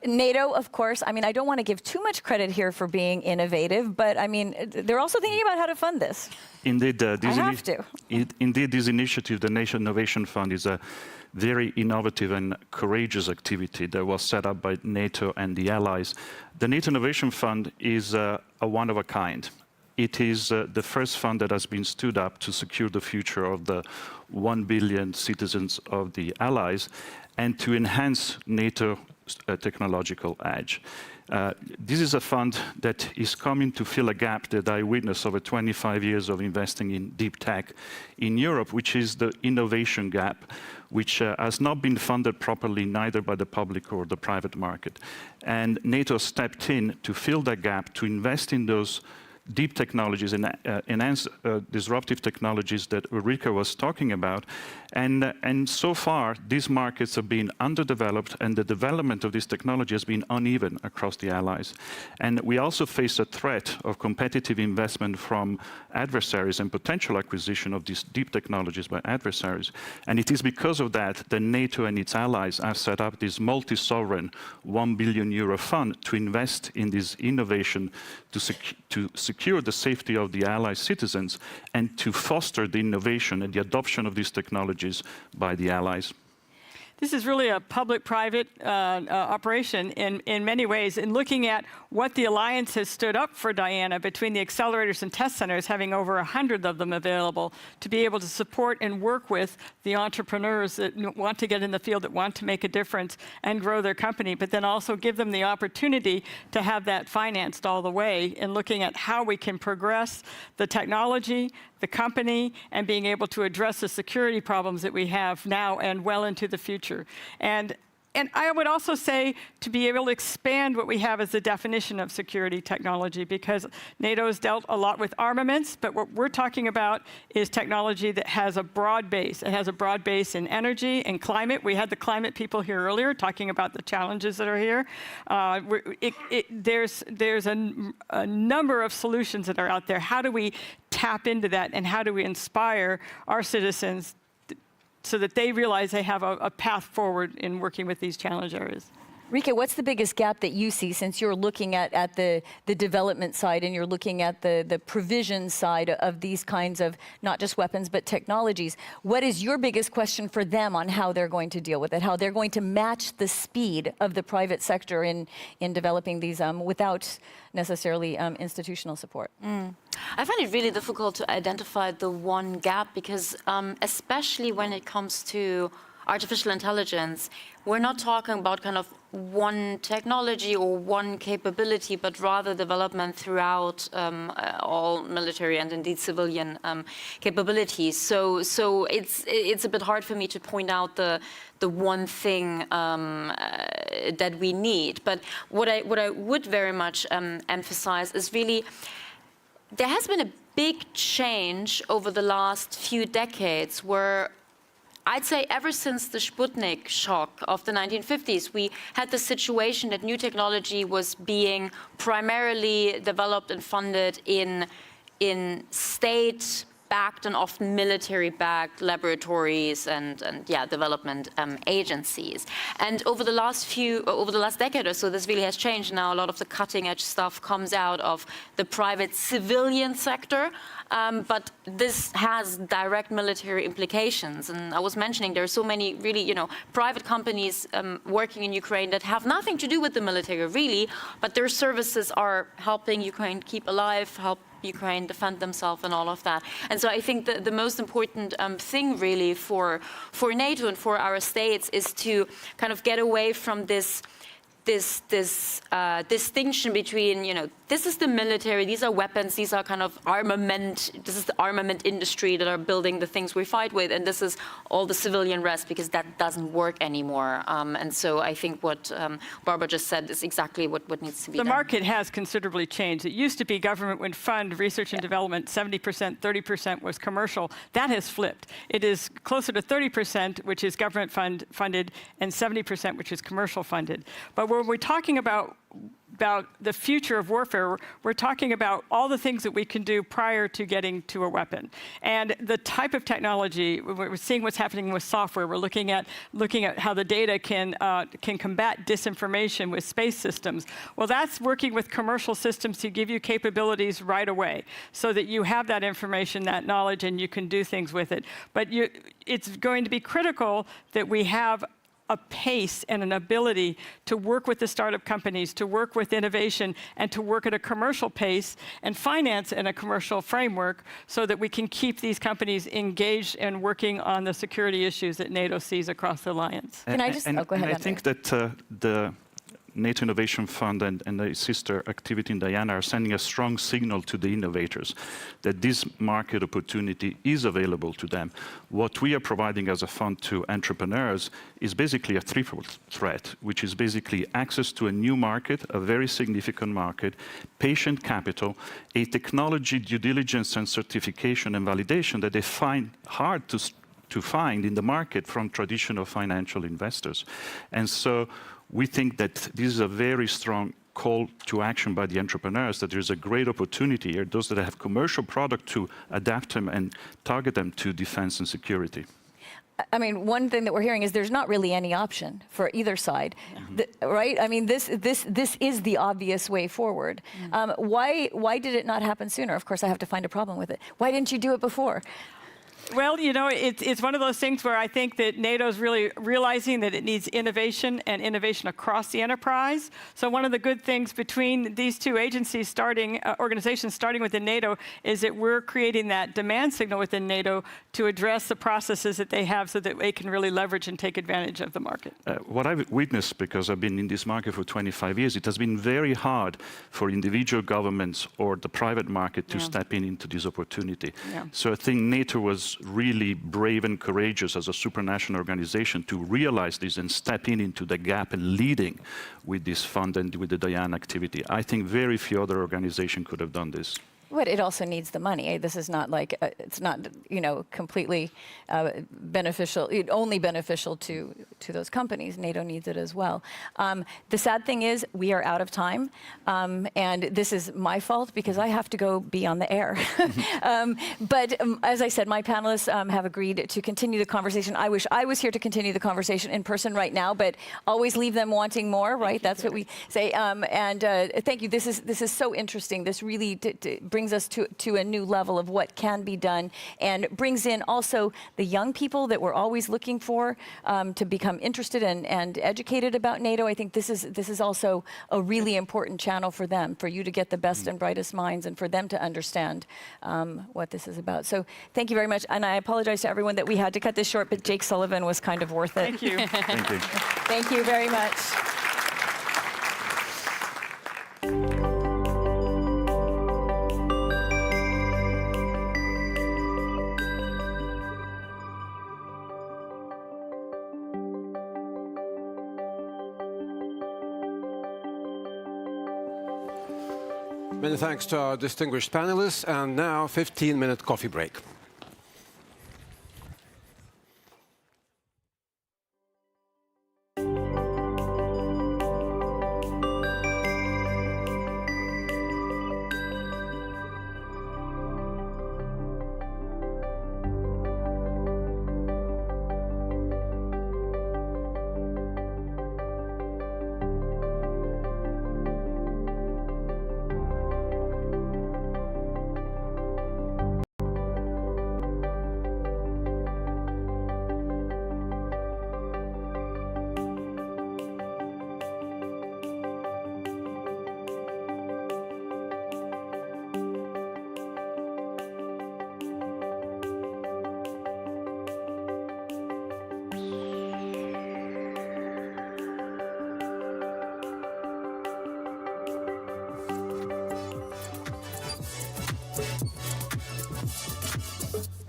NATO, of course, I mean, I don't want to give too much credit here for being innovative, but I mean, they're also thinking about how to fund this. Indeed, Indeed, this initiative, the NATO Innovation Fund, is a very innovative and courageous activity that was set up by NATO and the allies. The NATO Innovation Fund is a one of a kind. It is the first fund that has been stood up to secure the future of the 1 billion citizens of the allies and to enhance NATO technological edge. This is a fund that is coming to fill a gap that I witnessed over 25 years of investing in deep tech in Europe, which is the innovation gap, which has not been funded properly neither by the public or the private market. And NATO stepped in to fill that gap, to invest in those deep technologies and enhance disruptive technologies that Ulrika was talking about. And so far, these markets have been underdeveloped, and the development of this technology has been uneven across the allies. And we also face a threat of competitive investment from adversaries and potential acquisition of these deep technologies by adversaries. And it is because of that that NATO and its allies have set up this multi-sovereign €1 billion fund to invest in this innovation to secure the safety of the allies' citizens and to foster the innovation and the adoption of these technologies by the allies. This is really a public-private operation in many ways. In looking at what the alliance has stood up for Diana between the accelerators and test centers, having over 100 of them available, to be able to support and work with the entrepreneurs that want to get in the field, that want to make a difference and grow their company, but then also give them the opportunity to have that financed all the way in looking at how we can progress the technology, the company, and being able to address the security problems that we have now and well into the future. And I would also say to be able to expand what we have as the definition of security technology, because NATO has dealt a lot with armaments, but what we're talking about is technology that has a broad base. It has a broad base in energy and climate. We had the climate people here earlier talking about the challenges that are here. There's a number of solutions that are out there. How do we tap into that, and how do we inspire our citizens so that they realize they have a path forward in working with these challenge areas. Rika, what's the biggest gap that you see, since you're looking at the development side and you're looking at the provision side of these kinds of not just weapons but technologies? What is your biggest question for them on how they're going to deal with it, how they're going to match the speed of the private sector in developing these without necessarily institutional support? I find it really difficult to identify the one gap because especially when it comes to artificial intelligence, we're not talking about kind of one technology or one capability, but rather development throughout all military and indeed civilian capabilities. So it's a bit hard for me to point out the one thing that we need. But what I would very much emphasize is really there has been a big change over the last few decades where I'd say ever since the Sputnik shock of the 1950s, we had the situation that new technology was being primarily developed and funded in state-backed and often military-backed laboratories and development agencies. And over the last decade or so, this really has changed. Now a lot of the cutting-edge stuff comes out of the private civilian sector. But this has direct military implications. And I was mentioning there are so many really, private companies working in Ukraine that have nothing to do with the military, really, but their services are helping Ukraine keep alive, help Ukraine defend themselves and all of that. And so I think the most important thing really for NATO and for our states is to kind of get away from this distinction between, this is the military, these are weapons, these are kind of armament, this is the armament industry that are building the things we fight with, and this is all the civilian rest, because that doesn't work anymore. And so I think what Barbara just said is exactly what needs to be done. The market has considerably changed. It used to be government would fund research and development 70%, 30% was commercial. That has flipped. It is closer to 30%, which is government funded, and 70%, which is commercial funded. But when we're talking about the future of warfare, we're talking about all the things that we can do prior to getting to a weapon. And the type of technology, we're seeing what's happening with software. We're looking at how the data can combat disinformation with space systems. Well, that's working with commercial systems to give you capabilities right away so that you have that information, that knowledge, and you can do things with it. But it's going to be critical that we have a pace and an ability to work with the startup companies, to work with innovation, and to work at a commercial pace and finance in a commercial framework so that we can keep these companies engaged and working on the security issues that NATO sees across the alliance. Can I just, go ahead. I think that the NATO Innovation Fund and the sister activity in Diana are sending a strong signal to the innovators that this market opportunity is available to them. What we are providing as a fund to entrepreneurs is basically a threefold threat, which is basically access to a new market, a very significant market, patient capital, a technology due diligence and certification and validation that they find hard to find in the market from traditional financial investors. And so we think that this is a very strong call to action by the entrepreneurs, that there's a great opportunity here, those that have commercial product, to adapt them and target them to defense and security. I mean, one thing that we're hearing is there's not really any option for either side, right? I mean, this is the obvious way forward. Why did it not happen sooner? Of course, I have to find a problem with it. Why didn't you do it before? Well, it's one of those things where I think that NATO's really realizing that it needs innovation and innovation across the enterprise. So one of the good things between these two agencies organizations starting within NATO is that we're creating that demand signal within NATO to address the processes that they have so that they can really leverage and take advantage of the market. What I've witnessed, because I've been in this market for 25 years, it has been very hard for individual governments or the private market to step into this opportunity. So I think NATO was really brave and courageous as a supranational organization to realize this and step into the gap and leading with this fund and with the Diana activity. I think very few other organizations could have done this. But it also needs the money. This is not like, it's not, completely beneficial, only beneficial to those companies. NATO needs it as well. The sad thing is we are out of time. And this is my fault because I have to go be on the air. But as I said, my panelists have agreed to continue the conversation. I wish I was here to continue the conversation in person right now, but always leave them wanting more, right? That's what we say. And thank you. This is so interesting. This really brings us to a new level of what can be done, and brings in also the young people that we're always looking for to become interested and educated about NATO. I think this is also a really important channel for them, for you to get the best and brightest minds, and for them to understand what this is about. So thank you very much, and I apologize to everyone that we had to cut this short, but Jake Sullivan was kind of worth it. Thank you. Thank you. Thank you very much. Many thanks to our distinguished panelists, and now 15-minute coffee break.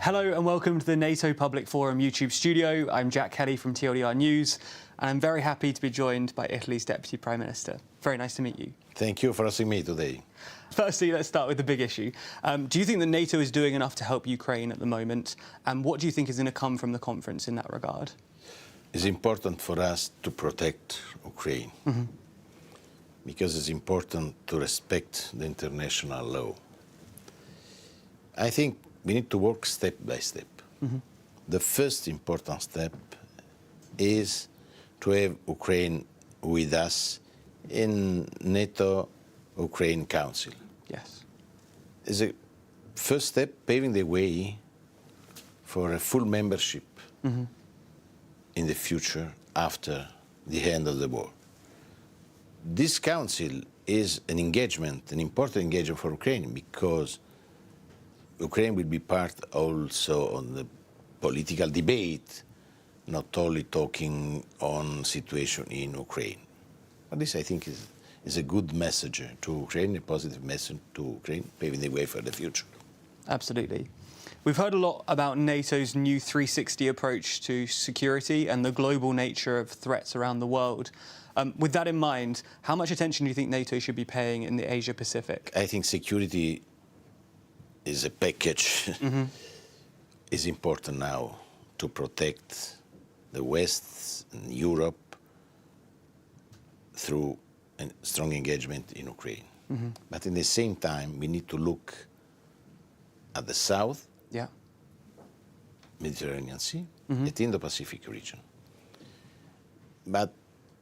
Hello and welcome to the NATO Public Forum YouTube studio. I'm Jack Kelly from TLDR News, and I'm very happy to be joined by Italy's Deputy Prime Minister. Very nice to meet you. Thank you for asking me today. Firstly, let's start with the big issue. Do you think that NATO is doing enough to help Ukraine at the moment? And what do you think is going to come from the conference in that regard? It's important for us to protect Ukraine, because it's important to respect the international law. I think we need to work step by step. The first important step is to have Ukraine with us in NATO Ukraine Council. Yes. It's a first step paving the way for a full membership in the future after the end of the war. This council is an engagement, an important engagement for Ukraine, because Ukraine will be part also on the political debate, not only talking on situation in Ukraine. But this, I think, is a good message to Ukraine, a positive message to Ukraine, paving the way for the future. Absolutely. We've heard a lot about NATO's new 360 approach to security and the global nature of threats around the world. With that in mind, how much attention do you think NATO should be paying in the Asia-Pacific? I think security is a package. It's important now to protect the West and Europe through a strong engagement in Ukraine. But in the same time, we need to look at the South, Mediterranean Sea, and Indo-Pacific region. But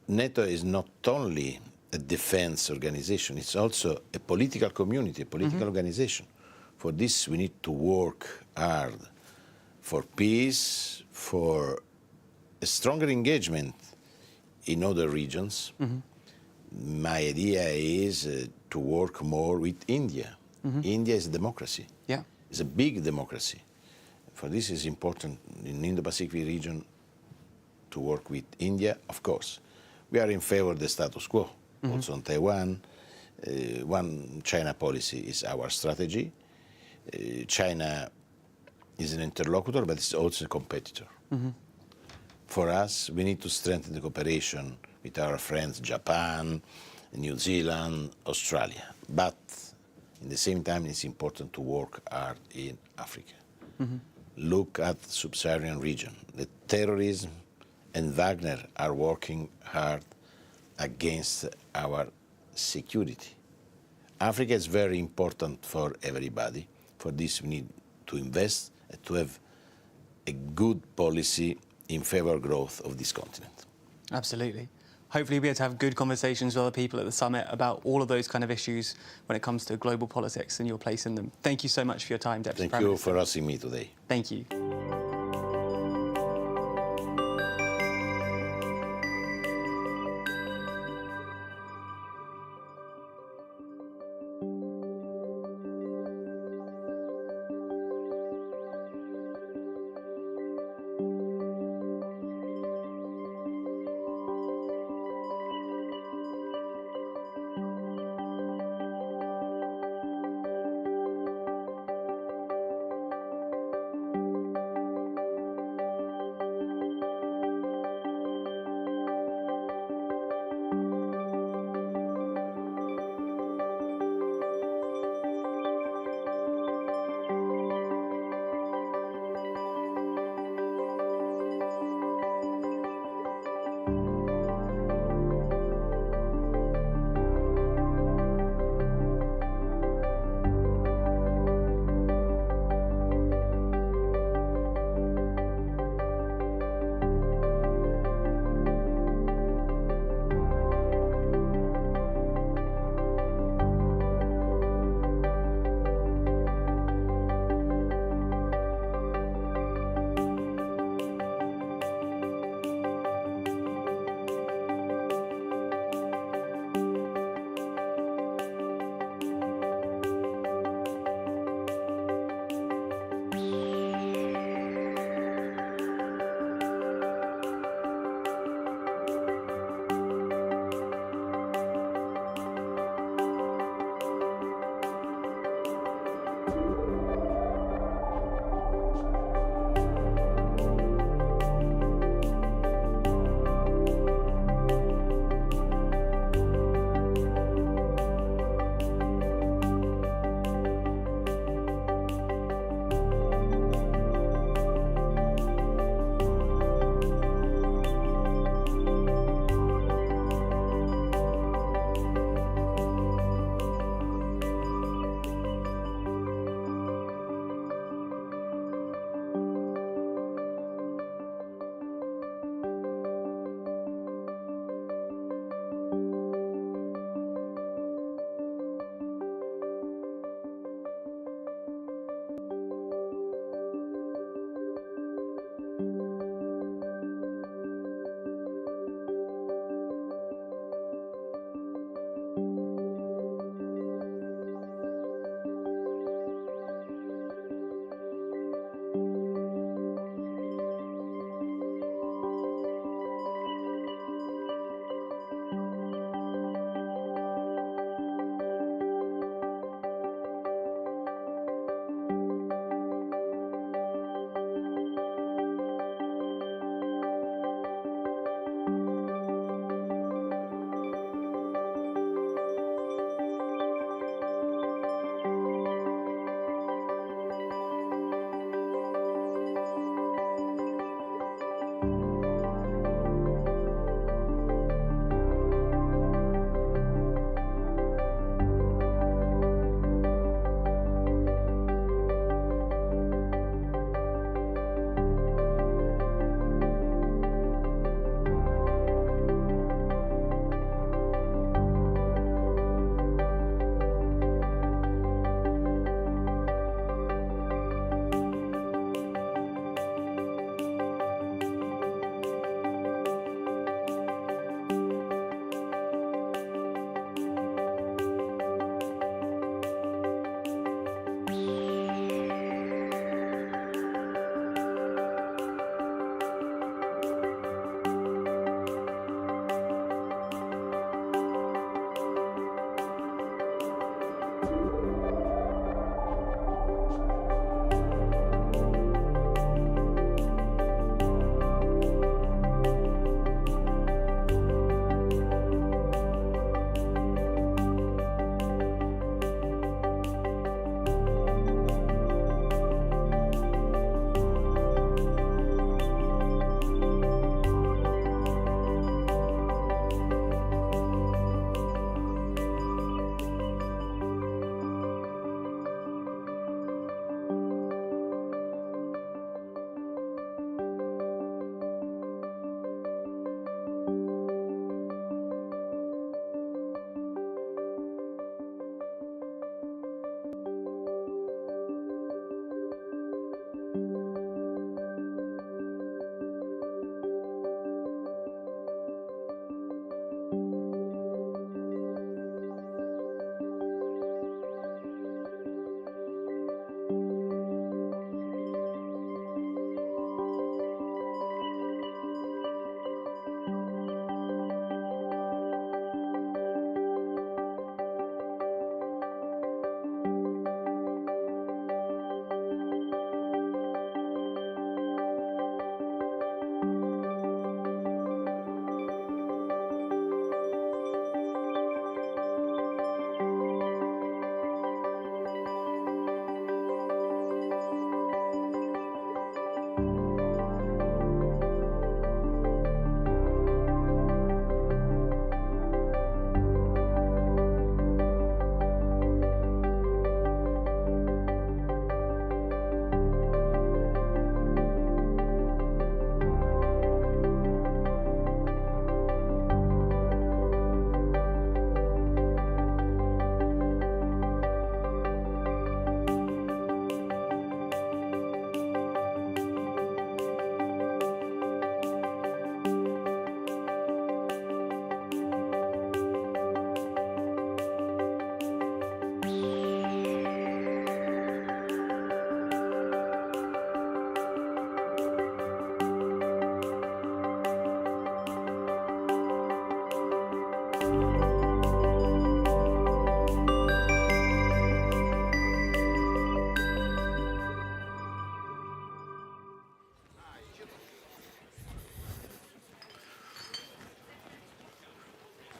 NATO is not only a defense organization, it's also a political community, a political organization. For this, we need to work hard for peace, for a stronger engagement in other regions. My idea is to work more with India. India is a democracy. It's a big democracy. For this, it's important in the Indo-Pacific region to work with India, of course. We are in favor of the status quo. Also on Taiwan, one China policy is our strategy. China is an interlocutor, but it's also a competitor. For us, we need to strengthen the cooperation with our friends Japan, New Zealand, Australia. But In the same time, it's important to work hard in Africa. Mm-hmm. Look at the sub-Saharan region. The terrorism and Wagner are working hard against our security. Africa is very important for everybody. For this, we need to invest and to have a good policy in favor of growth of this continent. Absolutely. Hopefully we'll be able to have good conversations with other people at the summit about all of those kind of issues when it comes to global politics and your place in them. Thank you so much for your time, Deputy Prime Minister. Thank you for hosting me today. Thank you.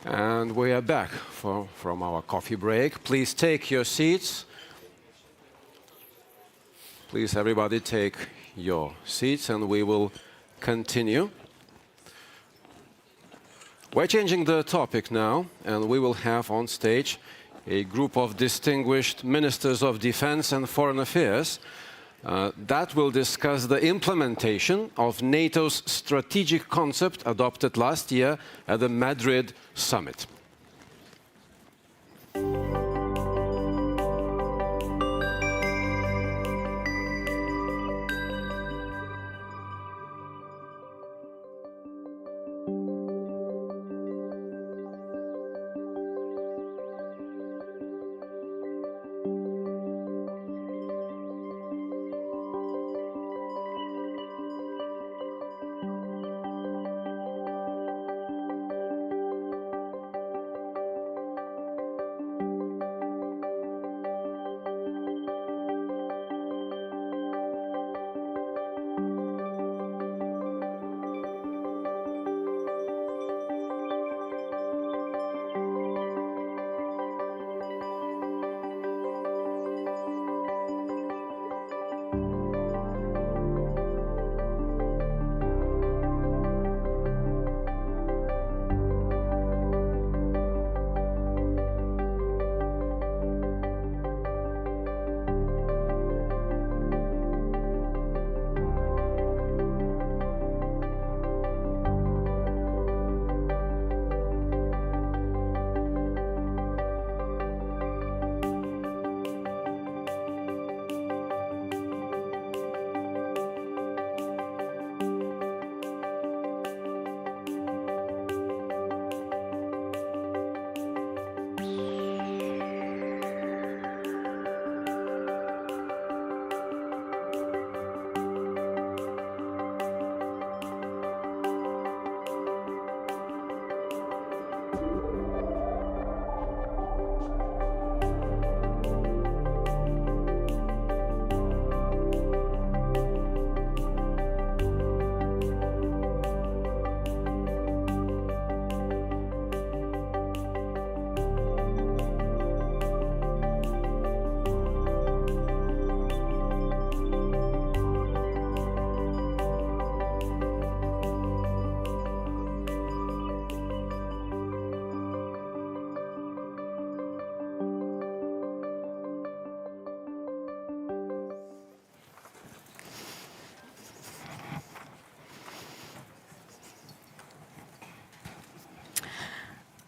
And we are back from our coffee break. Please take your seats. Please, everybody, take your seats, and we will continue. We're changing the topic now, and we will have on stage a group of distinguished ministers of defense and foreign affairs that will discuss the implementation of NATO's strategic concept adopted last year at the Madrid Summit.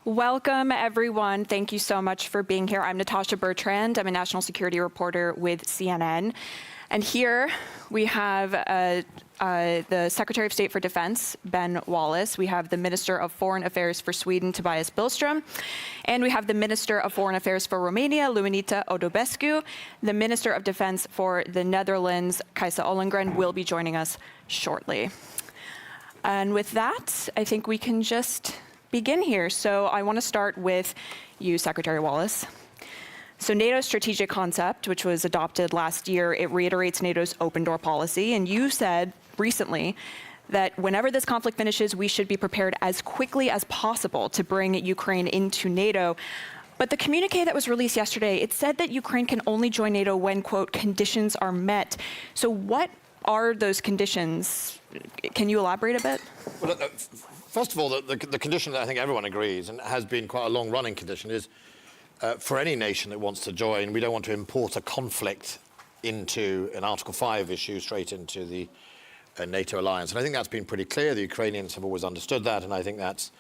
Welcome, everyone. Thank you so much for being here. I'm Natasha Bertrand. I'm a national security reporter with CNN. And here we have the Secretary of State for Defense, Ben Wallace. We have the Minister of Foreign Affairs for Sweden, Tobias Billström. And we have the Minister of Foreign Affairs for Romania, Luminița Odobescu. The Minister of Defense for the Netherlands, Kajsa Ollongren, will be joining us shortly. And with that, I think we can just begin here. So I want to start with you, Secretary Wallace. So NATO's strategic concept, which was adopted last year, it reiterates NATO's open door policy. And you said recently that whenever this conflict finishes, we should be prepared as quickly as possible to bring Ukraine into NATO. But the communique that was released yesterday, it said that Ukraine can only join NATO when, quote, conditions are met. So what are those conditions? Can you elaborate a bit? Well, first of all, the condition that I think everyone agrees, and has been quite a long-running condition, is for any nation that wants to join, we don't want to import a conflict into an Article 5 issue straight into the NATO alliance. And I think that's been pretty clear. The Ukrainians have always understood that, and I think that's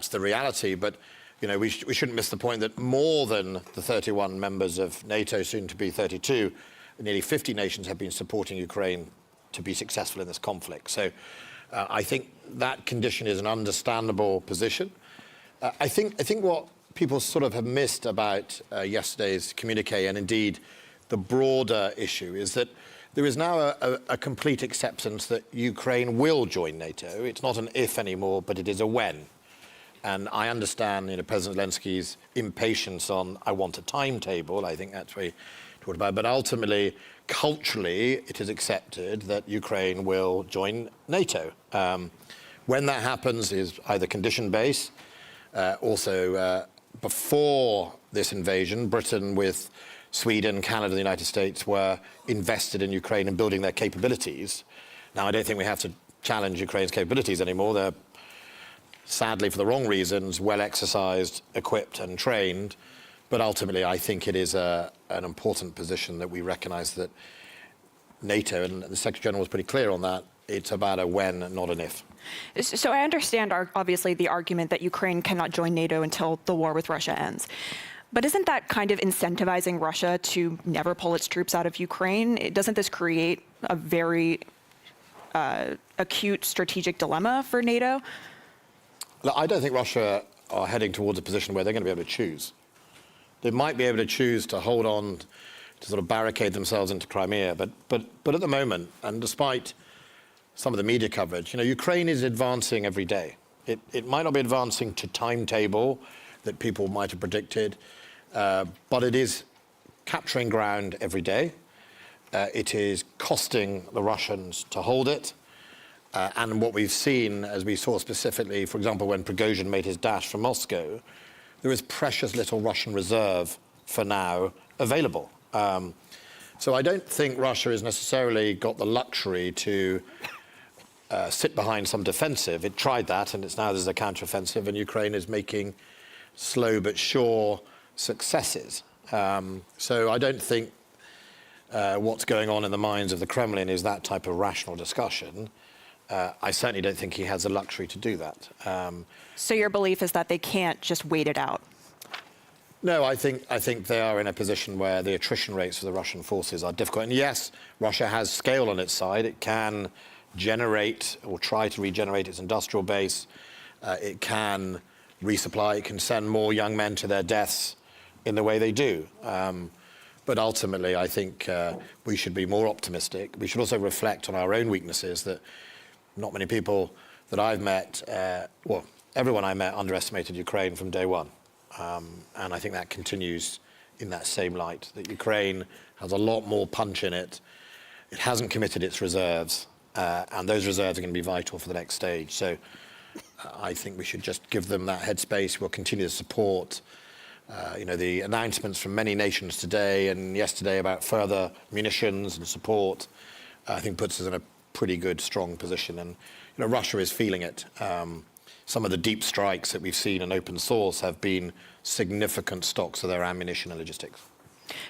the reality. But you know, we shouldn't miss the point that more than the 31 members of NATO, soon to be 32, nearly 50 nations have been supporting Ukraine to be successful in this conflict. So I think that condition is an understandable position. I think what people sort of have missed about yesterday's communique, and indeed the broader issue, is that there is now a complete acceptance that Ukraine will join NATO. It's not an if anymore, but it is a when. And I understand, you know, President Zelensky's impatience on, I want a timetable. I think that's what he talked about. But ultimately, culturally, it is accepted that Ukraine will join NATO. When that happens is either condition-based, also before this invasion, Britain with Sweden, Canada, the United States were invested in Ukraine and building their capabilities. Now, I don't think we have to challenge Ukraine's capabilities anymore. They're, sadly, for the wrong reasons, well exercised, equipped and trained. But ultimately, I think it is an important position that we recognize that NATO, and the Secretary General was pretty clear on that, it's about a when, not an if. So I understand, obviously, the argument that Ukraine cannot join NATO until the war with Russia ends. But isn't that kind of incentivizing Russia to never pull its troops out of Ukraine? Doesn't this create a very acute strategic dilemma for NATO? Look, I don't think Russia are heading towards a position where they're going to be able to choose. They might be able to choose to hold on, to sort of barricade themselves into Crimea. But at the moment, and despite some of the media coverage, you know, Ukraine is advancing every day. It might not be advancing to timetable that people might have predicted, but it is capturing ground every day. It is costing the Russians to hold it. And what we've seen, as we saw specifically, for example, when Prigozhin made his dash from Moscow, there is precious little Russian reserve for now available. So I don't think Russia has necessarily got the luxury to sit behind some defensive. It tried that, and it's now there's a counteroffensive, and Ukraine is making slow but sure successes. So I don't think what's going on in the minds of the Kremlin is that type of rational discussion. I certainly don't think he has the luxury to do that. So your belief is that they can't just wait it out? No, I think they are in a position where the attrition rates for the Russian forces are difficult. And yes, Russia has scale on its side. It can generate or try to regenerate its industrial base. It can resupply. It can send more young men to their deaths in the way they do. But ultimately, I think we should be more optimistic. We should also reflect on our own weaknesses that not many people that I've met, well, everyone I met underestimated Ukraine from day one. And I think that continues in that same light, that Ukraine has a lot more punch in it. It hasn't committed its reserves, and those reserves are going to be vital for the next stage. So I think we should just give them that headspace. We'll continue to support. You know, the announcements from many nations today and yesterday about further munitions and support, I think puts us in a pretty good, strong position. And you know, Russia is feeling it. Some of the deep strikes that we've seen in open source have been significant stocks of their ammunition and logistics.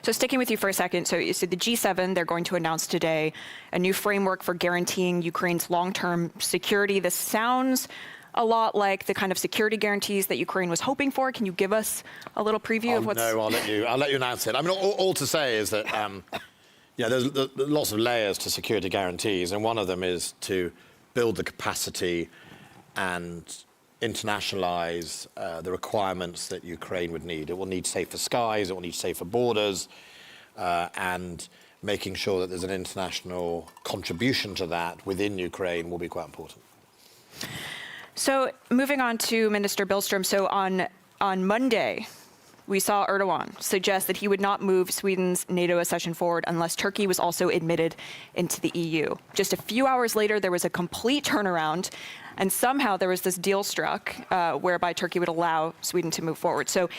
So sticking with you for a second, so the G7, they're going to announce today a new framework for guaranteeing Ukraine's long-term security. This sounds a lot like the kind of security guarantees that Ukraine was hoping for. Can you give us a little preview of what's... No, I'll let you announce it. I mean, all to say is that, Yeah, there's lots of layers to security guarantees, and one of them is to build the capacity and internationalize the requirements that Ukraine would need. It will need safer skies, it will need safer borders, and making sure that there's an international contribution to that within Ukraine will be quite important. So moving on to Minister Billström, so on Monday, we saw Erdogan suggest that he would not move Sweden's NATO accession forward unless Turkey was also admitted into the EU. Just a few hours later, there was a complete turnaround, and somehow there was this deal struck whereby Turkey would allow Sweden to move forward. So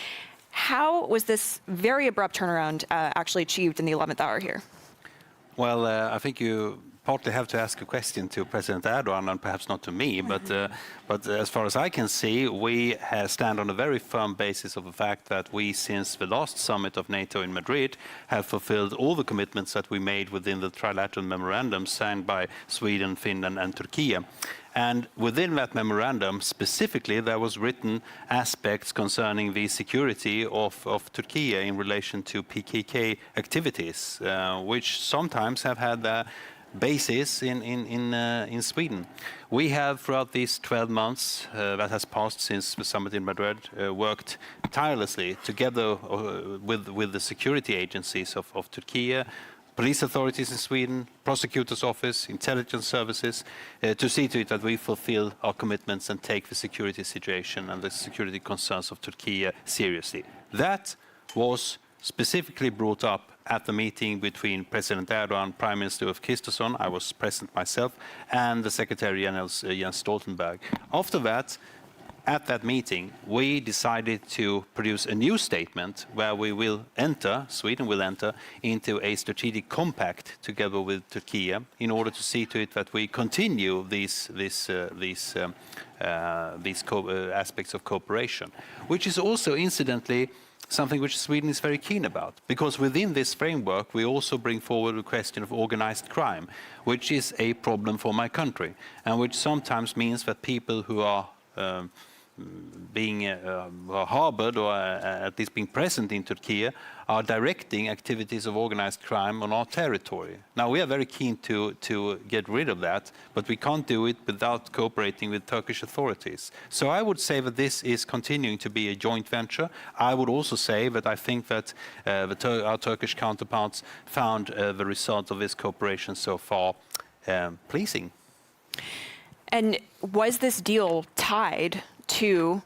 how was this very abrupt turnaround actually achieved in the 11th hour here? Well, I think you partly have to ask a question to President Erdogan and perhaps not to me, but as far as I can see, we stand on a very firm basis of the fact that we, since the last summit of NATO in Madrid, have fulfilled all the commitments that we made within the trilateral memorandum signed by Sweden, Finland and Turkey. And within that memorandum, specifically, there was written aspects concerning the security of Turkey in relation to PKK activities, which sometimes have had their basis in Sweden. We have, throughout these 12 months that has passed since the summit in Madrid, worked tirelessly together with the security agencies of Turkey, police authorities in Sweden, prosecutor's office, intelligence services, to see to it that we fulfill our commitments and take the security situation and the security concerns of Turkey seriously. That was specifically brought up at the meeting between President Erdogan, Prime Minister Ulf Kristersson, I was present myself, and the Secretary General Jens Stoltenberg. After that, at that meeting, we decided to produce a new statement where we will enter, Sweden will enter, into a strategic compact together with Turkey in order to see to it that we continue these aspects of cooperation, which is also, incidentally, something which Sweden is very keen about, because within this framework we also bring forward a question of organized crime, which is a problem for my country, and which sometimes means that people who are being harbored or at least being present in Turkey are directing activities of organized crime on our territory. Now, we are very keen to get rid of that, but we can't do it without cooperating with Turkish authorities. So I would say that this is continuing to be a joint venture. I would also say that I think that our Turkish counterparts found the result of this cooperation so far pleasing. And was this deal tied to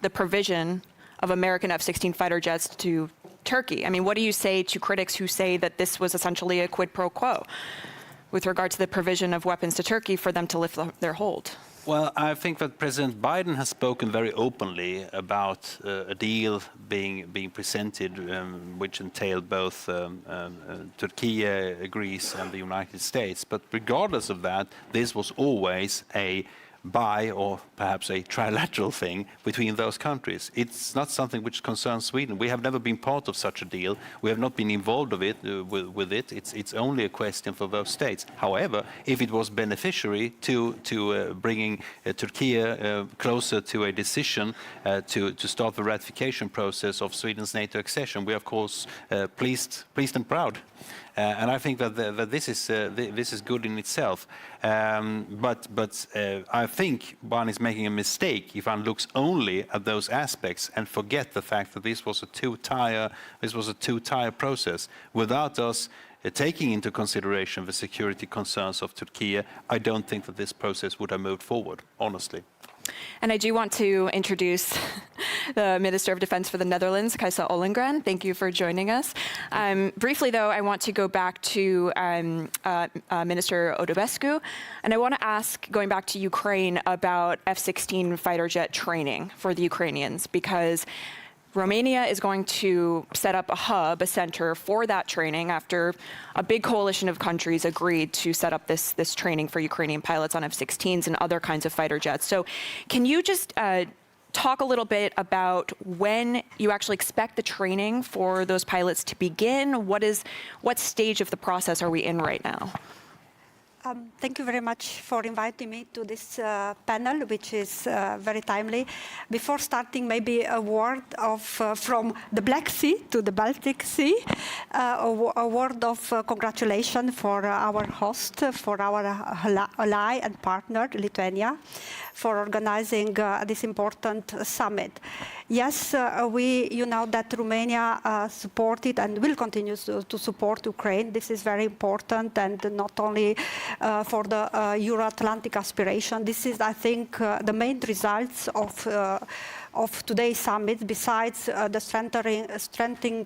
the provision of American F-16 fighter jets to Turkey? I mean, what do you say to critics who say that this was essentially a quid pro quo with regard to the provision of weapons to Turkey for them to lift their hold? Well, I think that President Biden has spoken very openly about a deal being presented, which entailed both Turkey, Greece, and the United States. But regardless of that, this was always a bi or perhaps a trilateral thing between those countries. It's not something which concerns Sweden. We have never been part of such a deal. We have not been involved with it. It's only a question for those states. However, if it was beneficiary to bringing Turkey closer to a decision to start the ratification process of Sweden's NATO accession, we are of course pleased and proud. And I think that this is good in itself. But I think one is making a mistake if one looks only at those aspects and forget the fact that this was a two-tier process. Without us taking into consideration the security concerns of Turkey, I don't think that this process would have moved forward, honestly. And I do want to introduce the Minister of Defense for the Netherlands, Kajsa Ollongren. Thank you for joining us. Briefly, though, I want to go back to Minister Odobescu, and I want to ask, going back to Ukraine, about F-16 fighter jet training for the Ukrainians, because Romania is going to set up a hub, a center for that training after a big coalition of countries agreed to set up this training for Ukrainian pilots on F-16s and other kinds of fighter jets. So can you just talk a little bit about when you actually expect the training for those pilots to begin? What stage of the process are we in right now? Thank you very much for inviting me to this panel, which is very timely. Before starting, maybe a word of from the Black Sea to the Baltic Sea, a word of congratulations for our host, for our ally and partner, Lithuania, for organizing this important summit. Yes, you know that Romania supported and will continue to support Ukraine. This is very important, and not only for the Euro-Atlantic aspiration. This is, I think, the main results of today's summit, besides the strengthening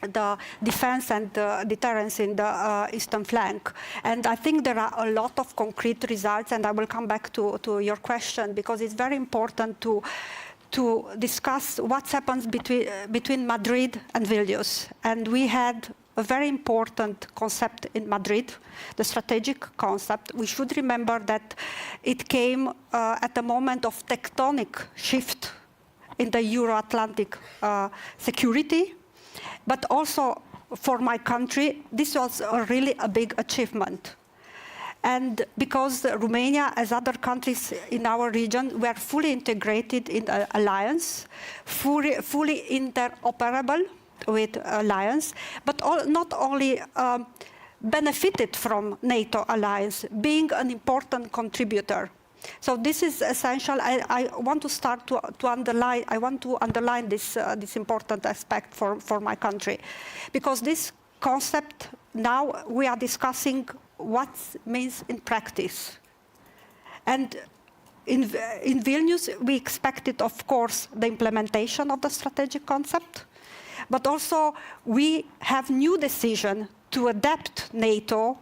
the defense and deterrence in the eastern flank. And I think there are a lot of concrete results, and I will come back to your question, because it's very important to discuss what happens between Madrid and Vilnius. And we had a very important concept in Madrid, the strategic concept. We should remember that it came at a moment of tectonic shift in the Euro-Atlantic security. But also for my country, this was really a big achievement. And because Romania, as other countries in our region, were fully integrated in the alliance, fully interoperable with alliance, but not only benefited from NATO alliance, being an important contributor. So this is essential. I want to start to underline. I want to underline this important aspect for my country, because this concept now we are discussing what means in practice. And in Vilnius, we expected, of course, the implementation of the strategic concept, but also we have new decision to adapt NATO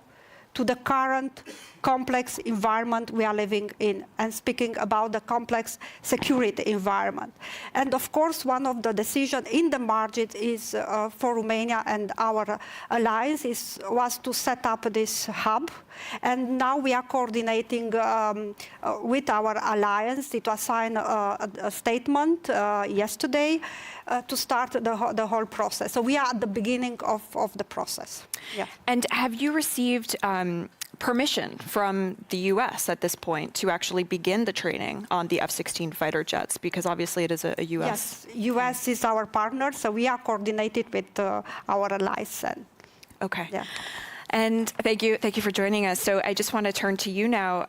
to the current complex environment we are living in, and speaking about the complex security environment. And of course, one of the decisions in the margin is for Romania and our alliance was to set up this hub. And now we are coordinating with our alliance. It was signed a statement yesterday to start the whole process. So we are at the beginning of the process. Yeah. And have you received permission from the US at this point to actually begin the training on the F-16 fighter jets? Because obviously it is a US. Yes, US is our partner, so we are coordinated with our allies. Okay. Yeah. And thank you for joining us. So I just want to turn to you now,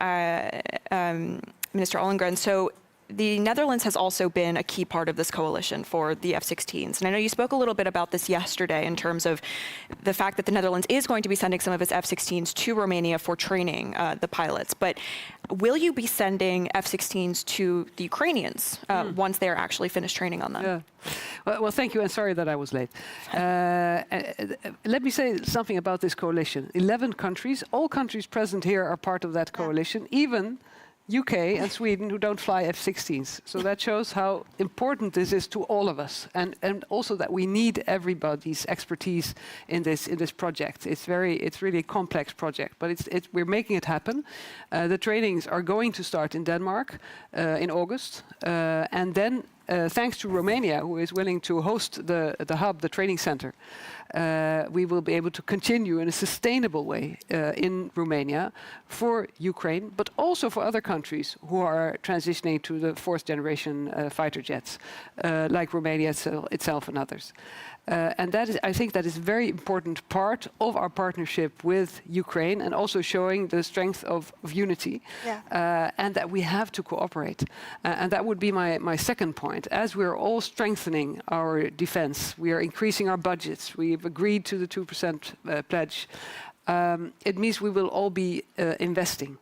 Minister Ollongren. So the Netherlands has also been a key part of this coalition for the F-16s. And I know you spoke a little bit about this yesterday in terms of the fact that the Netherlands is going to be sending some of its F-16s to Romania for training the pilots. But will you be sending F-16s to the Ukrainians once they are actually finished training on them? Yeah. Well, thank you, and sorry that I was late. Let me say something about this coalition. 11 countries, all countries present here are part of that coalition, even UK and Sweden, who don't fly F-16s. So that shows how important this is to all of us, and also that we need everybody's expertise in this project. It's really a complex project, but we're making it happen. The trainings are going to start in Denmark in August, and then thanks to Romania, who is willing to host the hub, the training center, we will be able to continue in a sustainable way in Romania for Ukraine, but also for other countries who are transitioning to the fourth generation fighter jets, like Romania itself and others. And I think that is a very important part of our partnership with Ukraine, and also showing the strength of unity, and that we have to cooperate. And that would be my second point. As we're all strengthening our defense, we are increasing our budgets, we've agreed to the 2% pledge, it means we will all be investing.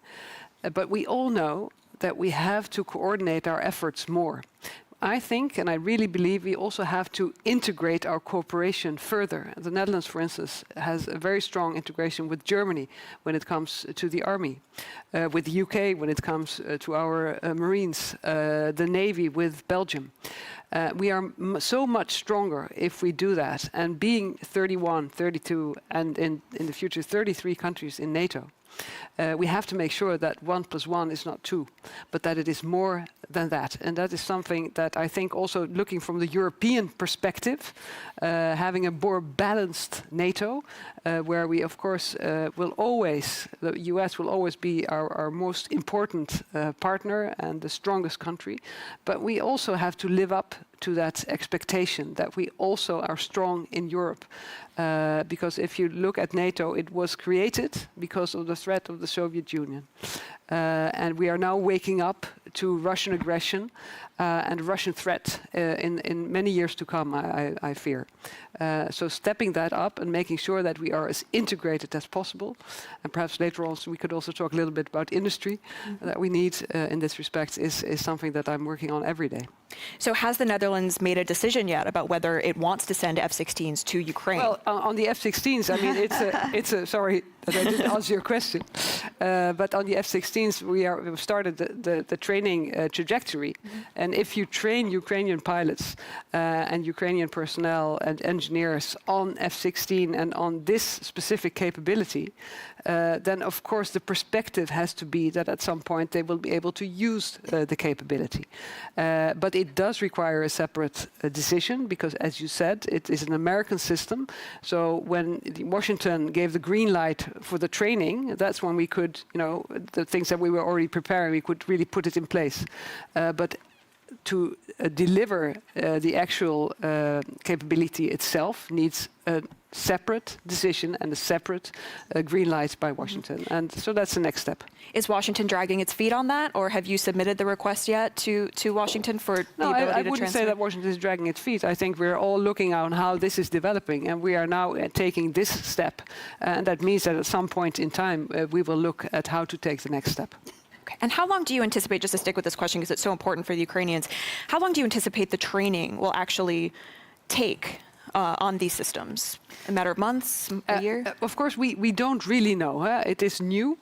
But we all know that we have to coordinate our efforts more. I think, and I really believe, we also have to integrate our cooperation further. The Netherlands, for instance, has a very strong integration with Germany when it comes to the army, with the UK when it comes to our Marines, the Navy with Belgium. We are so much stronger if we do that. And being 31, 32, and in the future 33 countries in NATO, We have to make sure that 1 + 1 is not 2, but that it is more than that. And that is something that I think also looking from the European perspective, having a more balanced NATO, where we of course will always, the US will always be our most important partner and the strongest country, but we also have to live up to that expectation that we also are strong in Europe. Because if you look at NATO, it was created because of the threat of the Soviet Union. And we are now waking up to Russian aggression and Russian threat in many years to come, I fear. So stepping that up and making sure that we are as integrated as possible. And perhaps later on we could also talk a little bit about industry that we need in this respect is something that I'm working on every day. So has the Netherlands made a decision yet about whether it wants to send F-16s to Ukraine? Well, on the F-16s, I mean, it's a sorry that I didn't answer your question, but on the F-16s, we've started the training trajectory. And if you train Ukrainian pilots and Ukrainian personnel and engineers on F-16 and on this specific capability, then of course the perspective has to be that at some point they will be able to use the capability. But it does require a separate decision because, as you said, it is an American system. So when Washington gave the green light for the training, that's when we could, the things that we were already preparing, we could really put it in place. But to deliver the actual capability itself needs a separate decision and a separate green light by Washington. And so that's the next step. Is Washington dragging its feet on that, or have you submitted the request yet to Washington for the ability to transfer? I wouldn't say that Washington is dragging its feet. I think we're all looking on how this is developing, and we are now taking this step. And that means that at some point in time, we will look at how to take the next step. Okay. And how long do you anticipate, just to stick with this question because it's so important for the Ukrainians, how long do you anticipate the training will actually take on these systems? A matter of months, a year? Of course, we don't really know. It is new.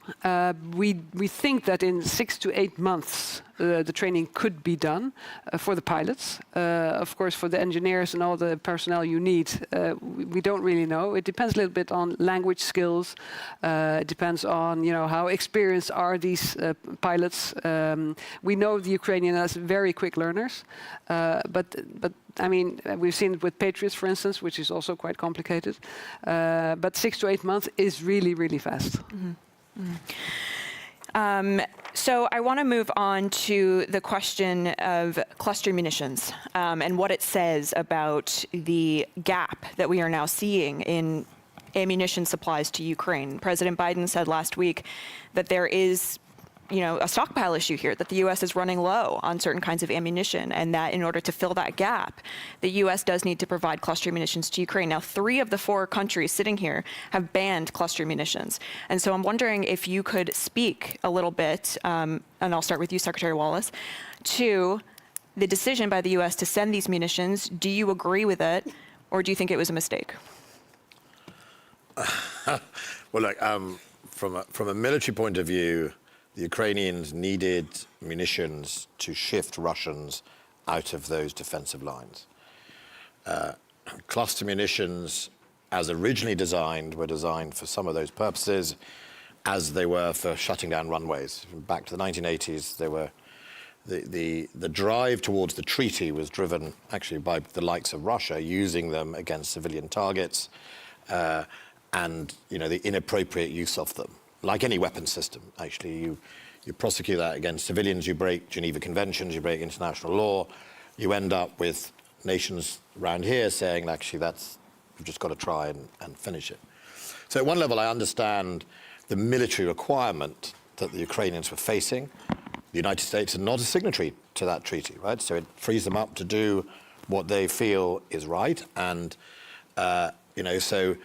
We think that in 6 to 8 months the training could be done for the pilots. Of course, for the engineers and all the personnel you need, we don't really know. It depends a little bit on language skills. It depends on how experienced are these pilots. We know the Ukrainians as very quick learners, but I mean, we've seen it with Patriots, for instance, which is also quite complicated. But 6 to 8 months is really, really fast. Mm-hmm. Mm-hmm. So I want to move on to the question of cluster munitions and what it says about the gap that we are now seeing in ammunition supplies to Ukraine. President Biden said last week that there is a stockpile issue here, that the U.S. is running low on certain kinds of ammunition, and that in order to fill that gap, the U.S. does need to provide cluster munitions to Ukraine. Now, 3 of the 4 countries sitting here have banned cluster munitions. And so I'm wondering if you could speak a little bit, and I'll start with you, Secretary Wallace, to the decision by the U.S. to send these munitions. Do you agree with it, or do you think it was a mistake? Well, look, from a military point of view, the Ukrainians needed munitions to shift Russians out of those defensive lines. Cluster munitions, as originally designed, were designed for some of those purposes, as they were for shutting down runways. Back to the 1980s, they were the drive towards the treaty was driven actually by the likes of Russia using them against civilian targets, and the inappropriate use of them. Like any weapon system, actually, you prosecute that against civilians, you break Geneva Conventions, you break international law, you end up with nations around here saying, actually, we've just got to try and finish it. So at one level, I understand the military requirement that the Ukrainians were facing. The United States are not a signatory to that treaty, right? So it frees them up to do what they feel is right. And, so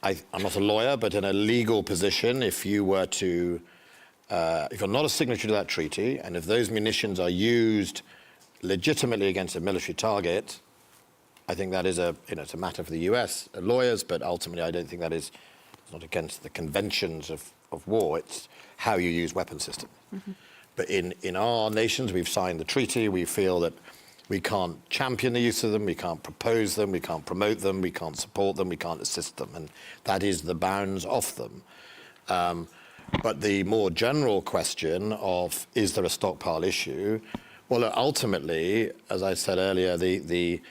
I'm not a lawyer, but in a legal position, if you were to, if you're not a signatory to that treaty, and if those munitions are used legitimately against a military target, I think that is it's a matter for the US lawyers, but ultimately I don't think that is not against the conventions of war. It's how you use weapon systems. Mm-hmm. But in our nations, we've signed the treaty. We feel that we can't champion the use of them, we can't propose them, we can't promote them, we can't support them, we can't assist them, and that is the bounds of them. But the more general question of, is there a stockpile issue? Well, ultimately, as I said earlier, the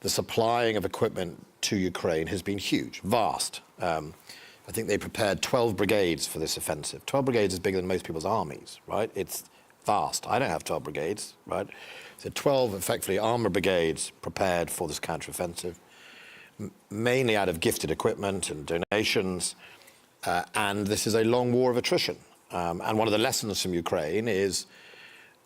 supplying of equipment to Ukraine has been huge, vast. I think they prepared 12 brigades for this offensive. 12 brigades is bigger than most people's armies, right? It's vast. I don't have 12 brigades, right? So 12 effectively armor brigades prepared for this counteroffensive, mainly out of gifted equipment and donations. And this is a long war of attrition. And one of the lessons from Ukraine is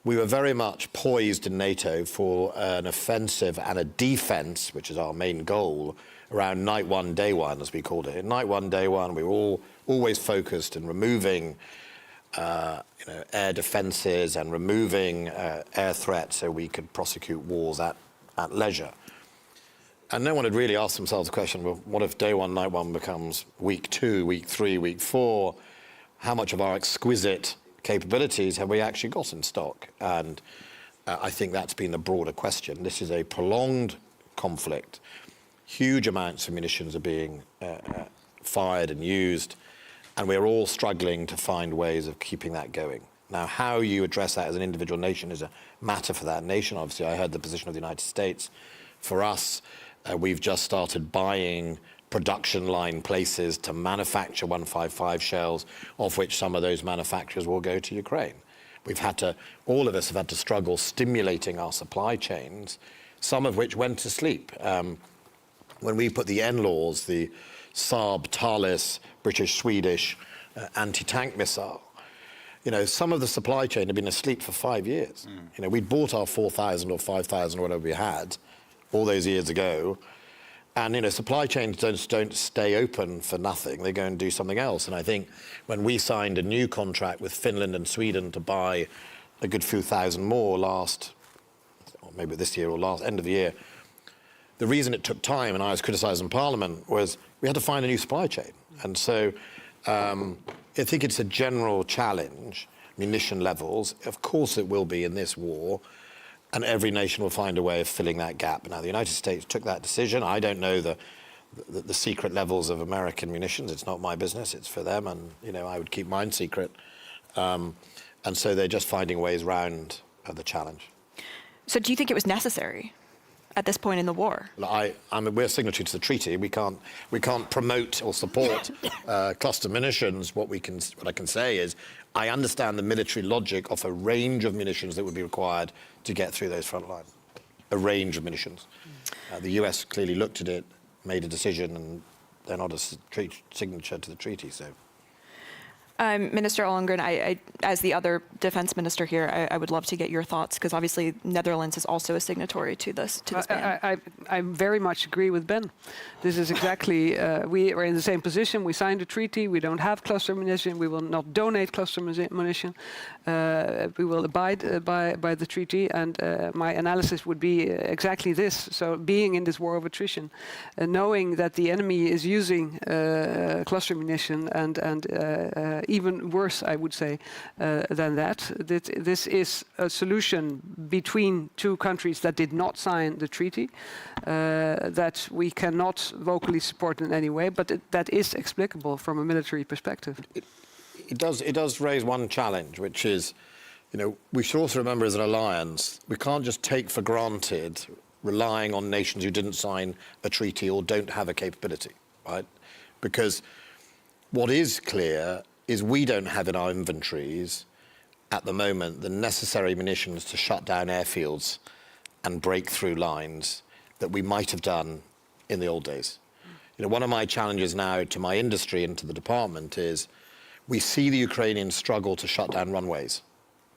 we were very much poised in NATO for an offensive and a defense, which is our main goal, around night one, day one, as we called it. In night one, day one, we were all always focused in removing air defenses and removing air threats so we could prosecute wars at leisure. And no one had really asked themselves the question, well, what if day one, night one becomes week 2, week 3, week 4? How much of our exquisite capabilities have we actually got in stock? And I think that's been the broader question. This is a prolonged conflict. Huge amounts of munitions are being fired and used, and we're all struggling to find ways of keeping that going. Now, how you address that as an individual nation is a matter for that nation. Obviously, I heard the position of the United States. For us, we've just started buying production line places to manufacture 155 shells, of which some of those manufacturers will go to Ukraine. All of us have had to struggle stimulating our supply chains, some of which went to sleep. When we put the NLAWs, the Saab, Thales, British, Swedish anti-tank missile, some of the supply chain had been asleep for 5 years. We'd bought our 4,000 or 5,000 or whatever we had all those years ago. And, supply chains don't stay open for nothing. They go and do something else. And I think when we signed a new contract with Finland and Sweden to buy a good few thousand more or maybe this year or end of the year, the reason it took time, and I was criticised in Parliament, was we had to find a new supply chain. And so I think it's a general challenge, munition levels. Of course it will be in this war, and every nation will find a way of filling that gap. Now, the United States took that decision. I don't know the secret levels of American munitions. It's not my business. It's for them, and I would keep mine secret. And so they're just finding ways around the challenge. So do you think it was necessary at this point in the war? We're signatory to the treaty. We can't promote or support cluster munitions. What I can say is I understand the military logic of a range of munitions that would be required to get through those front lines. A range of munitions. The US clearly looked at it, made a decision, and they're not a signature to the treaty. So. Minister Ollongren, as the other defense minister here, I would love to get your thoughts, because obviously Netherlands is also a signatory to this ban. I very much agree with Ben. This is exactly, we are in the same position. We signed a treaty. We don't have cluster munition. We will not donate cluster munition. We will abide by the treaty. And my analysis would be exactly this. So being in this war of attrition, knowing that the enemy is using cluster munition and even worse, I would say, than that. This is a solution between two countries that did not sign the treaty, that we cannot vocally support in any way, but that is explicable from a military perspective. It does raise one challenge, which is, we should also remember as an alliance, we can't just take for granted relying on nations who didn't sign a treaty or don't have a capability, right? Because what is clear is we don't have in our inventories at the moment the necessary munitions to shut down airfields and break through lines that we might have done in the old days. One of my challenges now to my industry and to the department is we see the Ukrainians struggle to shut down runways,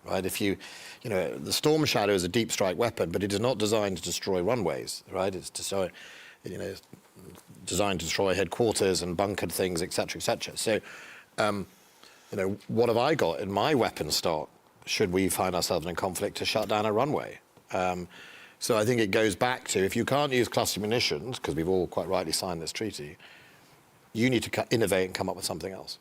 right? The Storm Shadow is a deep strike weapon, but it is not designed to destroy runways, right? It's designed to destroy headquarters and bunkered things, et cetera, et cetera. So, what have I got in my weapon stock should we find ourselves in a conflict to shut down a runway? So I think it goes back to, if you can't use cluster munitions, because we've all quite rightly signed this treaty, you need to innovate and come up with something else.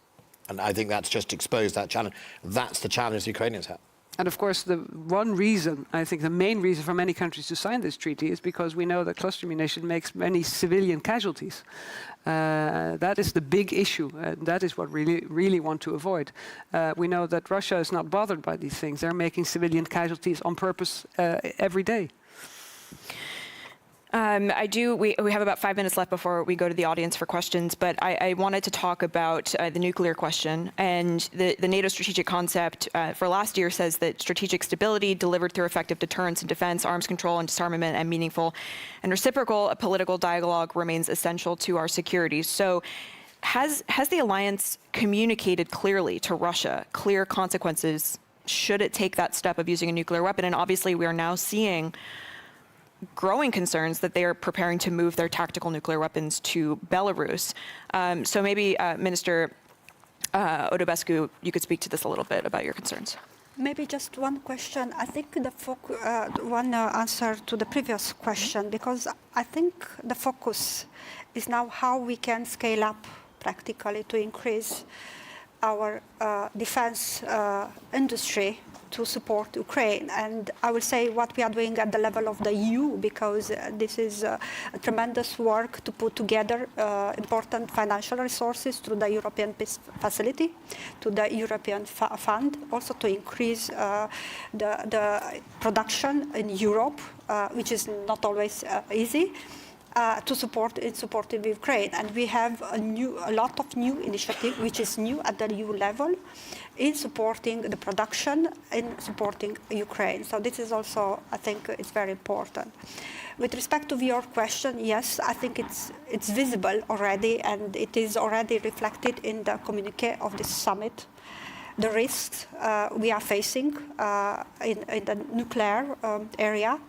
And I think that's just exposed that challenge. That's the challenge the Ukrainians have. And of course, the one reason, I think the main reason for many countries to sign this treaty is because we know that cluster munition makes many civilian casualties. That is the big issue, and that is what we really want to avoid. We know that Russia is not bothered by these things. They're making civilian casualties on purpose every day. We have about 5 minutes left before we go to the audience for questions, but I wanted to talk about the nuclear question. And the NATO strategic concept for last year says that strategic stability delivered through effective deterrence and defense, arms control and disarmament, and meaningful and reciprocal political dialogue remains essential to our security. So has the alliance communicated clearly to Russia clear consequences should it take that step of using a nuclear weapon? And obviously we are now seeing growing concerns that they are preparing to move their tactical nuclear weapons to Belarus. So maybe Minister Odobescu, you could speak to this a little bit about your concerns. Maybe just one question. I think one answer to the previous question, because I think the focus is now how we can scale up practically to increase our defense industry to support Ukraine. And I will say what we are doing at the level of the EU, because this is a tremendous work to put together important financial resources through the European Peace Facility, to the European Fund, also to increase the production in Europe, which is not always easy. To support Ukraine, and we have a lot of new initiative, which is new at the EU level, in supporting the production, in supporting Ukraine. So this is also, I think, it's very important. With respect to your question, yes, I think it's visible already, and it is already reflected in the communiqué of this summit. The risks we are facing in the nuclear area.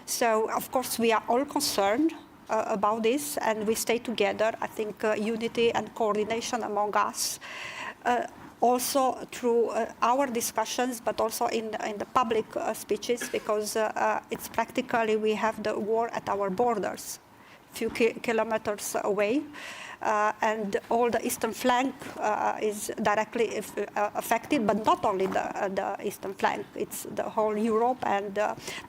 So, of course, we are all concerned about this, and we stay together. I think unity and coordination among us, also through our discussions, but also in the public speeches, because it's practically we have the war at our borders, few kilometers away. And all the eastern flank is directly affected, but not only the eastern flank, it's the whole Europe, and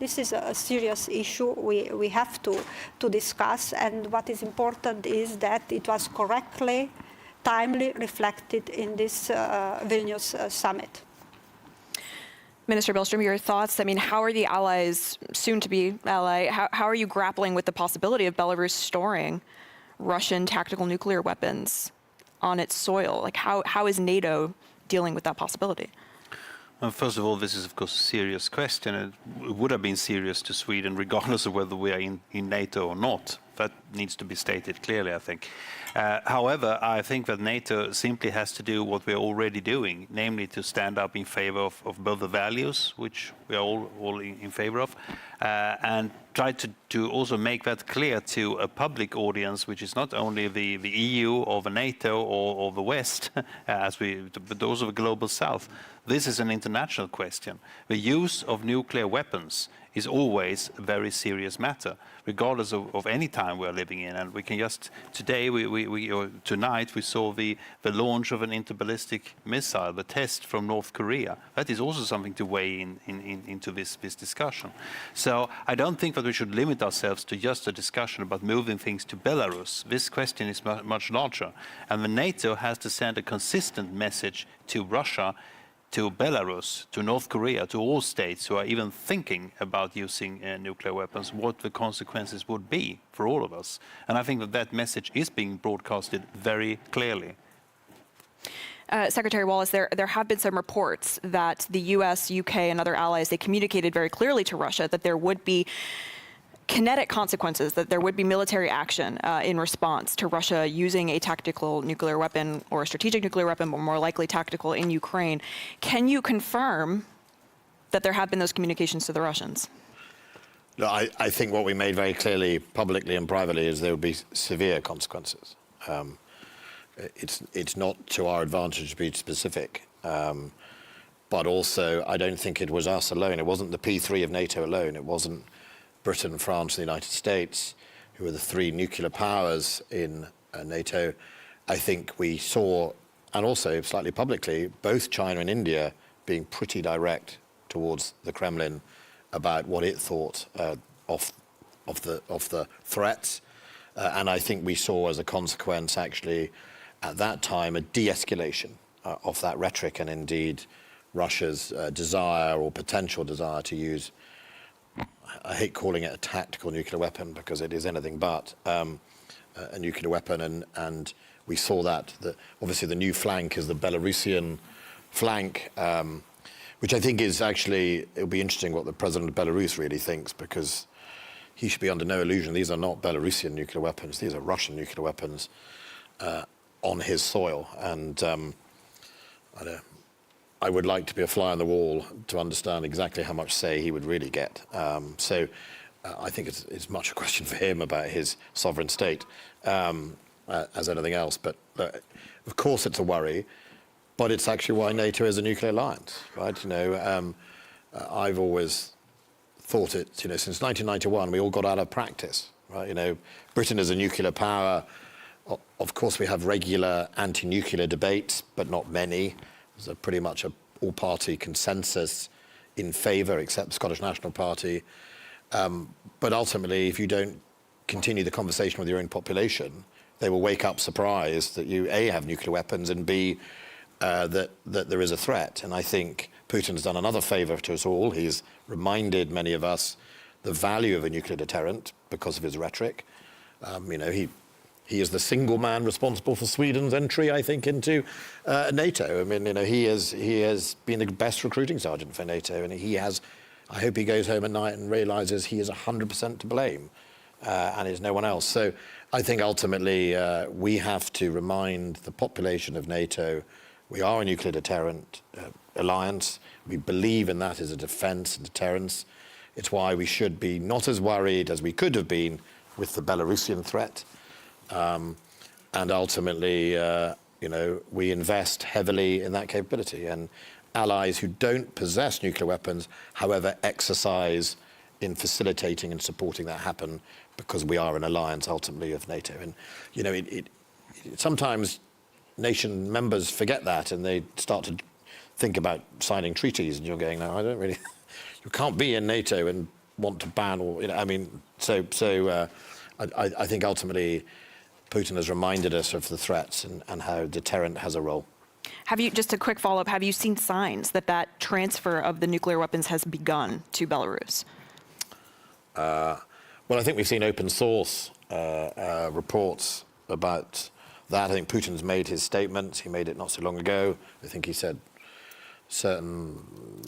this is a serious issue we have to discuss, and what is important is that it was correctly, timely reflected in this Vilnius summit. Minister Billström, your thoughts? I mean, how are the allies, soon to be ally, how are you grappling with the possibility of Belarus storing Russian tactical nuclear weapons on its soil? Like, how is NATO dealing with that possibility? First of all, this is, of course, a serious question. It would have been serious to Sweden, regardless of whether we are in NATO or not. That needs to be stated clearly, I think. However, I think that NATO simply has to do what we are already doing, namely to stand up in favor of both the values, which we are all in favor of, and try to also make that clear to a public audience, which is not only the EU or the NATO or the West, but also the global South. This is an international question. The use of nuclear weapons is always a very serious matter, regardless of any time we are living in. And we can just, today, or tonight, we saw the launch of an interballistic missile, the test from North Korea. That is also something to weigh into this discussion. So I don't think that we should limit ourselves to just a discussion about moving things to Belarus. This question is much larger. And the NATO has to send a consistent message to Russia, to Belarus, to North Korea, to all states who are even thinking about using nuclear weapons, what the consequences would be for all of us. And I think that message is being broadcasted very clearly. Secretary Wallace, there have been some reports that the US, UK, and other allies, they communicated very clearly to Russia that there would be kinetic consequences, that there would be military action in response to Russia using a tactical nuclear weapon or a strategic nuclear weapon, but more likely tactical, in Ukraine. Can you confirm that there have been those communications to the Russians? No, I think what we made very clearly, publicly and privately, is there would be severe consequences. It's not to our advantage to be specific, but also I don't think it was us alone. It wasn't the P3 of NATO alone. It wasn't Britain, France, and the United States, who are the three nuclear powers in NATO. I think we saw, and also slightly publicly, both China and India being pretty direct towards the Kremlin about what it thought of the threats. And I think we saw as a consequence, actually, at that time, a de-escalation of that rhetoric and indeed Russia's desire or potential desire to use, I hate calling it a tactical nuclear weapon because it is anything but a nuclear weapon. And we saw that obviously the new flank is the Belarusian flank, which I think is actually, it'll be interesting what the president of Belarus really thinks, because he should be under no illusion. These are not Belarusian nuclear weapons. These are Russian nuclear weapons on his soil. And I would like to be a fly on the wall to understand exactly how much say he would really get. So I think it's much a question for him about his sovereign state as anything else. But of course it's a worry, but it's actually why NATO is a nuclear alliance, right? I've always thought it, since 1991, we all got out of practice, right? Britain is a nuclear power. Of course, we have regular anti-nuclear debates, but not many. There's pretty much a all-party consensus in favour, except the Scottish National Party. But ultimately, if you don't continue the conversation with your own population, they will wake up surprised that you, A, have nuclear weapons, and B, that there is a threat. And I think Putin's done another favour to us all. He's reminded many of us the value of a nuclear deterrent because of his rhetoric. He is the single man responsible for Sweden's entry, I think, into NATO. I mean, he has been the best recruiting sergeant for NATO, and I hope he goes home at night and realises he is 100% to blame, and is no one else. So I think ultimately we have to remind the population of NATO we are a nuclear deterrent alliance. We believe in that as a defence and deterrence. It's why we should be not as worried as we could have been with the Belarusian threat. And ultimately, we invest heavily in that capability. And allies who don't possess nuclear weapons, however, exercise in facilitating and supporting that happen, because we are an alliance ultimately of NATO. And sometimes nation members forget that, and they start to think about signing treaties, and you're going, no, I don't really. You can't be in NATO and want to ban, or I think ultimately Putin has reminded us of the threats and how deterrent has a role. Just a quick follow-up, have you seen signs that transfer of the nuclear weapons has begun to Belarus? Well, I think we've seen open source reports about that. I think Putin's made his statements. He made it not so long ago. I think he said certain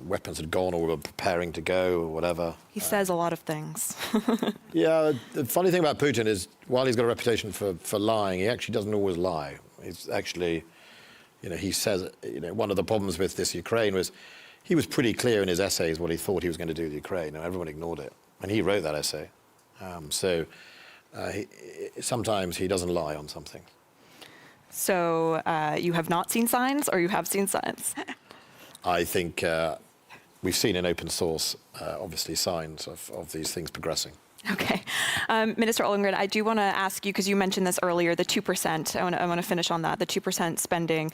weapons had gone or were preparing to go or whatever. He says a lot of things. Yeah, the funny thing about Putin is, while he's got a reputation for lying, he actually doesn't always lie. He's actually, he says, one of the problems with this Ukraine was he was pretty clear in his essays what he thought he was going to do with Ukraine, and everyone ignored it. And he wrote that essay. Sometimes he doesn't lie on something. So you have not seen signs, or you have seen signs? I think we've seen in open source, obviously, signs of these things progressing. Okay. Minister Ollengren, I do want to ask you, because you mentioned this earlier, the 2%. I want to finish on that, the 2% spending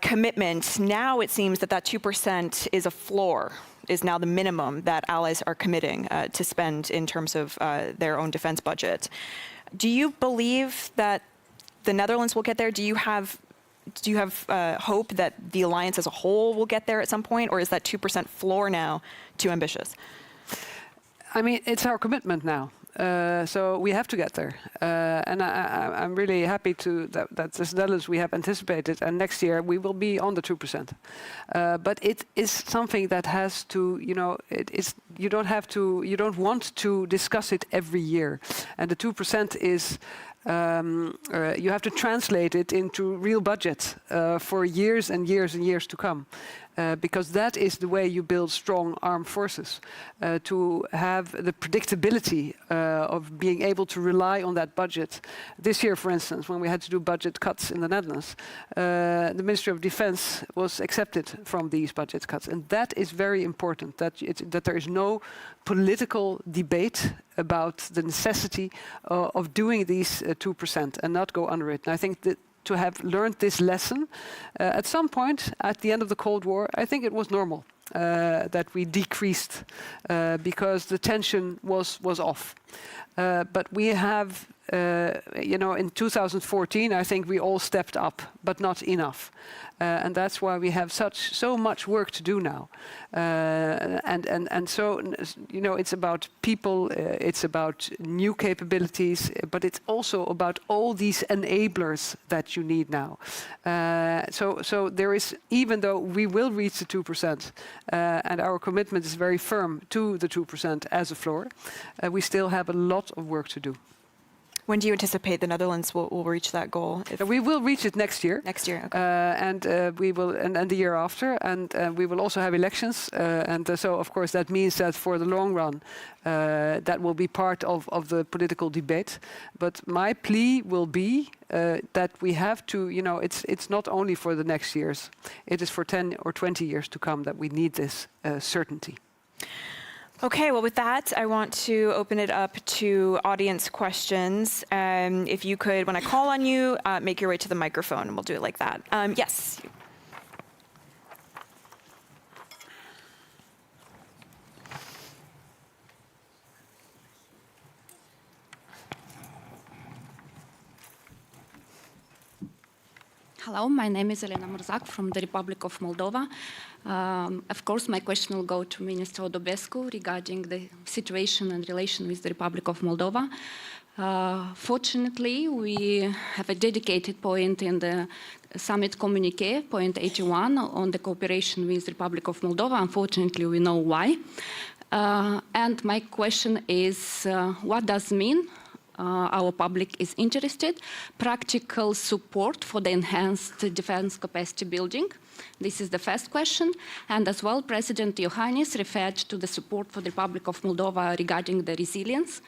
commitment. Now it seems that 2% is a floor, is now the minimum that allies are committing to spend in terms of their own defense budget. Do you believe that the Netherlands will get there? Do you have hope that the alliance as a whole will get there at some point, or is that 2% floor now too ambitious? I mean, it's our commitment now. So we have to get there. And I'm really happy that as Netherlands we have anticipated, and next year we will be on the 2%. But it is something that has to, you don't want to discuss it every year. And the 2% is, you have to translate it into real budget for years and years and years to come. Because that is the way you build strong armed forces, to have the predictability of being able to rely on that budget. This year, for instance, when we had to do budget cuts in the Netherlands, the Ministry of Defense was accepted from these budget cuts. And that is very important, that there is no political debate about the necessity of doing these 2% and not go under it. And I think that to have learned this lesson at some point at the end of the Cold War, I think it was normal that we decreased because the tension was off. But we have, in 2014, I think we all stepped up, but not enough. And that's why we have so much work to do now. And so, it's about people, it's about new capabilities, but it's also about all these enablers that you need now. So there is, even though we will reach the 2%, and our commitment is very firm to the 2% as a floor, we still have a lot of work to do. When do you anticipate the Netherlands will reach that goal? We will reach it next year. Next year, okay. And we will, and the year after, and we will also have elections. So, of course, that means that for the long run, that will be part of the political debate. But my plea will be that we have to, it's not only for the next years. It is for 10 or 20 years to come that we need this certainty. Okay, well, with that, I want to open it up to audience questions. If you could, when I call on you, make your way to the microphone, and we'll do it like that. Yes. Hello, my name is Elena Murzak from the Republic of Moldova. Of course, my question will go to Minister Odobescu regarding the situation and relation with the Republic of Moldova. Fortunately, we have a dedicated point in the summit communique, point 81, on the cooperation with the Republic of Moldova. Unfortunately, we know why. And my question is, what does it mean? Our public is interested. Practical support for the enhanced defense capacity building. This is the first question. And as well, President Iohannis referred to the support for the Republic of Moldova regarding the resilience.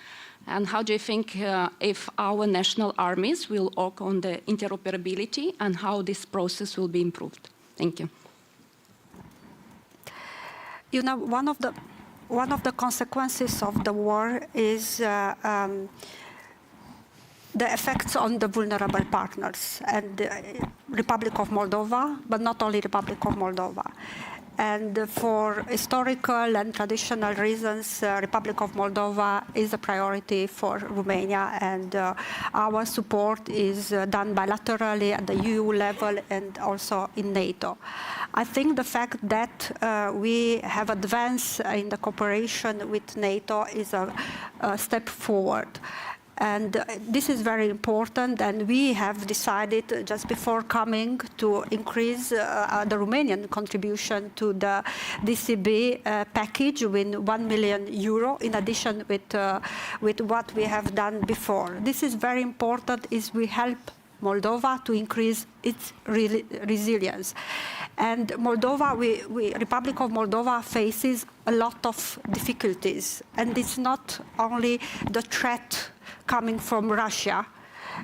And how do you think if our national armies will work on the interoperability and how this process will be improved? Thank you. One of the consequences of the war is the effects on the vulnerable partners and the Republic of Moldova, but not only Republic of Moldova. And for historical and traditional reasons, Republic of Moldova is a priority for Romania, and our support is done bilaterally at the EU level and also in NATO. I think the fact that we have advanced in the cooperation with NATO is a step forward. And this is very important, and we have decided just before coming to increase the Romanian contribution to the DCB package with €1 million in addition with what we have done before. This is very important, is we help Moldova to increase its resilience. And Moldova, Republic of Moldova faces a lot of difficulties, and it's not only the threat coming from Russia,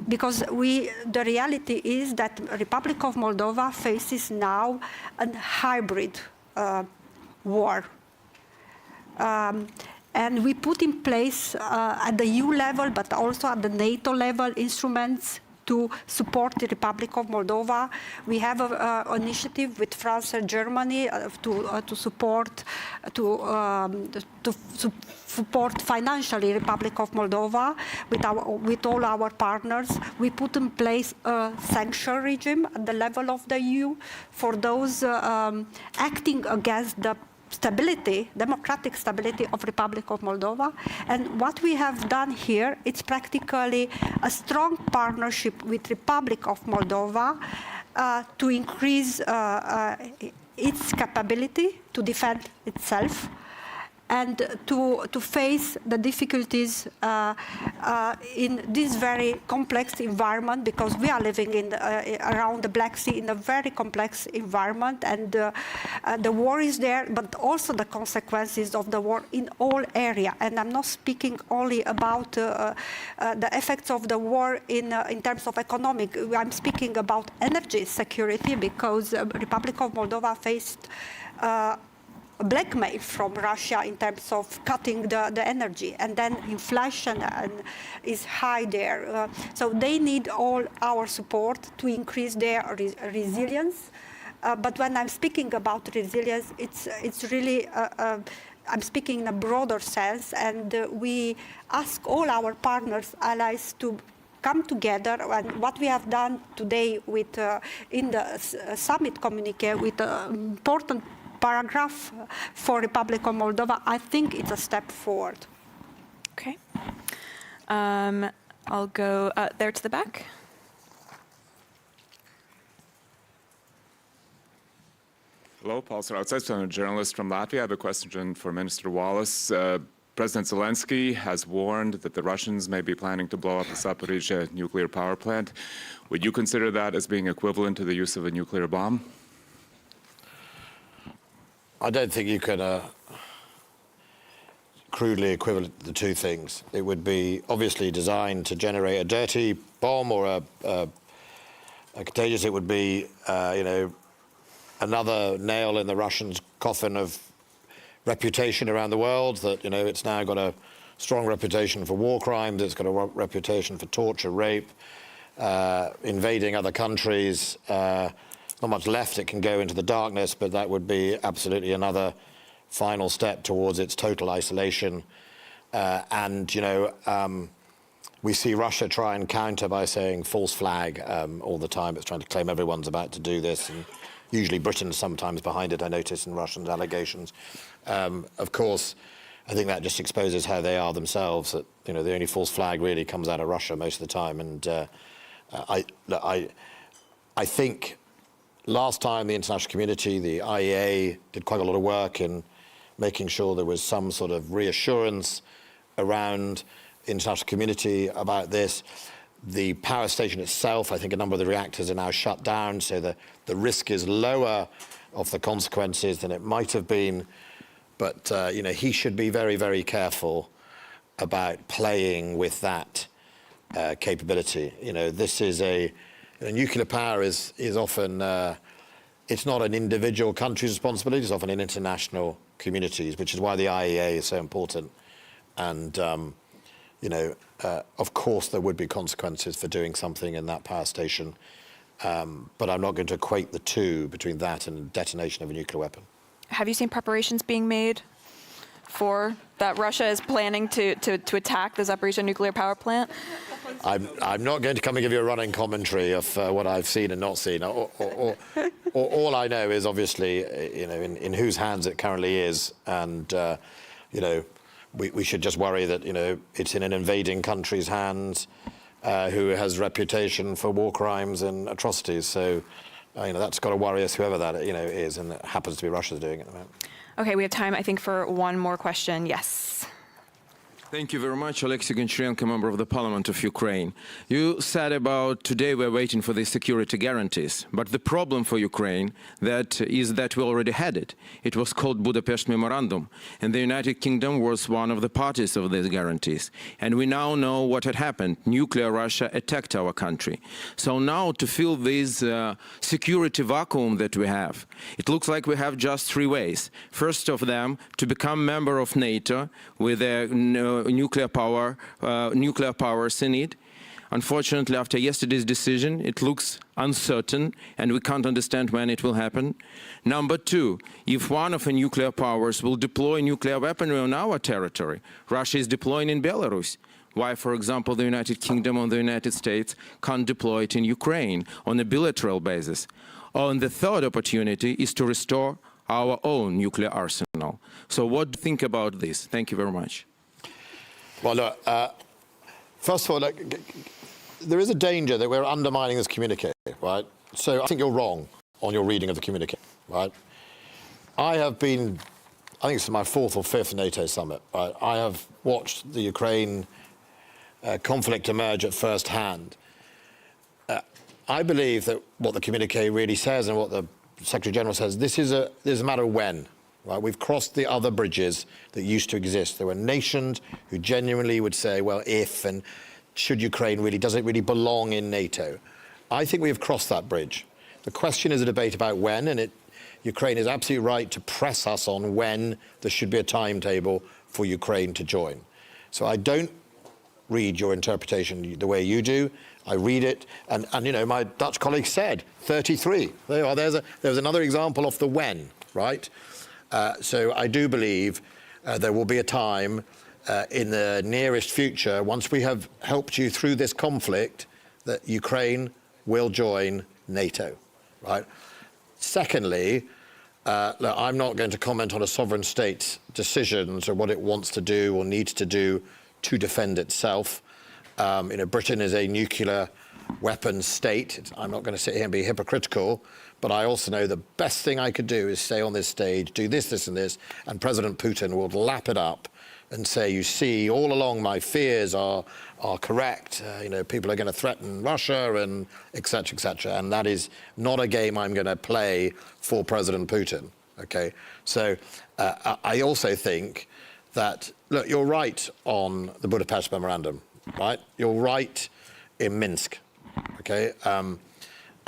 because the reality is that Republic of Moldova faces now a hybrid war. And we put in place at the EU level, but also at the NATO level, instruments to support the Republic of Moldova. We have an initiative with France and Germany to support financially Republic of Moldova with all our partners. We put in place a sanction regime at the level of the EU for those acting against the democratic stability of Republic of Moldova. And what we have done here, it's practically a strong partnership with Republic of Moldova to increase its capability to defend itself and to face the difficulties in this very complex environment, because we are living around the Black Sea in a very complex environment, and the war is there, but also the consequences of the war in all areas. And I'm not speaking only about the effects of the war in terms of economic. I'm speaking about energy security, because Republic of Moldova faced blackmail from Russia in terms of cutting the energy, and then inflation is high there. So they need all our support to increase their resilience But when I'm speaking about resilience, it's really, I'm speaking in a broader sense, and we ask all our partners, allies, to come together. And what we have done today with in the summit communique with an important paragraph for Republic of Moldova, I think it's a step forward. Okay. I'll go there to the back. Hello, Paul Sarautsas, I'm a journalist from Latvia. I have a question for Minister Wallace. President Zelensky has warned that the Russians may be planning to blow up the Zaporizhzhia nuclear power plant. Would you consider that as being equivalent to the use of a nuclear bomb? I don't think you can crudely equivalent the two things. It would be obviously designed to generate a dirty bomb or a contagious. It would be, you know, another nail in the Russians' coffin of reputation around the world, that, you know, it's now got a strong reputation for war crimes, it's got a reputation for torture, rape, invading other countries. Not much left, it can go into the darkness, but that would be absolutely another final step towards its total isolation. And, you know, we see Russia try and counter by saying false flag all the time. It's trying to claim everyone's about to do this, and usually Britain's sometimes behind it, I notice, in Russian allegations. Of course, I think that just exposes how they are themselves, that, you know, the only false flag really comes out of Russia most of the time. And I think last time the international community, the IEA, did quite a lot of work in making sure there was some sort of reassurance around the international community about this. The power station itself, I think a number of the reactors are now shut down, so the risk is lower of the consequences than it might have been. But, you know, he should be very, very careful about playing with that capability. You know, this is nuclear power is often, it's not an individual country's responsibility, it's often an international communities, which is why the IEA is so important. And, you know, of course there would be consequences for doing something in that power station, but I'm not going to equate the two, between that and detonation of a nuclear weapon. Have you seen preparations being made for that Russia is planning to attack the Zaporizhzhia nuclear power plant? I'm not going to come and give you a running commentary of what I've seen and not seen. All I know is obviously, you know, in whose hands it currently is, and you know, we should just worry that, you know, it's in an invading country's hands, who has reputation for war crimes and atrocities. So, you know, that's got to worry us, whoever that, you know, is, and it happens to be Russia's doing it at the moment. Okay, we have time, I think, for one more question. Yes. Thank you very much, Alexei Goncharenko, member of the Parliament of Ukraine. You said about today we're waiting for the security guarantees, but the problem for Ukraine is that we already had it. It was called Budapest Memorandum, and the United Kingdom was one of the parties of these guarantees. And we now know what had happened. Nuclear Russia attacked our country. So now to fill this security vacuum that we have, it looks like we have just three ways. First of them, to become member of NATO with a nuclear powers in it. Unfortunately, after yesterday's decision, it looks uncertain, and we can't understand when it will happen. Number two, if one of the nuclear powers will deploy nuclear weaponry on our territory, Russia is deploying in Belarus. Why, for example, the United Kingdom or the United States can't deploy it in Ukraine on a bilateral basis? And the third opportunity is to restore our own nuclear arsenal. So what do you think about this? Thank you very much. Well, look, first of all, look, there is a danger that we're undermining this communique, right? So I think you're wrong on your reading of the communique, right? I think it's my fourth or fifth NATO summit, right? I have watched the Ukraine conflict emerge at first hand. I believe that what the communique really says and what the Secretary General says, this is a matter of when. Right, we've crossed the other bridges that used to exist. There were nations who genuinely would say, well, if and should Ukraine really, does it really belong in NATO? I think we have crossed that bridge. The question is a debate about when, and Ukraine is absolutely right to press us on when there should be a timetable for Ukraine to join. So I don't read your interpretation the way you do. I read it, and you know, my Dutch colleague said 33. There you are. There's another example of the when, right? So I do believe there will be a time in the nearest future, once we have helped you through this conflict, that Ukraine will join NATO, right? Secondly, look, I'm not going to comment on a sovereign state's decisions or what it wants to do or needs to do to defend itself. You know, Britain is a nuclear weapons state. I'm not going to sit here and be hypocritical, but I also know the best thing I could do is stay on this stage, do this, this, and this, and President Putin will lap it up and say, you see, all along my fears are correct. You know, people are going to threaten Russia and et cetera, and that is not a game I'm going to play for President Putin, okay? So I also think that, look, you're right on the Budapest Memorandum, right? You're right in Minsk, okay?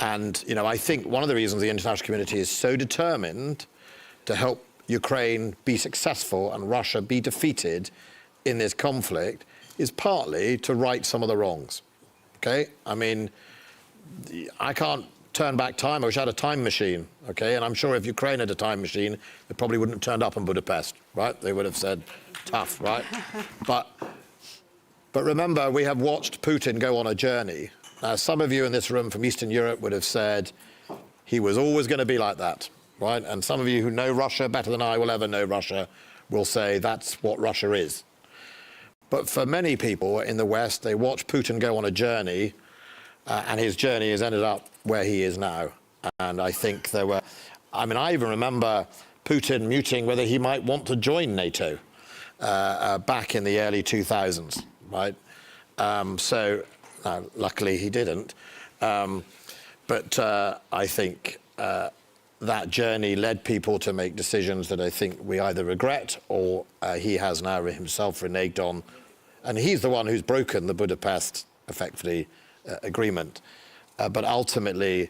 And, you know, I think one of the reasons the international community is so determined to help Ukraine be successful and Russia be defeated in this conflict is partly to right some of the wrongs, okay? I mean, I can't turn back time. I wish I had a time machine, okay? And I'm sure if Ukraine had a time machine, they probably wouldn't have turned up in Budapest, right? They would have said, tough, right? But remember, we have watched Putin go on a journey. Now, some of you in this room from Eastern Europe would have said he was always going to be like that, right? And some of you who know Russia better than I will ever know Russia will say that's what Russia is. But for many people in the West, they watch Putin go on a journey, and his journey has ended up where he is now. And I think there were, I mean, I even remember Putin muting whether he might want to join NATO back in the early 2000s, right? So luckily he didn't. But I think that journey led people to make decisions that I think we either regret or he has now himself reneged on. And he's the one who's broken the Budapest, effectively, agreement. But ultimately,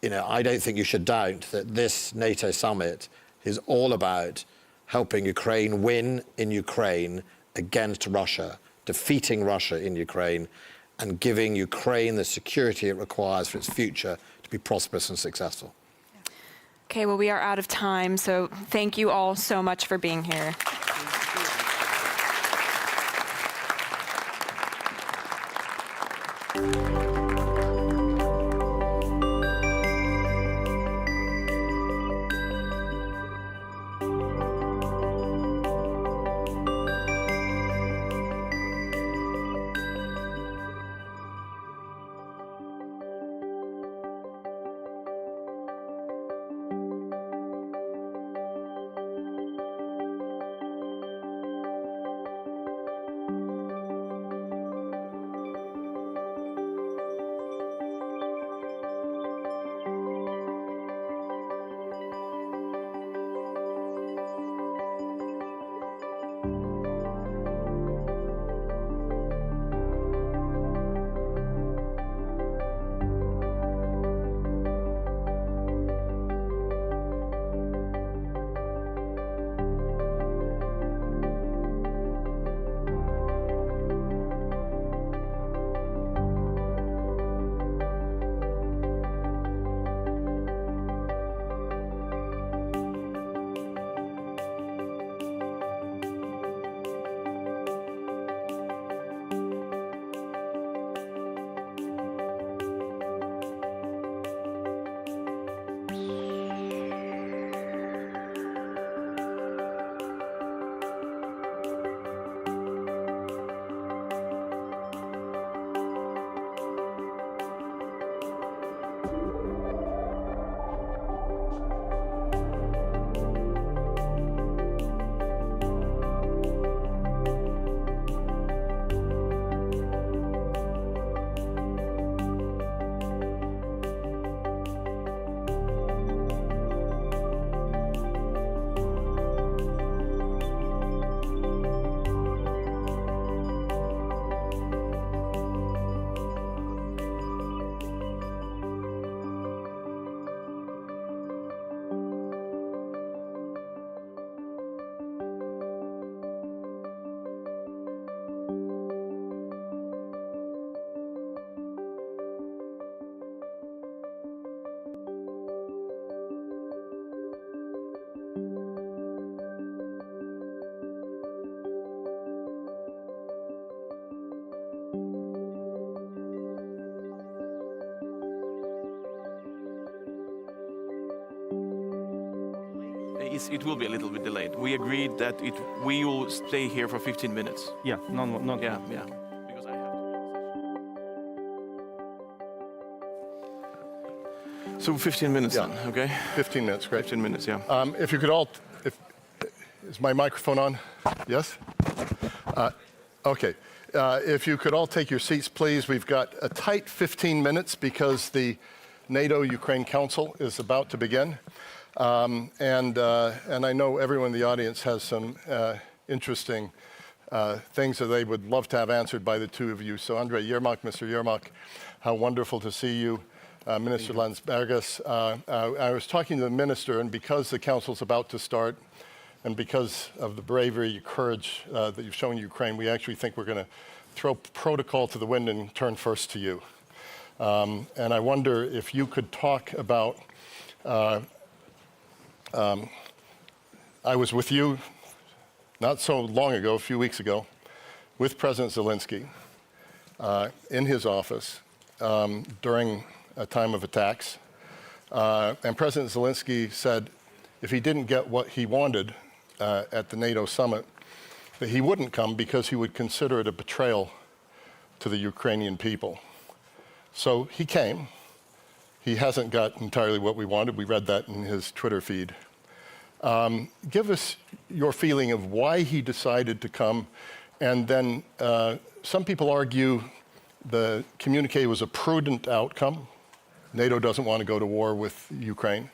you know, I don't think you should doubt that this NATO summit is all about helping Ukraine win in Ukraine against Russia, defeating Russia in Ukraine, and giving Ukraine the security it requires for its future to be prosperous and successful. Okay, well, we are out of time, so thank you all so much for being here. it will be a little bit delayed. We agreed that we will stay here for 15 minutes. Yeah, not yeah. So 15 minutes then, okay? 15 minutes, great. 15 minutes, yeah. If you could all, is my microphone on? Yes? Okay. If you could all take your seats, please. We've got a tight 15 minutes because the NATO-Ukraine Council is about to begin. And I know everyone in the audience has some interesting things that they would love to have answered by the two of you. So Andrei Yermak, Mr. Yermak, how wonderful to see you. Minister Landsbergis, I was talking to the minister, and because the council's about to start, and because of the bravery, courage that you've shown Ukraine, we actually think we're going to throw protocol to the wind and turn first to you. And I wonder if you could talk about, I was with you not so long ago, a few weeks ago, with President Zelensky in his office during a time of attacks. And President Zelensky said if he didn't get what he wanted at the NATO summit, that he wouldn't come because he would consider it a betrayal to the Ukrainian people. So he came. He hasn't got entirely what we wanted. We read that in his Twitter feed. Give us your feeling of why he decided to come. And then some people argue the communique was a prudent outcome. NATO doesn't want to go to war with Ukraine.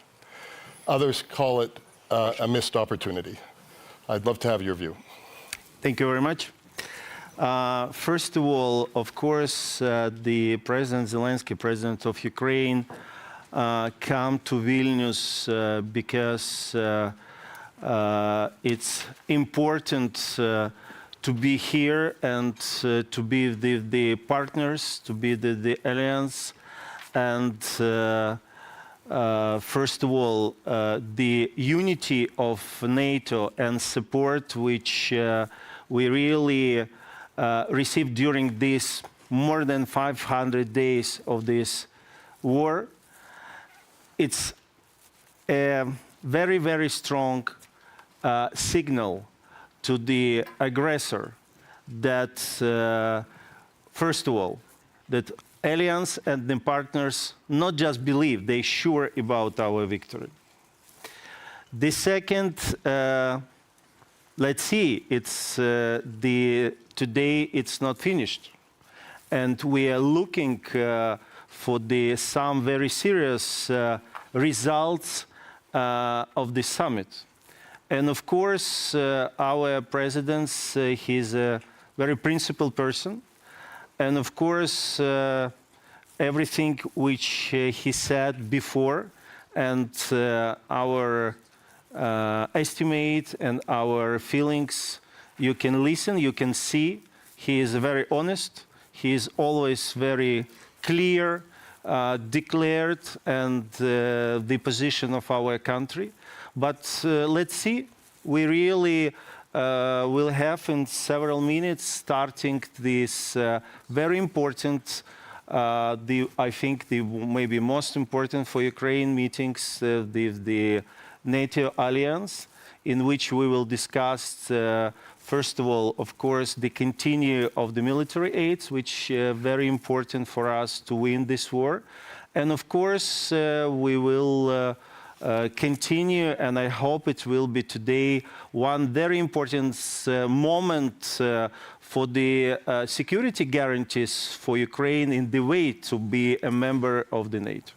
Others call it a missed opportunity. I'd love to have your view. Thank you very much. First of all, of course, the President Zelensky, President of Ukraine, come to Vilnius because it's important to be here and to be the partners, to be the alliance. And first of all, the unity of NATO and support which we really received during these more than 500 days of this war. It's a very, very strong signal to the aggressor that, first of all, that alliance and the partners not just believe, they sure about our victory. The second, let's see, it's today it's not finished, and we are looking for some very serious results of the summit. And of course, our president, he's a very principled person. And of course, everything which he said before and our estimate and our feelings, you can listen, you can see. He is very honest. He is always very clear, declared, and the position of our country. But let's see, we really will have in several minutes starting this very important, I think the maybe most important for Ukraine meetings, the NATO alliance, in which we will discuss, first of all, of course, the continue of the military aids, which very important for us to win this war. And of course, we will continue, and I hope it will be today, one very important moment for the security guarantees for Ukraine in the way to be a member of the NATO.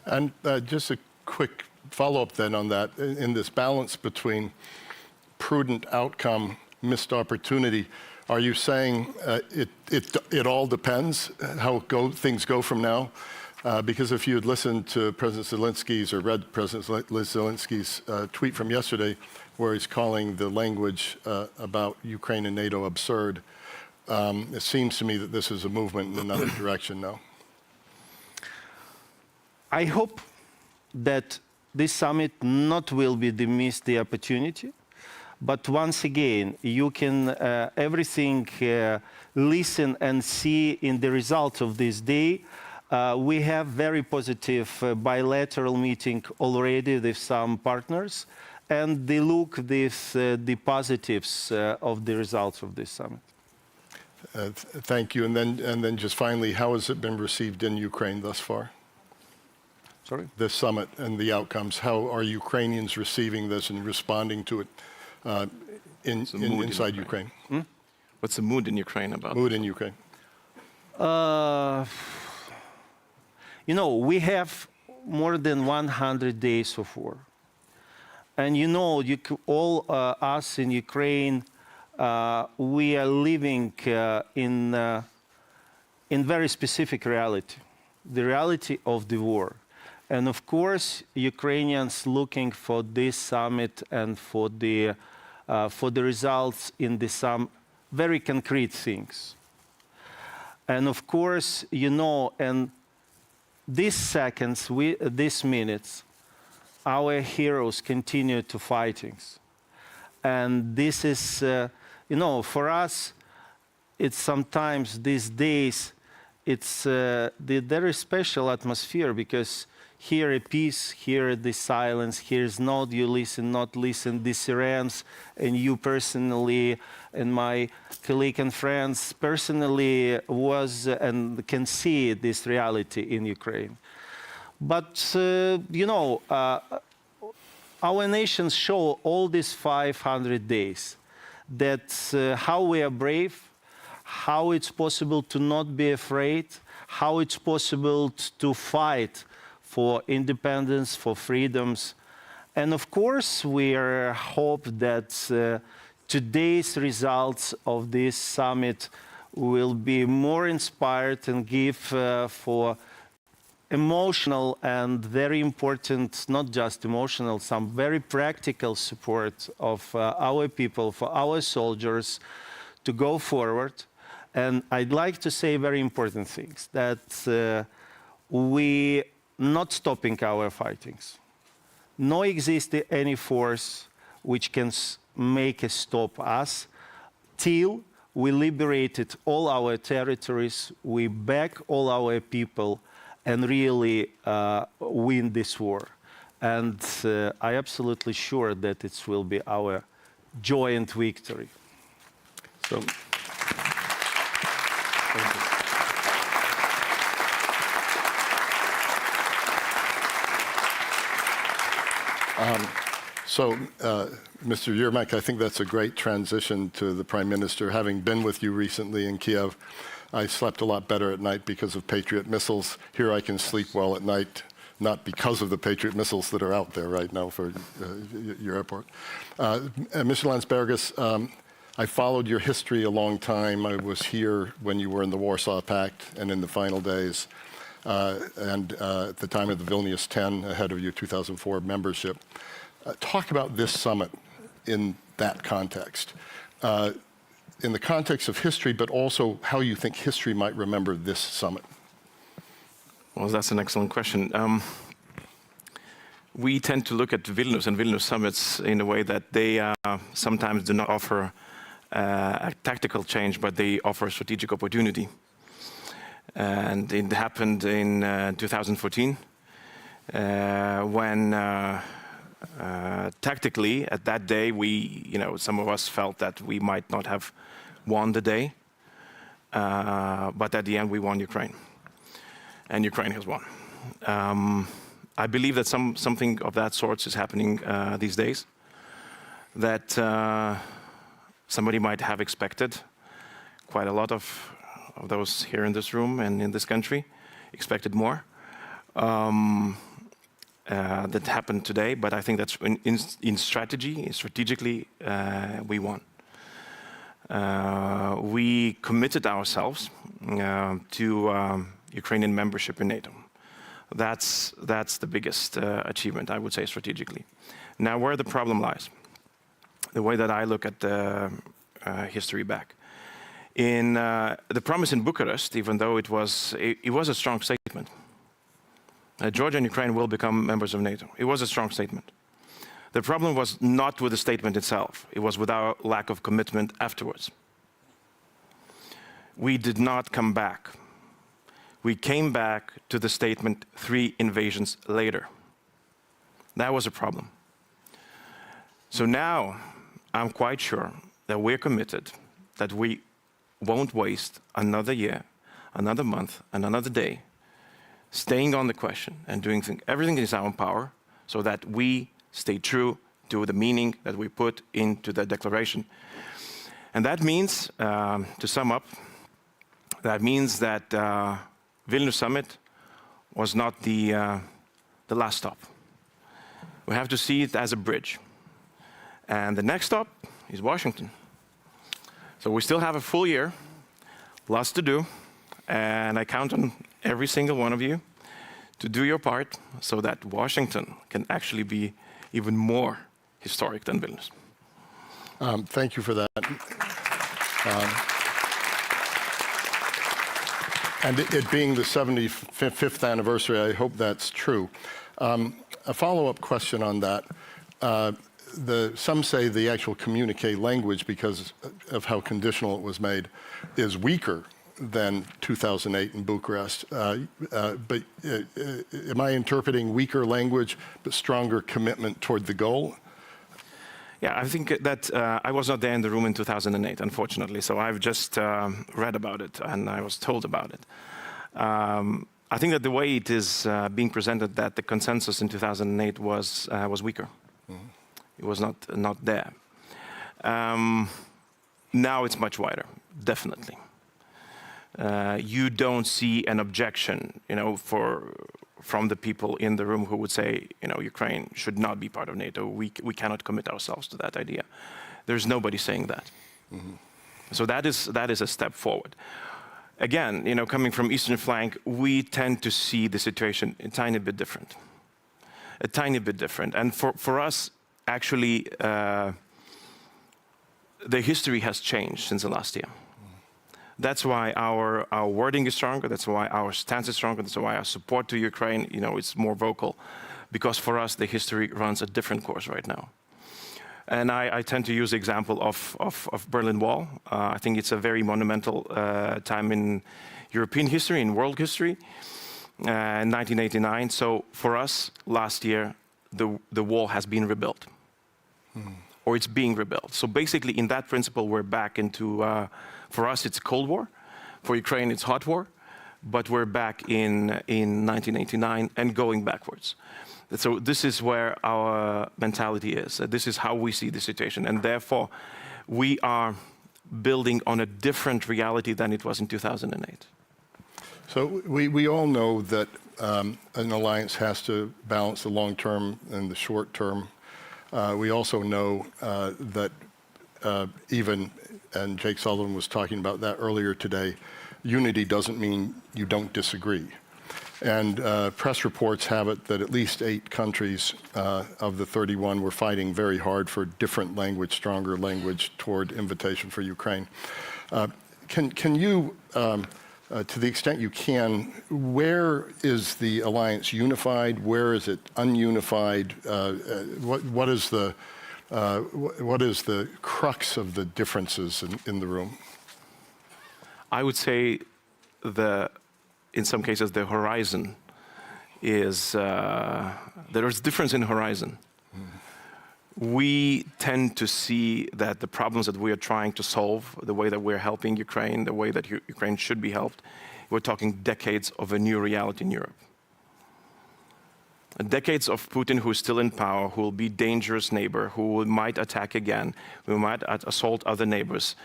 And just a quick follow-up then on that, in this balance between prudent outcome, missed opportunity, are you saying it all depends how things go from now? Because if you had listened to President Zelensky's or read President Zelensky's tweet from yesterday, where he's calling the language about Ukraine and NATO absurd, it seems to me that this is a movement in another direction now. I hope that this summit not will be missed the opportunity, but once again, you can everything listen and see in the results of this day. We have very positive bilateral meeting already with some partners, and they look the positives of the results of this summit. Thank you. And then just finally, how has it been received in Ukraine thus far? Sorry? This summit and the outcomes. How are Ukrainians receiving this and responding to it inside Ukraine? Hmm? What's the mood in Ukraine about? Mood in Ukraine. You know, we have more than 100 days of war. And you know, all us in Ukraine, we are living in very specific reality, the reality of the war. And of course, Ukrainians looking for this summit and for the results in some very concrete things. And of course, you know, and these seconds, these minutes, our heroes continue to fighting. And this is, you know, for us, it's sometimes these days, it's the very special atmosphere, because here a peace, here the silence, here's not you listen, not listen, the sirens, and you personally, and my colleague and friends personally was and can see this reality in Ukraine. But, you know, our nations show all these 500 days that how we are brave, how it's possible to not be afraid, how it's possible to fight for independence, for freedoms. And of course, we hope that today's results of this summit will be more inspired and give for emotional and very important, not just emotional, some very practical support of our people, for our soldiers to go forward. And I'd like to say very important things, that we not stopping our fightings. No exist any force which can make us stop us till we liberated all our territories, we back all our people, and really win this war. And I'm absolutely sure that it will be our joint victory. So. Mr. Yermak, I think that's a great transition to the Prime Minister. Having been with you recently in Kiev, I slept a lot better at night because of Patriot missiles. Here I can sleep well at night, not because of the Patriot missiles that are out there right now for your airport. Mr. Landsbergis, I followed your history a long time. I was here when you were in the Warsaw Pact and in the final days, and at the time of the Vilnius 10, ahead of your 2004 membership. Talk about this summit in that context, in the context of history, but also how you think history might remember this summit. Well, that's an excellent question. We tend to look at Vilnius and Vilnius summits in a way that they sometimes do not offer a tactical change, but they offer a strategic opportunity. And it happened in 2014 when tactically at that day some of us felt that we might not have won the day, but at the end we won Ukraine, and Ukraine has won. I believe that something of that sort is happening these days, that somebody might have expected. Quite a lot of those here in this room and in this country expected more. That happened today, but I think that's in strategy, strategically, we won. We committed ourselves to Ukrainian membership in NATO. That's the biggest achievement, I would say, strategically. Now, where the problem lies, the way that I look at the history back. In the promise in Bucharest, even though it was a strong statement, Georgia and Ukraine will become members of NATO. It was a strong statement. The problem was not with the statement itself. It was with our lack of commitment afterwards. We did not come back. We came back to the statement 3 invasions later. That was a problem. So now I'm quite sure that we're committed, that we won't waste another year, another month, and another day staying on the question and doing everything in our power so that we stay true to the meaning that we put into the declaration. And that means, to sum up, that means that Vilnius Summit was not the last stop. We have to see it as a bridge. And the next stop is Washington. So we still have a full year, lots to do, and I count on every single one of you to do your part so that Washington can actually be even more historic than Vilnius. Thank you for that. And it being the 75th anniversary, I hope that's true. A follow-up question on that. Some say the actual communique language, because of how conditional it was made, is weaker than 2008 in Bucharest. But am I interpreting weaker language but stronger commitment toward the goal? Yeah, I think that I was not there in the room in 2008, unfortunately, so I've just read about it and I was told about it. I think that the way it is being presented, that the consensus in 2008 was weaker. Mm-hmm. It was not there. Now it's much wider, definitely. You don't see an objection, from the people in the room who would say, Ukraine should not be part of NATO. We cannot commit ourselves to that idea. There's nobody saying that. Mm-hmm. So that is a step forward. Again, coming from Eastern flank, we tend to see the situation a tiny bit different. And for us, actually, the history has changed since the last year. That's why our wording is stronger. That's why our stance is stronger. That's why our support to Ukraine, is more vocal, because for us the history runs a different course right now. And I tend to use the example of Berlin Wall. I think it's a very monumental time in European history, in world history, in 1989. So for us, last year, the wall has been rebuilt, or it's being rebuilt. So basically, in that principle, we're back into. For us, it's Cold War. For Ukraine, it's Hot War. But we're back in 1989 and going backwards. So this is where our mentality is. This is how we see the situation. And therefore, we are building on a different reality than it was in 2008. So we all know that an alliance has to balance the long term and the short term. We also know that even, and Jake Sullivan was talking about that earlier today, unity doesn't mean you don't disagree. And press reports have it that at least 8 countries of the 31 were fighting very hard for different language, stronger language toward invitation for Ukraine. Can you, to the extent you can, where is the alliance unified? Where is it ununified? What is the crux of the differences in the room? I would say in some cases, the horizon is, there is difference in horizon. We tend to see that the problems that we are trying to solve, the way that we're helping Ukraine, the way that Ukraine should be helped, we're talking decades of a new reality in Europe. Decades of Putin, who is still in power, who will be dangerous neighbor, who might attack again, who might assault other neighbors,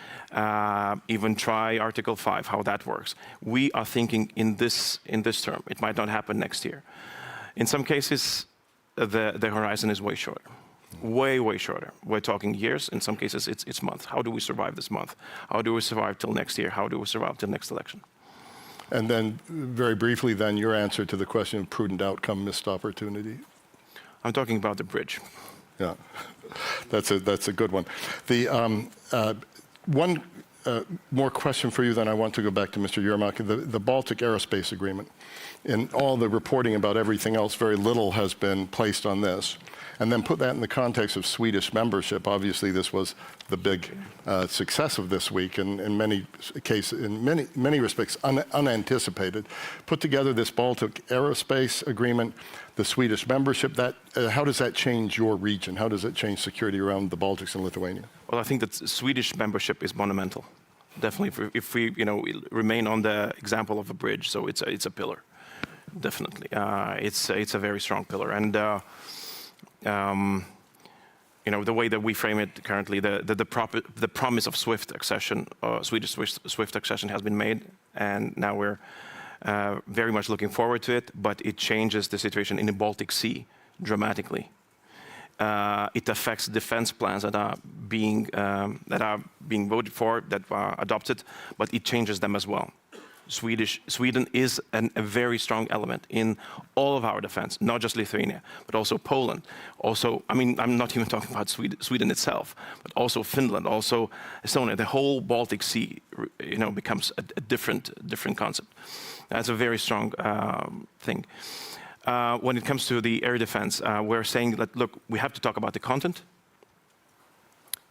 even try Article 5, how that works. We are thinking in this term. It might not happen next year. In some cases, the horizon is way shorter, way shorter. We're talking years. In some cases, it's months. How do we survive this month? How do we survive till next year? How do we survive till next election? And then, very briefly, then, your answer to the question of prudent outcome, missed opportunity. I'm talking about the bridge. Yeah, that's a good one. The one more question for you, then I want to go back to Mr. Yermak. The Baltic Aerospace Agreement. In all the reporting about everything else, very little has been placed on this. and then put that in the context of Swedish membership. Obviously, this was the big success of this week, and in many cases, in many respects, unanticipated. Put together this Baltic aerospace agreement, the Swedish membership. How does that change your region? How does it change security around the Baltics and Lithuania? Well, I think that Swedish membership is monumental. Definitely, if we remain on the example of a bridge, so it's a pillar. Definitely, it's a very strong pillar, and the way that we frame it currently, the promise of swift accession, Swedish swift accession, has been made, and now we're very much looking forward to it. But it changes the situation in the Baltic Sea dramatically. It affects defense plans that are being voted for, that are adopted, but it changes them as well. Sweden is a very strong element in all of our defense, not just Lithuania, but also Poland. Also, I mean, I'm not even talking about Sweden itself, but also Finland, also Estonia. The whole Baltic Sea, becomes a different concept. That's a very strong thing. When it comes to the air defense, we're saying that, look, we have to talk about the content.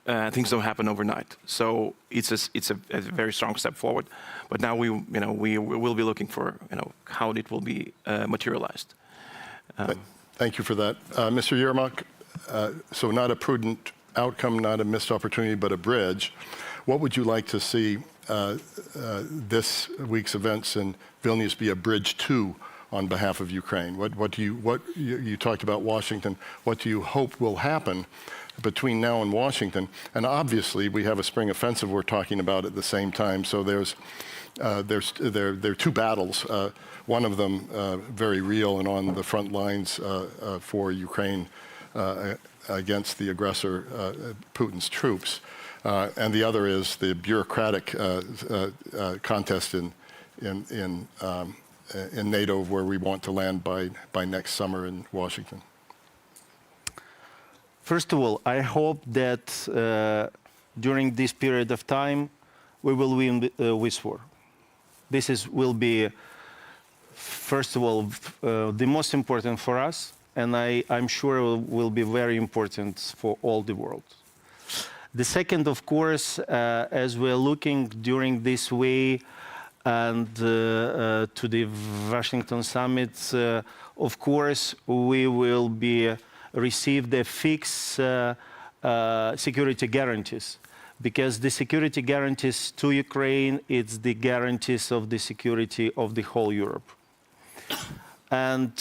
Things don't happen overnight, so it's a very strong step forward. But now we will be looking for how it will be materialized. Thank you for that, Mr. Yermak. So not a prudent outcome, not a missed opportunity, but a bridge. What would you like to see this week's events in Vilnius be a bridge to on behalf of Ukraine? What you talked about Washington? What do you hope will happen between now and Washington? And obviously, we have a spring offensive we're talking about at the same time. So there are two battles. One of them very real and on the front lines for Ukraine against the aggressor, Putin's troops, and the other is the bureaucratic contest in NATO, where we want to land by next summer in Washington. First of all, I hope that during this period of time, we will win this war. This will be, first of all, the most important for us, and I'm sure it will be very important for all the world. The second, of course, as we're looking during this way and to the Washington Summit, of course, we will receive the fixed security guarantees, because the security guarantees to Ukraine, it's the guarantees of the security of the whole Europe. And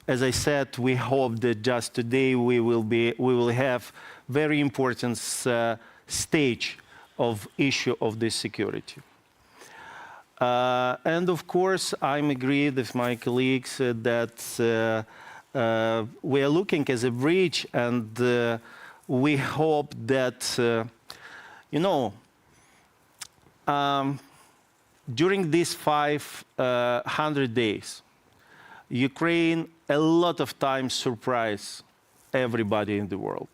as I said, we hope that just today we will have very important stage of issue of this security. And of course, I'm agreed with my colleagues that we are looking as a bridge, and we hope that, during these 500 days, Ukraine a lot of times surprised everybody in the world.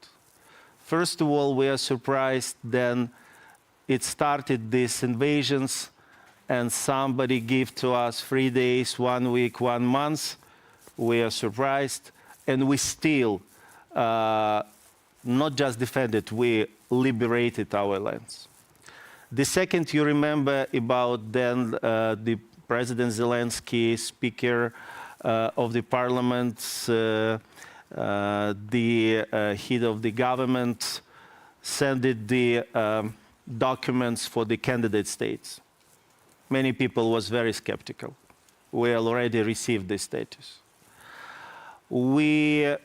First of all, we are surprised then it started these invasions, and somebody gave to us 3 days, 1 week, 1 month. We are surprised, and we still not just defended, we liberated our lands. The second, you remember about then the President Zelensky, Speaker of the Parliament, the head of the government, sent the documents for the candidate states. Many people was very skeptical. We already received this status. We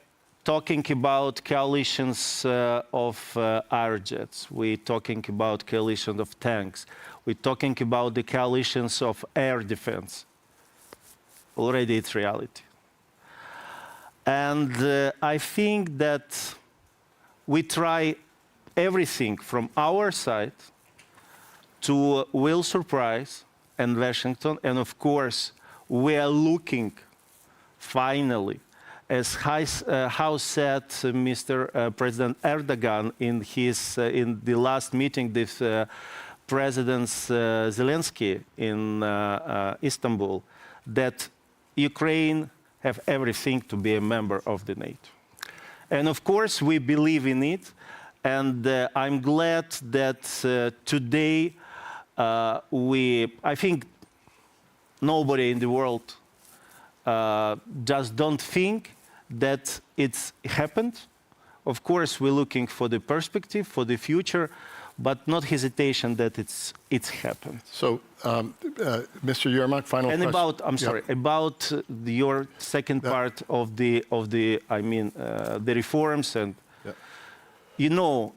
talking about coalitions of air jets. We're talking about coalition of tanks. We're talking about the coalitions of air defense. Already it's reality. And I think that we try everything from our side to will surprise and Washington. And of course, we are looking finally, as how said Mr. President Erdogan in the last meeting with President Zelensky in Istanbul, that Ukraine have everything to be a member of the NATO. And of course, we believe in it. And I'm glad that today I think nobody in the world just don't think that it's happened. Of course, we're looking for the perspective, for the future, but not hesitation that it's happened. So, Mr. Yermak, final question. And about your second part of the the reforms and you know,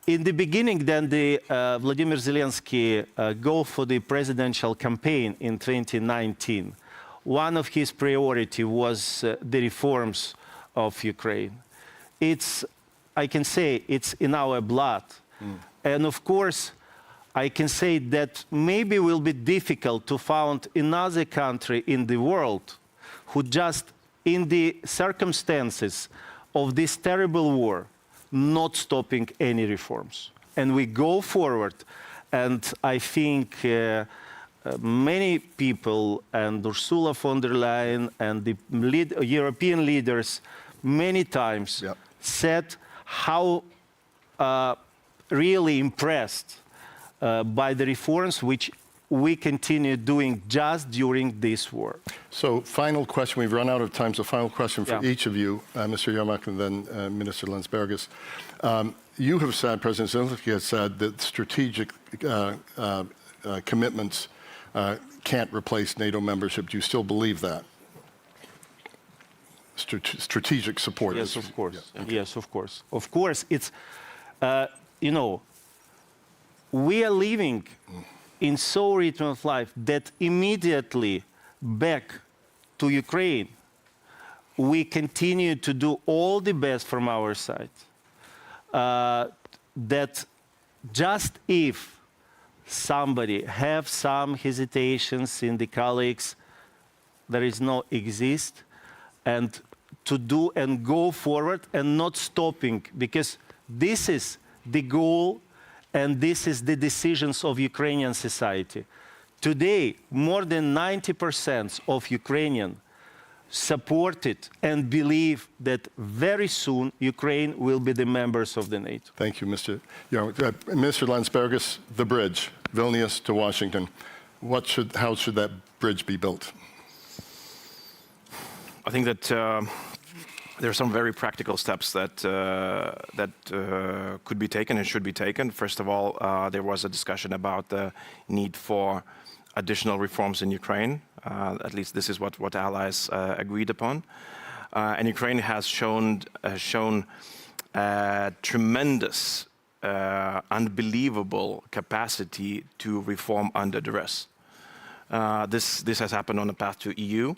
in the beginning, then Vladimir Zelensky go for the presidential campaign in 2019. One of his priority was the reforms of Ukraine. I can say it's in our blood. And of course, I can say that maybe it will be difficult to find another country in the world who just in the circumstances of this terrible war, not stopping any reforms. And we go forward, and I think many people, and Ursula von der Leyen, and the European leaders many times said how really impressed by the reforms which we continue doing just during this war. So, final question. We've run out of time. So, final question for each of you, Mr. Yermak and then Minister Landsbergis. You have said, President Zelensky has said that strategic commitments can't replace NATO membership. Do you still believe that? Strategic support. Yes, of course. Yeah. Okay. Yes, of course. Of course, it's you know, we are living in so rhythm of life that immediately back to Ukraine, we continue to do all the best from our side. That just if somebody have some hesitations in the colleagues, there is no exist, and to do and go forward and not stopping, because this is the goal and this is the decisions of Ukrainian society. Today, more than 90% of Ukrainians support it and believe that very soon Ukraine will be the members of the NATO. Thank you, Mr. Yermak. Mr. Landsbergis, the bridge, Vilnius to Washington. How should that bridge be built? I think that there are some very practical steps that could be taken and should be taken. First of all, there was a discussion about the need for additional reforms in Ukraine. At least this is what allies agreed upon. And Ukraine has shown tremendous, unbelievable capacity to reform under duress. This has happened on the path to EU.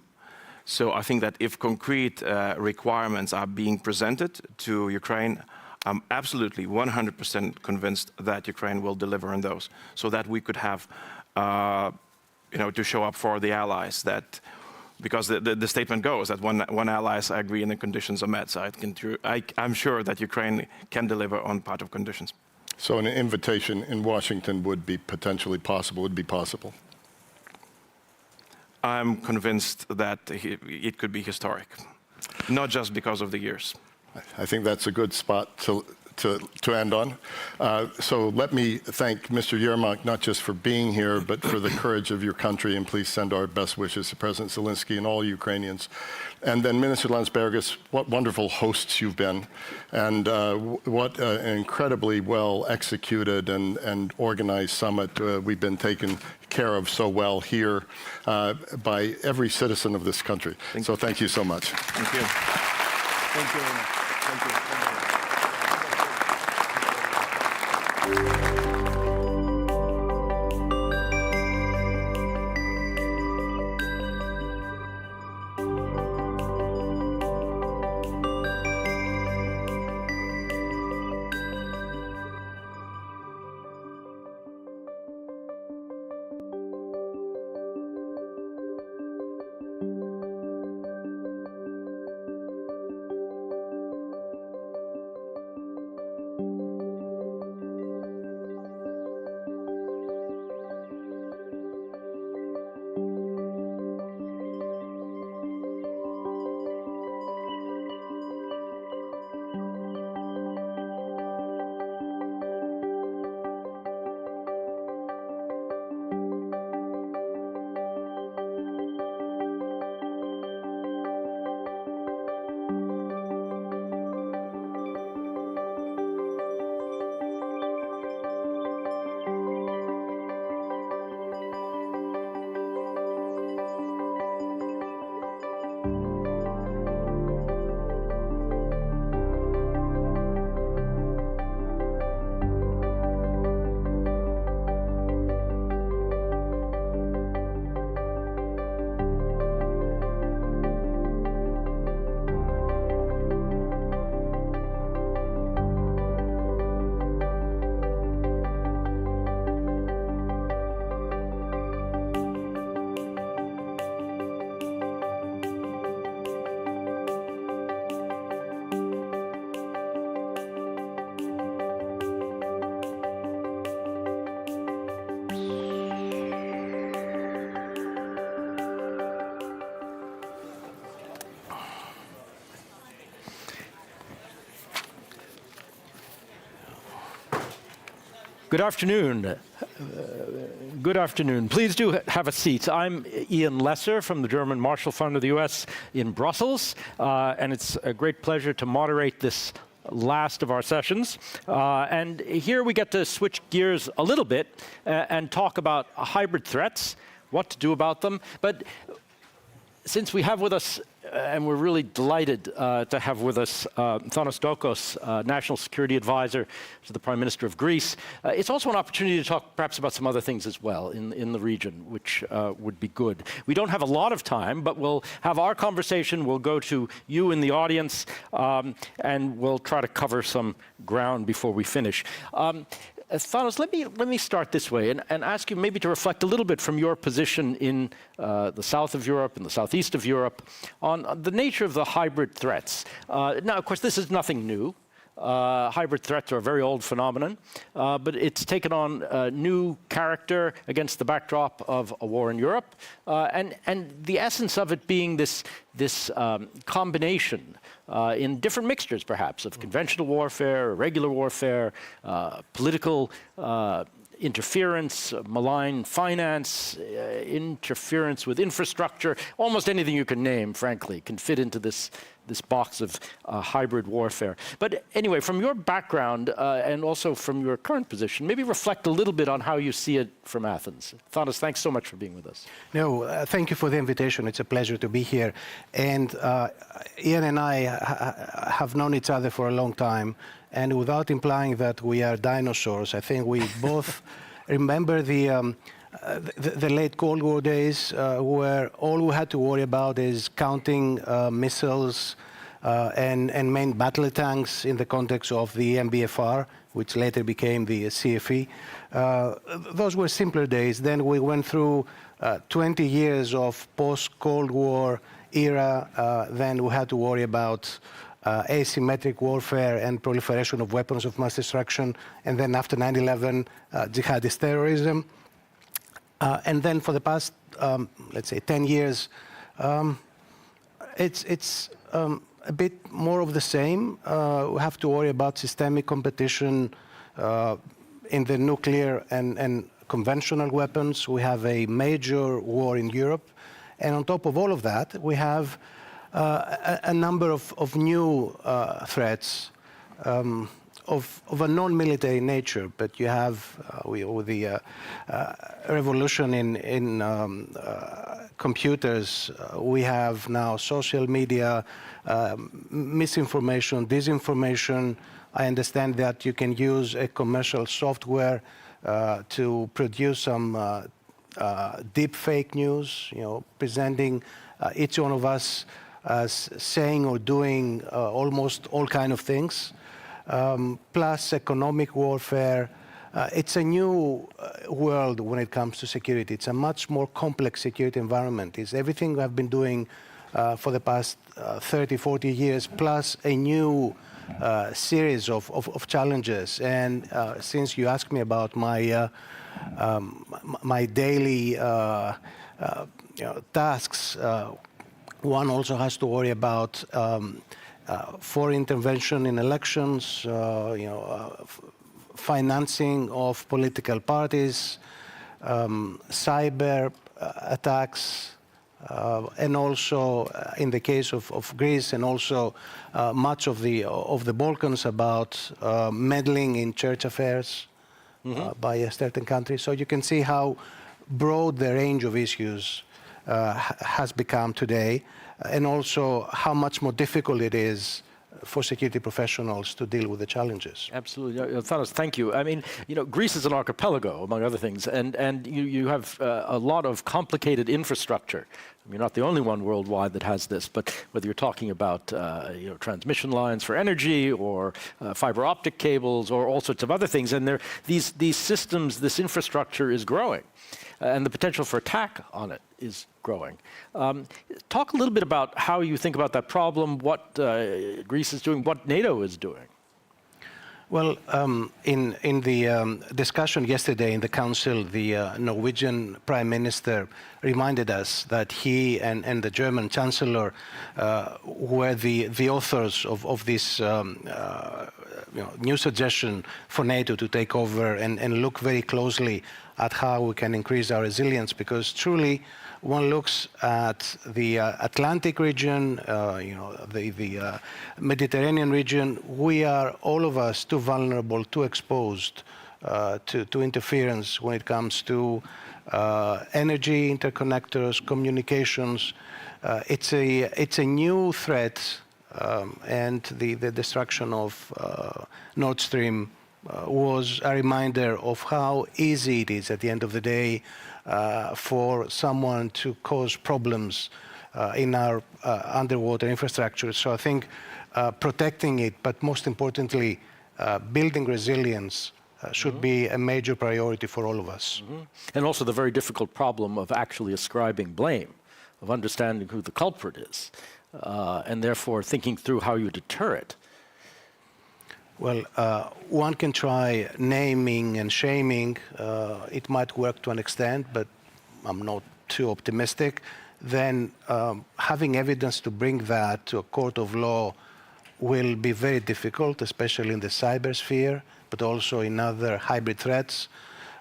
So I think that if concrete requirements are being presented to Ukraine, I'm absolutely 100% convinced that Ukraine will deliver on those, so that we could have, to show up for the allies. That because the statement goes that when allies agree and the conditions are met, so I'm sure that Ukraine can deliver on part of conditions. So an invitation in Washington would be potentially possible. Would be possible. I'm convinced that it could be historic, not just because of the years. I think that's a good spot to end on. So let me thank Mr. Yermak not just for being here, but for the courage of your country, and please send our best wishes to President Zelensky and all Ukrainians. And then Minister Landsbergis, what wonderful hosts you've been, and what an incredibly well executed and organized summit we've been taken care of so well here by every citizen of this country. So thank you so much. Thank you. Thank you very much. Thank you. Good afternoon. Good afternoon. Please do have a seat. I'm Ian Lesser from the German Marshall Fund of the US in Brussels, and it's a great pleasure to moderate this last of our sessions. And here we get to switch gears a little bit and talk about hybrid threats, what to do about them. But since we have with us, and we're really delighted to have with us Thórdís Dokos, National Security Advisor to the Prime Minister of Greece. It's also an opportunity to talk perhaps about some other things as well in the region, which would be good. We don't have a lot of time, but we'll have our conversation. We'll go to you in the audience, and we'll try to cover some ground before we finish. Thórdís, let me start this way and ask you maybe to reflect a little bit from your position in the south of Europe and the southeast of Europe on the nature of the hybrid threats. Now, of course, this is nothing new. Hybrid threats are a very old phenomenon, but it's taken on a new character against the backdrop of a war in Europe, and the essence of it being this combination in different mixtures, perhaps, of conventional warfare, irregular warfare, political interference, malign finance, interference with infrastructure. Almost anything you can name, frankly, can fit into this box of hybrid warfare. But anyway, from your background and also from your current position, maybe reflect a little bit on how you see it from Athens. Thórdís, thanks so much for being with us. No, thank you for the invitation. It's a pleasure to be here. And Ian and I have known each other for a long time. And without implying that we are dinosaurs, I think we both remember the late Cold War days where all we had to worry about is counting missiles and main battle tanks in the context of the MBFR, which later became the CFE. Those were simpler days. Then we went through 20 years of post-Cold War era. Then we had to worry about asymmetric warfare and proliferation of weapons of mass destruction. And then after 9/11, jihadist terrorism. And then for the past, let's say, 10 years, it's a bit more of the same. We have to worry about systemic competition in the nuclear and conventional weapons. We have a major war in Europe. And on top of all of that, we have a number of new threats of a non-military nature, but you have with the revolution in computers, we have now social media, misinformation, disinformation. I understand that you can use a commercial software to produce some deep fake news, presenting each one of us as saying or doing almost all kinds of things. Plus economic warfare. It's a new world when it comes to security. It's a much more complex security environment. It's everything I've been doing for the past 30, 40 years, plus a new series of challenges. And since you asked me about my my daily tasks, one also has to worry about foreign intervention in elections, financing of political parties, cyber attacks, and also in the case of Greece and also much of the Balkans about meddling in church affairs by a certain country. So you can see how broad the range of issues has become today, and also how much more difficult it is for security professionals to deal with the challenges. Absolutely. Thórdís, thank you. I mean, Greece is an archipelago, among other things, and you have a lot of complicated infrastructure. You're not the only one worldwide that has this, but whether you're talking about transmission lines for energy or fiber optic cables or all sorts of other things, and these systems, this infrastructure is growing, and the potential for attack on it is growing. Talk a little bit about how you think about that problem, what Greece is doing, what NATO is doing. Well, in the discussion yesterday in the Council, the Norwegian Prime Minister reminded us that he and the German Chancellor were the authors of this new suggestion for NATO to take over and look very closely at how we can increase our resilience, because truly one looks at the Atlantic region, the Mediterranean region. We are, all of us, too vulnerable, too exposed to interference when it comes to energy interconnectors, communications. It's a new threat, and the destruction of Nord Stream was a reminder of how easy it is at the end of the day for someone to cause problems in our underwater infrastructure. So I think protecting it, but most importantly, building resilience should be a major priority for all of us. And also the very difficult problem of actually ascribing blame, of understanding who the culprit is, and therefore thinking through how you deter it. Well, one can try naming and shaming. It might work to an extent, but I'm not too optimistic. Then having evidence to bring that to a court of law will be very difficult, especially in the cyber sphere, but also in other hybrid threats.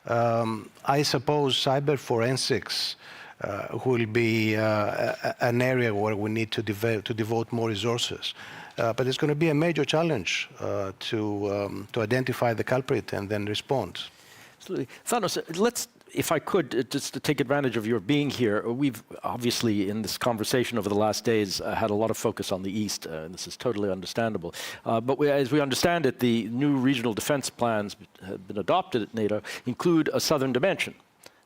I suppose cyber forensics will be an area where we need to devote more resources. But it's going to be a major challenge to identify the culprit and then respond. Absolutely. Thórdís, let's, if I could, just to take advantage of your being here, we've obviously in this conversation over the last days had a lot of focus on the East, and this is totally understandable. But as we understand it, the new regional defense plans have been adopted at NATO include a southern dimension.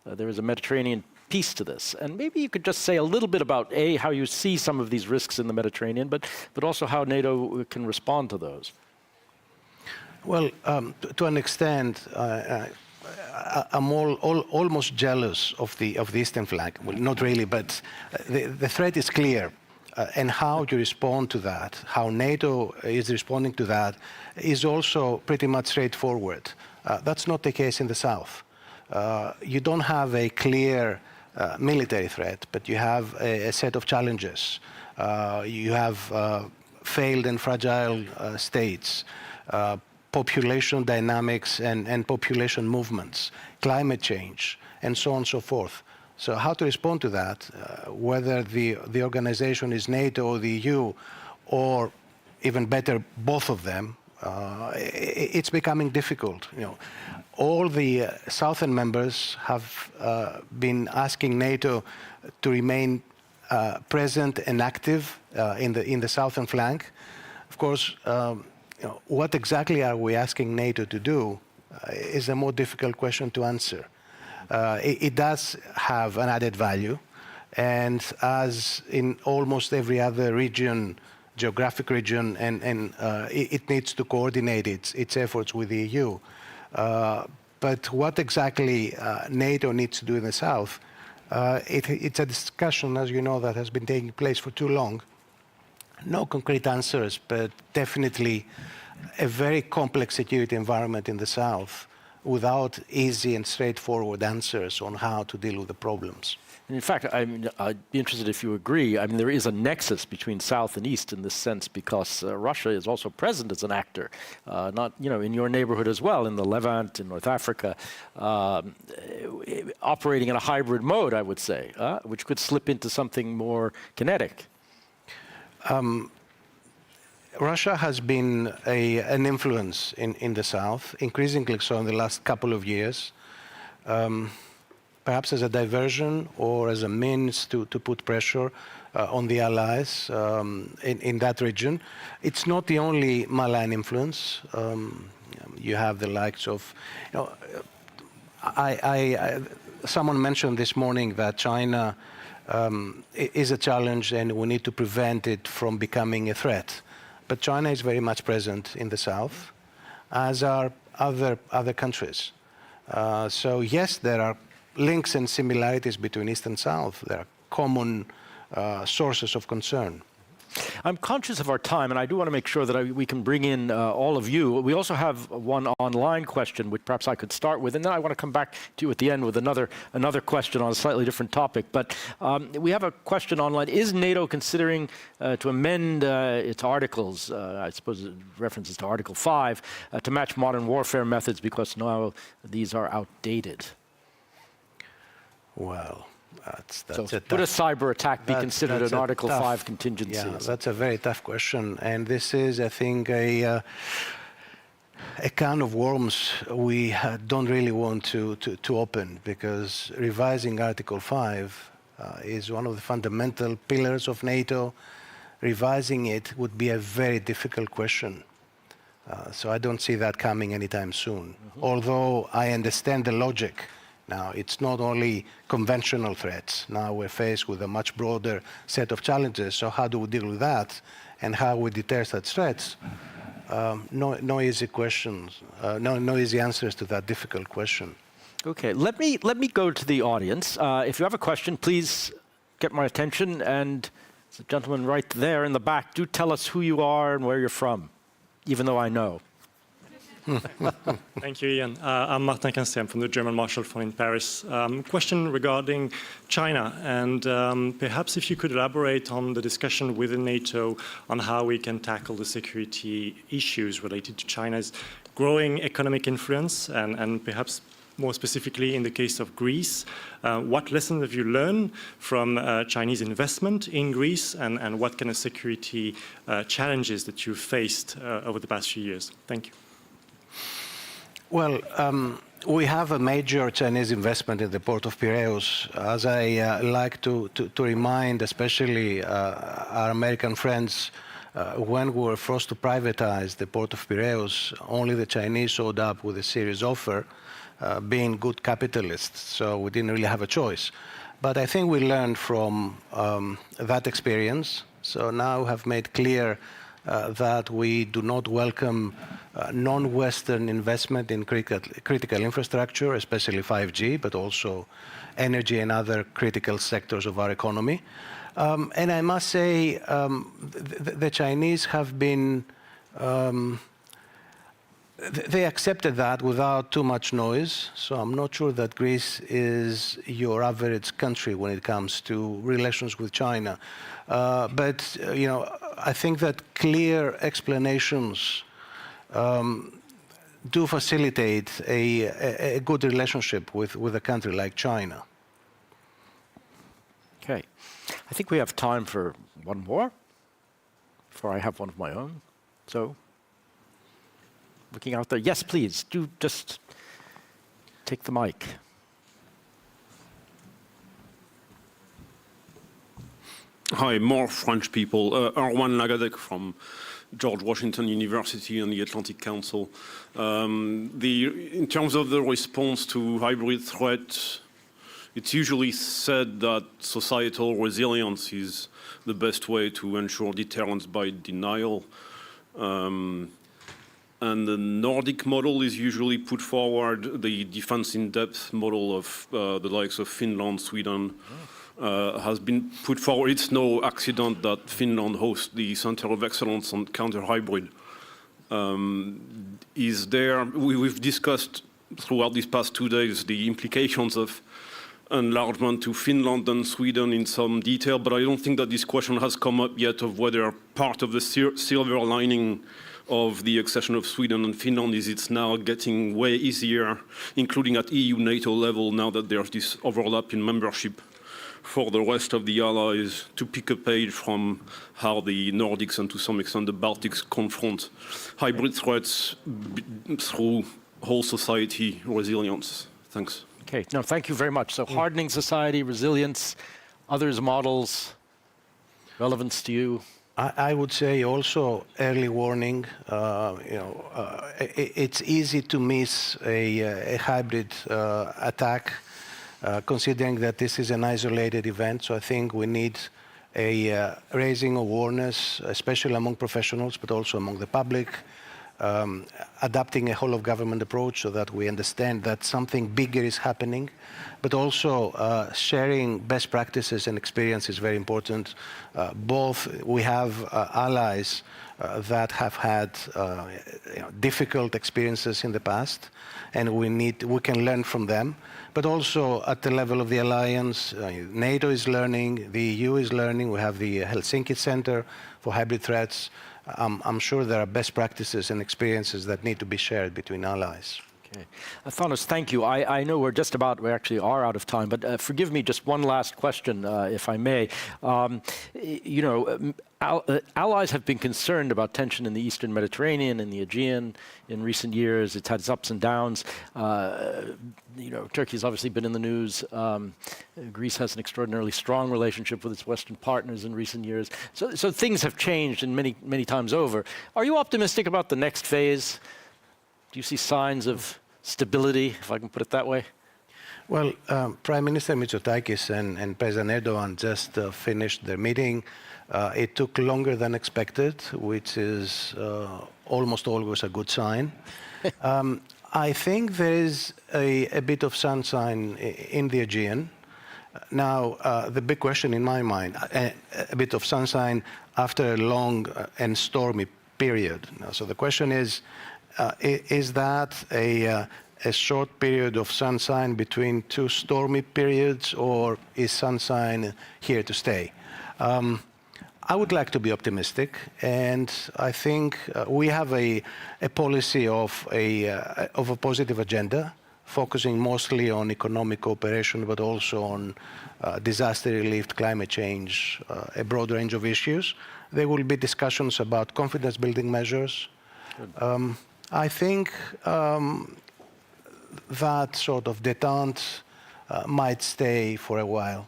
There is a Mediterranean piece to this. And maybe you could just say a little bit about, A, how you see some of these risks in the Mediterranean, but also how NATO can respond to those. Well, to an extent, I'm almost jealous of the eastern flank. Well, not really, but the threat is clear. And how you respond to that, how NATO is responding to that, is also pretty much straightforward. That's not the case in the south. You don't have a clear military threat, but you have a set of challenges. You have failed and fragile states, population dynamics and population movements, climate change, and so on and so forth. So how to respond to that, whether the organization is NATO or the EU, or even better, both of them, it's becoming difficult. All the southern members have been asking NATO to remain present and active in the southern flank. Of course, what exactly are we asking NATO to do is a more difficult question to answer. It does have an added value, and as in almost every other region, geographic region, and it needs to coordinate its efforts with the EU. But what exactly NATO needs to do in the south, it's a discussion, as you know, that has been taking place for too long. No concrete answers, but definitely a very complex security environment in the south without easy and straightforward answers on how to deal with the problems. And in fact, I'd be interested if you agree. I mean, there is a nexus between South and East in this sense, because Russia is also present as an actor, not in your neighborhood as well, in the Levant, in North Africa, operating in a hybrid mode, I would say, which could slip into something more kinetic. Russia has been an influence in the south, increasingly so in the last couple of years. Perhaps as a diversion or as a means to put pressure on the allies in that region. It's not the only malign influence. You have the likes of, someone mentioned this morning that China is a challenge and we need to prevent it from becoming a threat. But China is very much present in the south, as are other countries. So yes, there are links and similarities between East and South. There are common sources of concern. I'm conscious of our time, and I do want to make sure that we can bring in all of you. We also have one online question, which perhaps I could start with, and then I want to come back to you at the end with another question on a slightly different topic. But we have a question online. Is NATO considering to amend its articles, I suppose it references to Article 5, to match modern warfare methods because now these are outdated? Well, that's so a would a tough, cyber attack be considered an Article 5 contingency? Yeah, that's a very tough question. And this is, I think, a can of worms we don't really want to open, because revising Article 5 is one of the fundamental pillars of NATO. Revising it would be a very difficult question. So I don't see that coming anytime soon. Although I understand the logic. Now, it's not only conventional threats. Now we're faced with a much broader set of challenges. So how do we deal with that, and how we deter such threats? No easy questions. No easy answers to that difficult question. Okay, let me go to the audience. If you have a question, please get my attention. And the gentleman right there in the back, do tell us who you are and where you're from, even though I know. Thank you, Ian. I'm Martin Canstien from the German Marshall Fund in Paris. Question regarding China, and perhaps if you could elaborate on the discussion within NATO on how we can tackle the security issues related to China's growing economic influence, and perhaps more specifically in the case of Greece. What lessons have you learned from Chinese investment in Greece, and what kind of security challenges that you've faced over the past few years? Thank you. Well, we have a major Chinese investment in the port of Piraeus. As I like to remind, especially our American friends, when we were forced to privatize the port of Piraeus, only the Chinese showed up with a serious offer, being good capitalists. So we didn't really have a choice. But I think we learned from that experience. So now we have made clear that we do not welcome non-Western investment in critical infrastructure, especially 5G, but also energy and other critical sectors of our economy. And I must say, the Chinese have been, they accepted that without too much noise. So I'm not sure that Greece is your average country when it comes to relations with China. But you know, I think that clear explanations do facilitate a good relationship with a country like China. Okay. I think we have time for one more before I have one of my own. So, looking out there. Yes, please, do just take the mic. Hi, more French people. Erwan Lagadec from George Washington University and the Atlantic Council. In terms of the response to hybrid threats, it's usually said that societal resilience is the best way to ensure deterrence by denial. And the Nordic model is usually put forward. The defense in-depth model of the likes of Finland, Sweden, has been put forward. It's no accident that Finland hosts the Center of Excellence on counter-hybrid. We've discussed throughout these past 2 days the implications of enlargement to Finland and Sweden in some detail, but I don't think that this question has come up yet of whether part of the silver lining of the accession of Sweden and Finland is it's now getting way easier, including at EU-NATO level, now that there's this overlap in membership for the rest of the allies to pick a page from how the Nordics and to some extent the Baltics confront hybrid threats through whole society resilience. Thanks. Okay, no, thank you very much. So hardening society, resilience, others models, relevance to you? I would say also early warning. It's easy to miss a hybrid attack, considering that this is an isolated event. So I think we need a raising awareness, especially among professionals, but also among the public, adapting a whole-of-government approach so that we understand that something bigger is happening, but also sharing best practices and experience is very important. Both we have allies that have had difficult experiences in the past, and we can learn from them. But also at the level of the alliance, NATO is learning, the EU is learning. We have the Helsinki Center for Hybrid Threats. I'm sure there are best practices and experiences that need to be shared between allies. Okay. Thórdís, thank you. I know we actually are out of time, but forgive me, just one last question, if I may. Allies have been concerned about tension in the Eastern Mediterranean and the Aegean in recent years. It's had its ups and downs. Turkey's obviously been in the news. Greece has an extraordinarily strong relationship with its Western partners in recent years. So things have changed in many times over. Are you optimistic about the next phase? Do you see signs of stability, if I can put it that way? Well, Prime Minister Mitsotakis and President Erdogan just finished their meeting. It took longer than expected, which is almost always a good sign. I think there is a bit of sunshine in the Aegean. Now, the big question in my mind, a bit of sunshine after a long and stormy period. So the question is that a short period of sunshine between two stormy periods, or is sunshine here to stay? I would like to be optimistic, and I think we have a policy of a positive agenda, focusing mostly on economic cooperation, but also on disaster relief, climate change, a broad range of issues. There will be discussions about confidence-building measures. I think that sort of détente might stay for a while.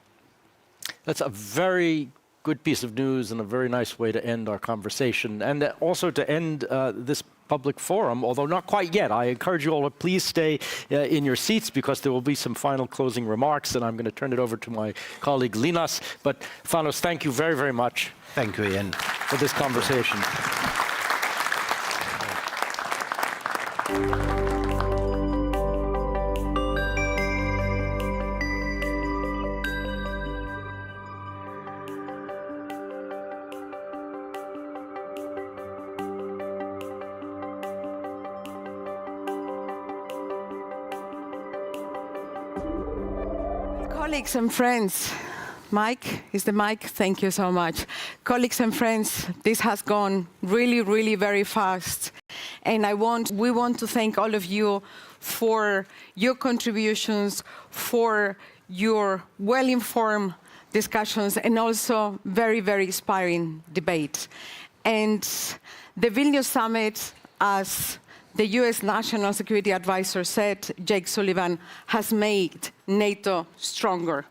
That's a very good piece of news and a very nice way to end our conversation, and also to end this public forum, although not quite yet. I encourage you all to please stay in your seats, because there will be some final closing remarks, and I'm going to turn it over to my colleague Linas. But Thórdís, thank you very, very much. Thank you, Ian, for this conversation. Colleagues and friends, Mike, is the mic? Thank you so much. Colleagues and friends, this has gone really, really very fast. And we want to thank all of you for your contributions, for your well-informed discussions, and also very, very inspiring debate. And the Vilnius Summit, as the US National Security Advisor said, Jake Sullivan, has made NATO stronger,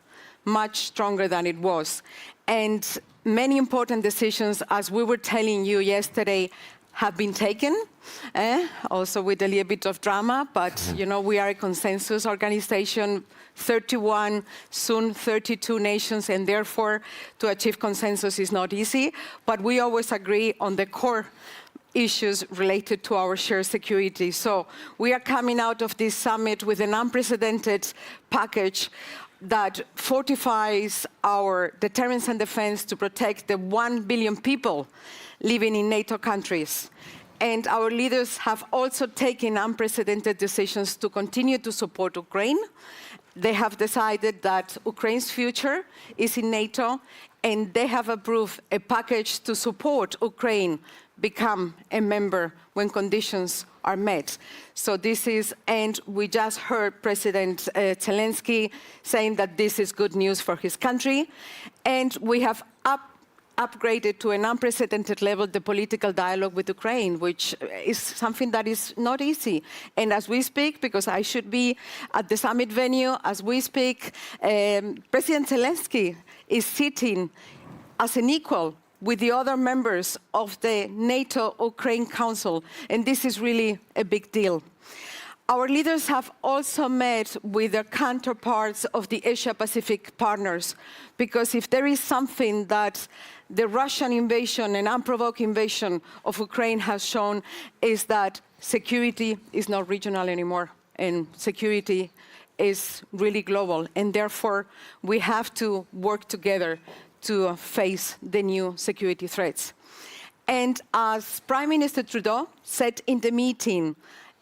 much stronger than it was. And many important decisions, as we were telling you yesterday, have been taken, also with a little bit of drama, but we are a consensus organization, 31, soon 32 nations, and therefore to achieve consensus is not easy, but we always agree on the core issues related to our shared security. So we are coming out of this summit with an unprecedented package that fortifies our deterrence and defense to protect the 1 billion people living in NATO countries. And our leaders have also taken unprecedented decisions to continue to support Ukraine. They have decided that Ukraine's future is in NATO, and they have approved a package to support Ukraine become a member when conditions are met. So this is, and we just heard President Zelensky saying that this is good news for his country. And we have upgraded to an unprecedented level the political dialogue with Ukraine, which is something that is not easy. And as we speak, because I should be at the summit venue, as we speak, President Zelensky is sitting as an equal with the other members of the NATO Ukraine Council, and this is really a big deal. Our leaders have also met with their counterparts of the Asia-Pacific partners, because if there is something that the Russian invasion and unprovoked invasion of Ukraine has shown, is that security is not regional anymore, and security is really global, and therefore we have to work together to face the new security threats. And as Prime Minister Trudeau said in the meeting,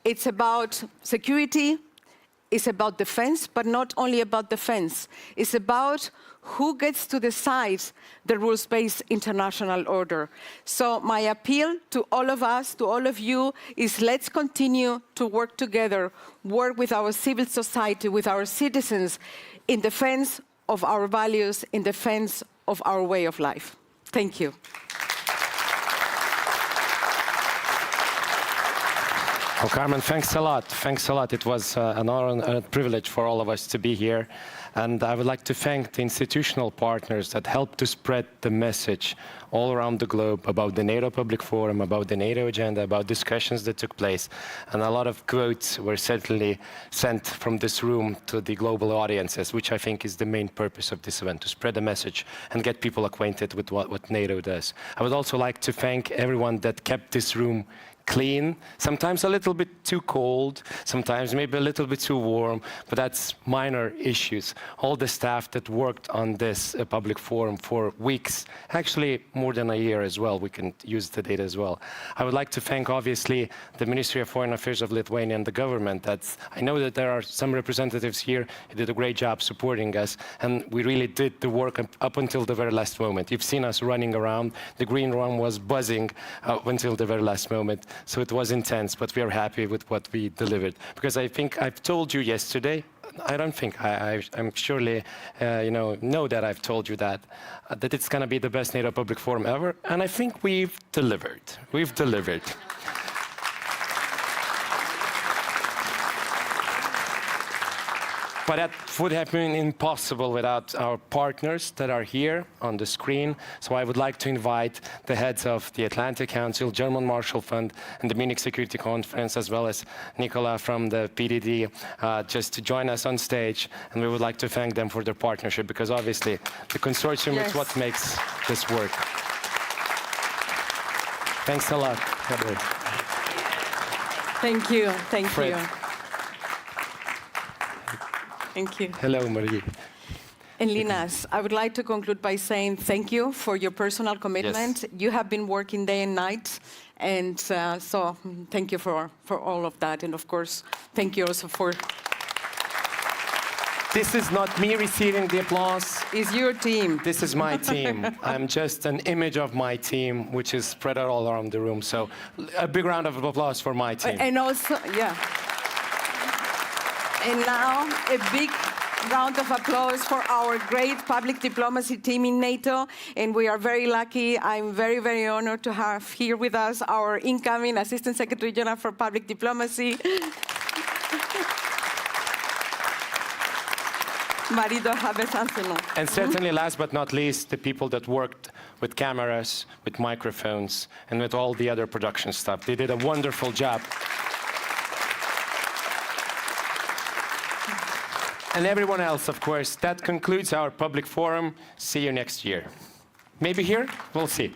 it's about security, it's about defense, but not only about defense. It's about who gets to decide the rules-based international order. So my appeal to all of us, to all of you, is let's continue to work together, work with our civil society, with our citizens, in defense of our values, in defense of our way of life. Thank you. Well, Carmen, thanks a lot. Thanks a lot. It was an honor and a privilege for all of us to be here. And I would like to thank the institutional partners that helped to spread the message all around the globe about the NATO Public Forum, about the NATO agenda, about discussions that took place. And a lot of quotes were certainly sent from this room to the global audiences, which I think is the main purpose of this event, to spread the message and get people acquainted with what NATO does. I would also like to thank everyone that kept this room clean, sometimes a little bit too cold, sometimes maybe a little bit too warm, but that's minor issues. All the staff that worked on this public forum for weeks, actually more than a year as well, we can use the data as well. I would like to thank, obviously, the Ministry of Foreign Affairs of Lithuania and the government. I know that there are some representatives here who did a great job supporting us, and we really did the work up until the very last moment. You've seen us running around. The green room was buzzing up until the very last moment. So it was intense, but we are happy with what we delivered. Because I think I've told you yesterday, I don't think, I'm surely, know that I've told you that it's going to be the best NATO Public Forum ever. And I think we've delivered. We've delivered. But that would have been impossible without our partners that are here on the screen. So I would like to invite the heads of the Atlantic Council, German Marshall Fund, and the Munich Security Conference, as well as Nicola from the PDD, just to join us on stage. And we would like to thank them for their partnership, because obviously the consortium is what makes this work. Thanks a lot, Heather. Thank you. Thank Fred. you. Thank you. Hello, Marie. And Linas, I would like to conclude by saying thank you for your personal commitment. Yes. You have been working day and night, and so thank you for all of that. And of course, thank you also for... This is not me receiving the applause. It's your team. This is my team. I'm just an image of my team, which is spread out all around the room. So a big round of applause for my team. And also, yeah. And now, a big round of applause for our great public diplomacy team in NATO. And we are very lucky. I'm very, very honored to have here with us our incoming Assistant Secretary General for Public Diplomacy, Marido Habesancelon. And certainly, last but not least, the people that worked with cameras, with microphones, and with all the other production stuff. They did a wonderful job. And everyone else, of course. That concludes our public forum. See you next year. Maybe here? We'll see.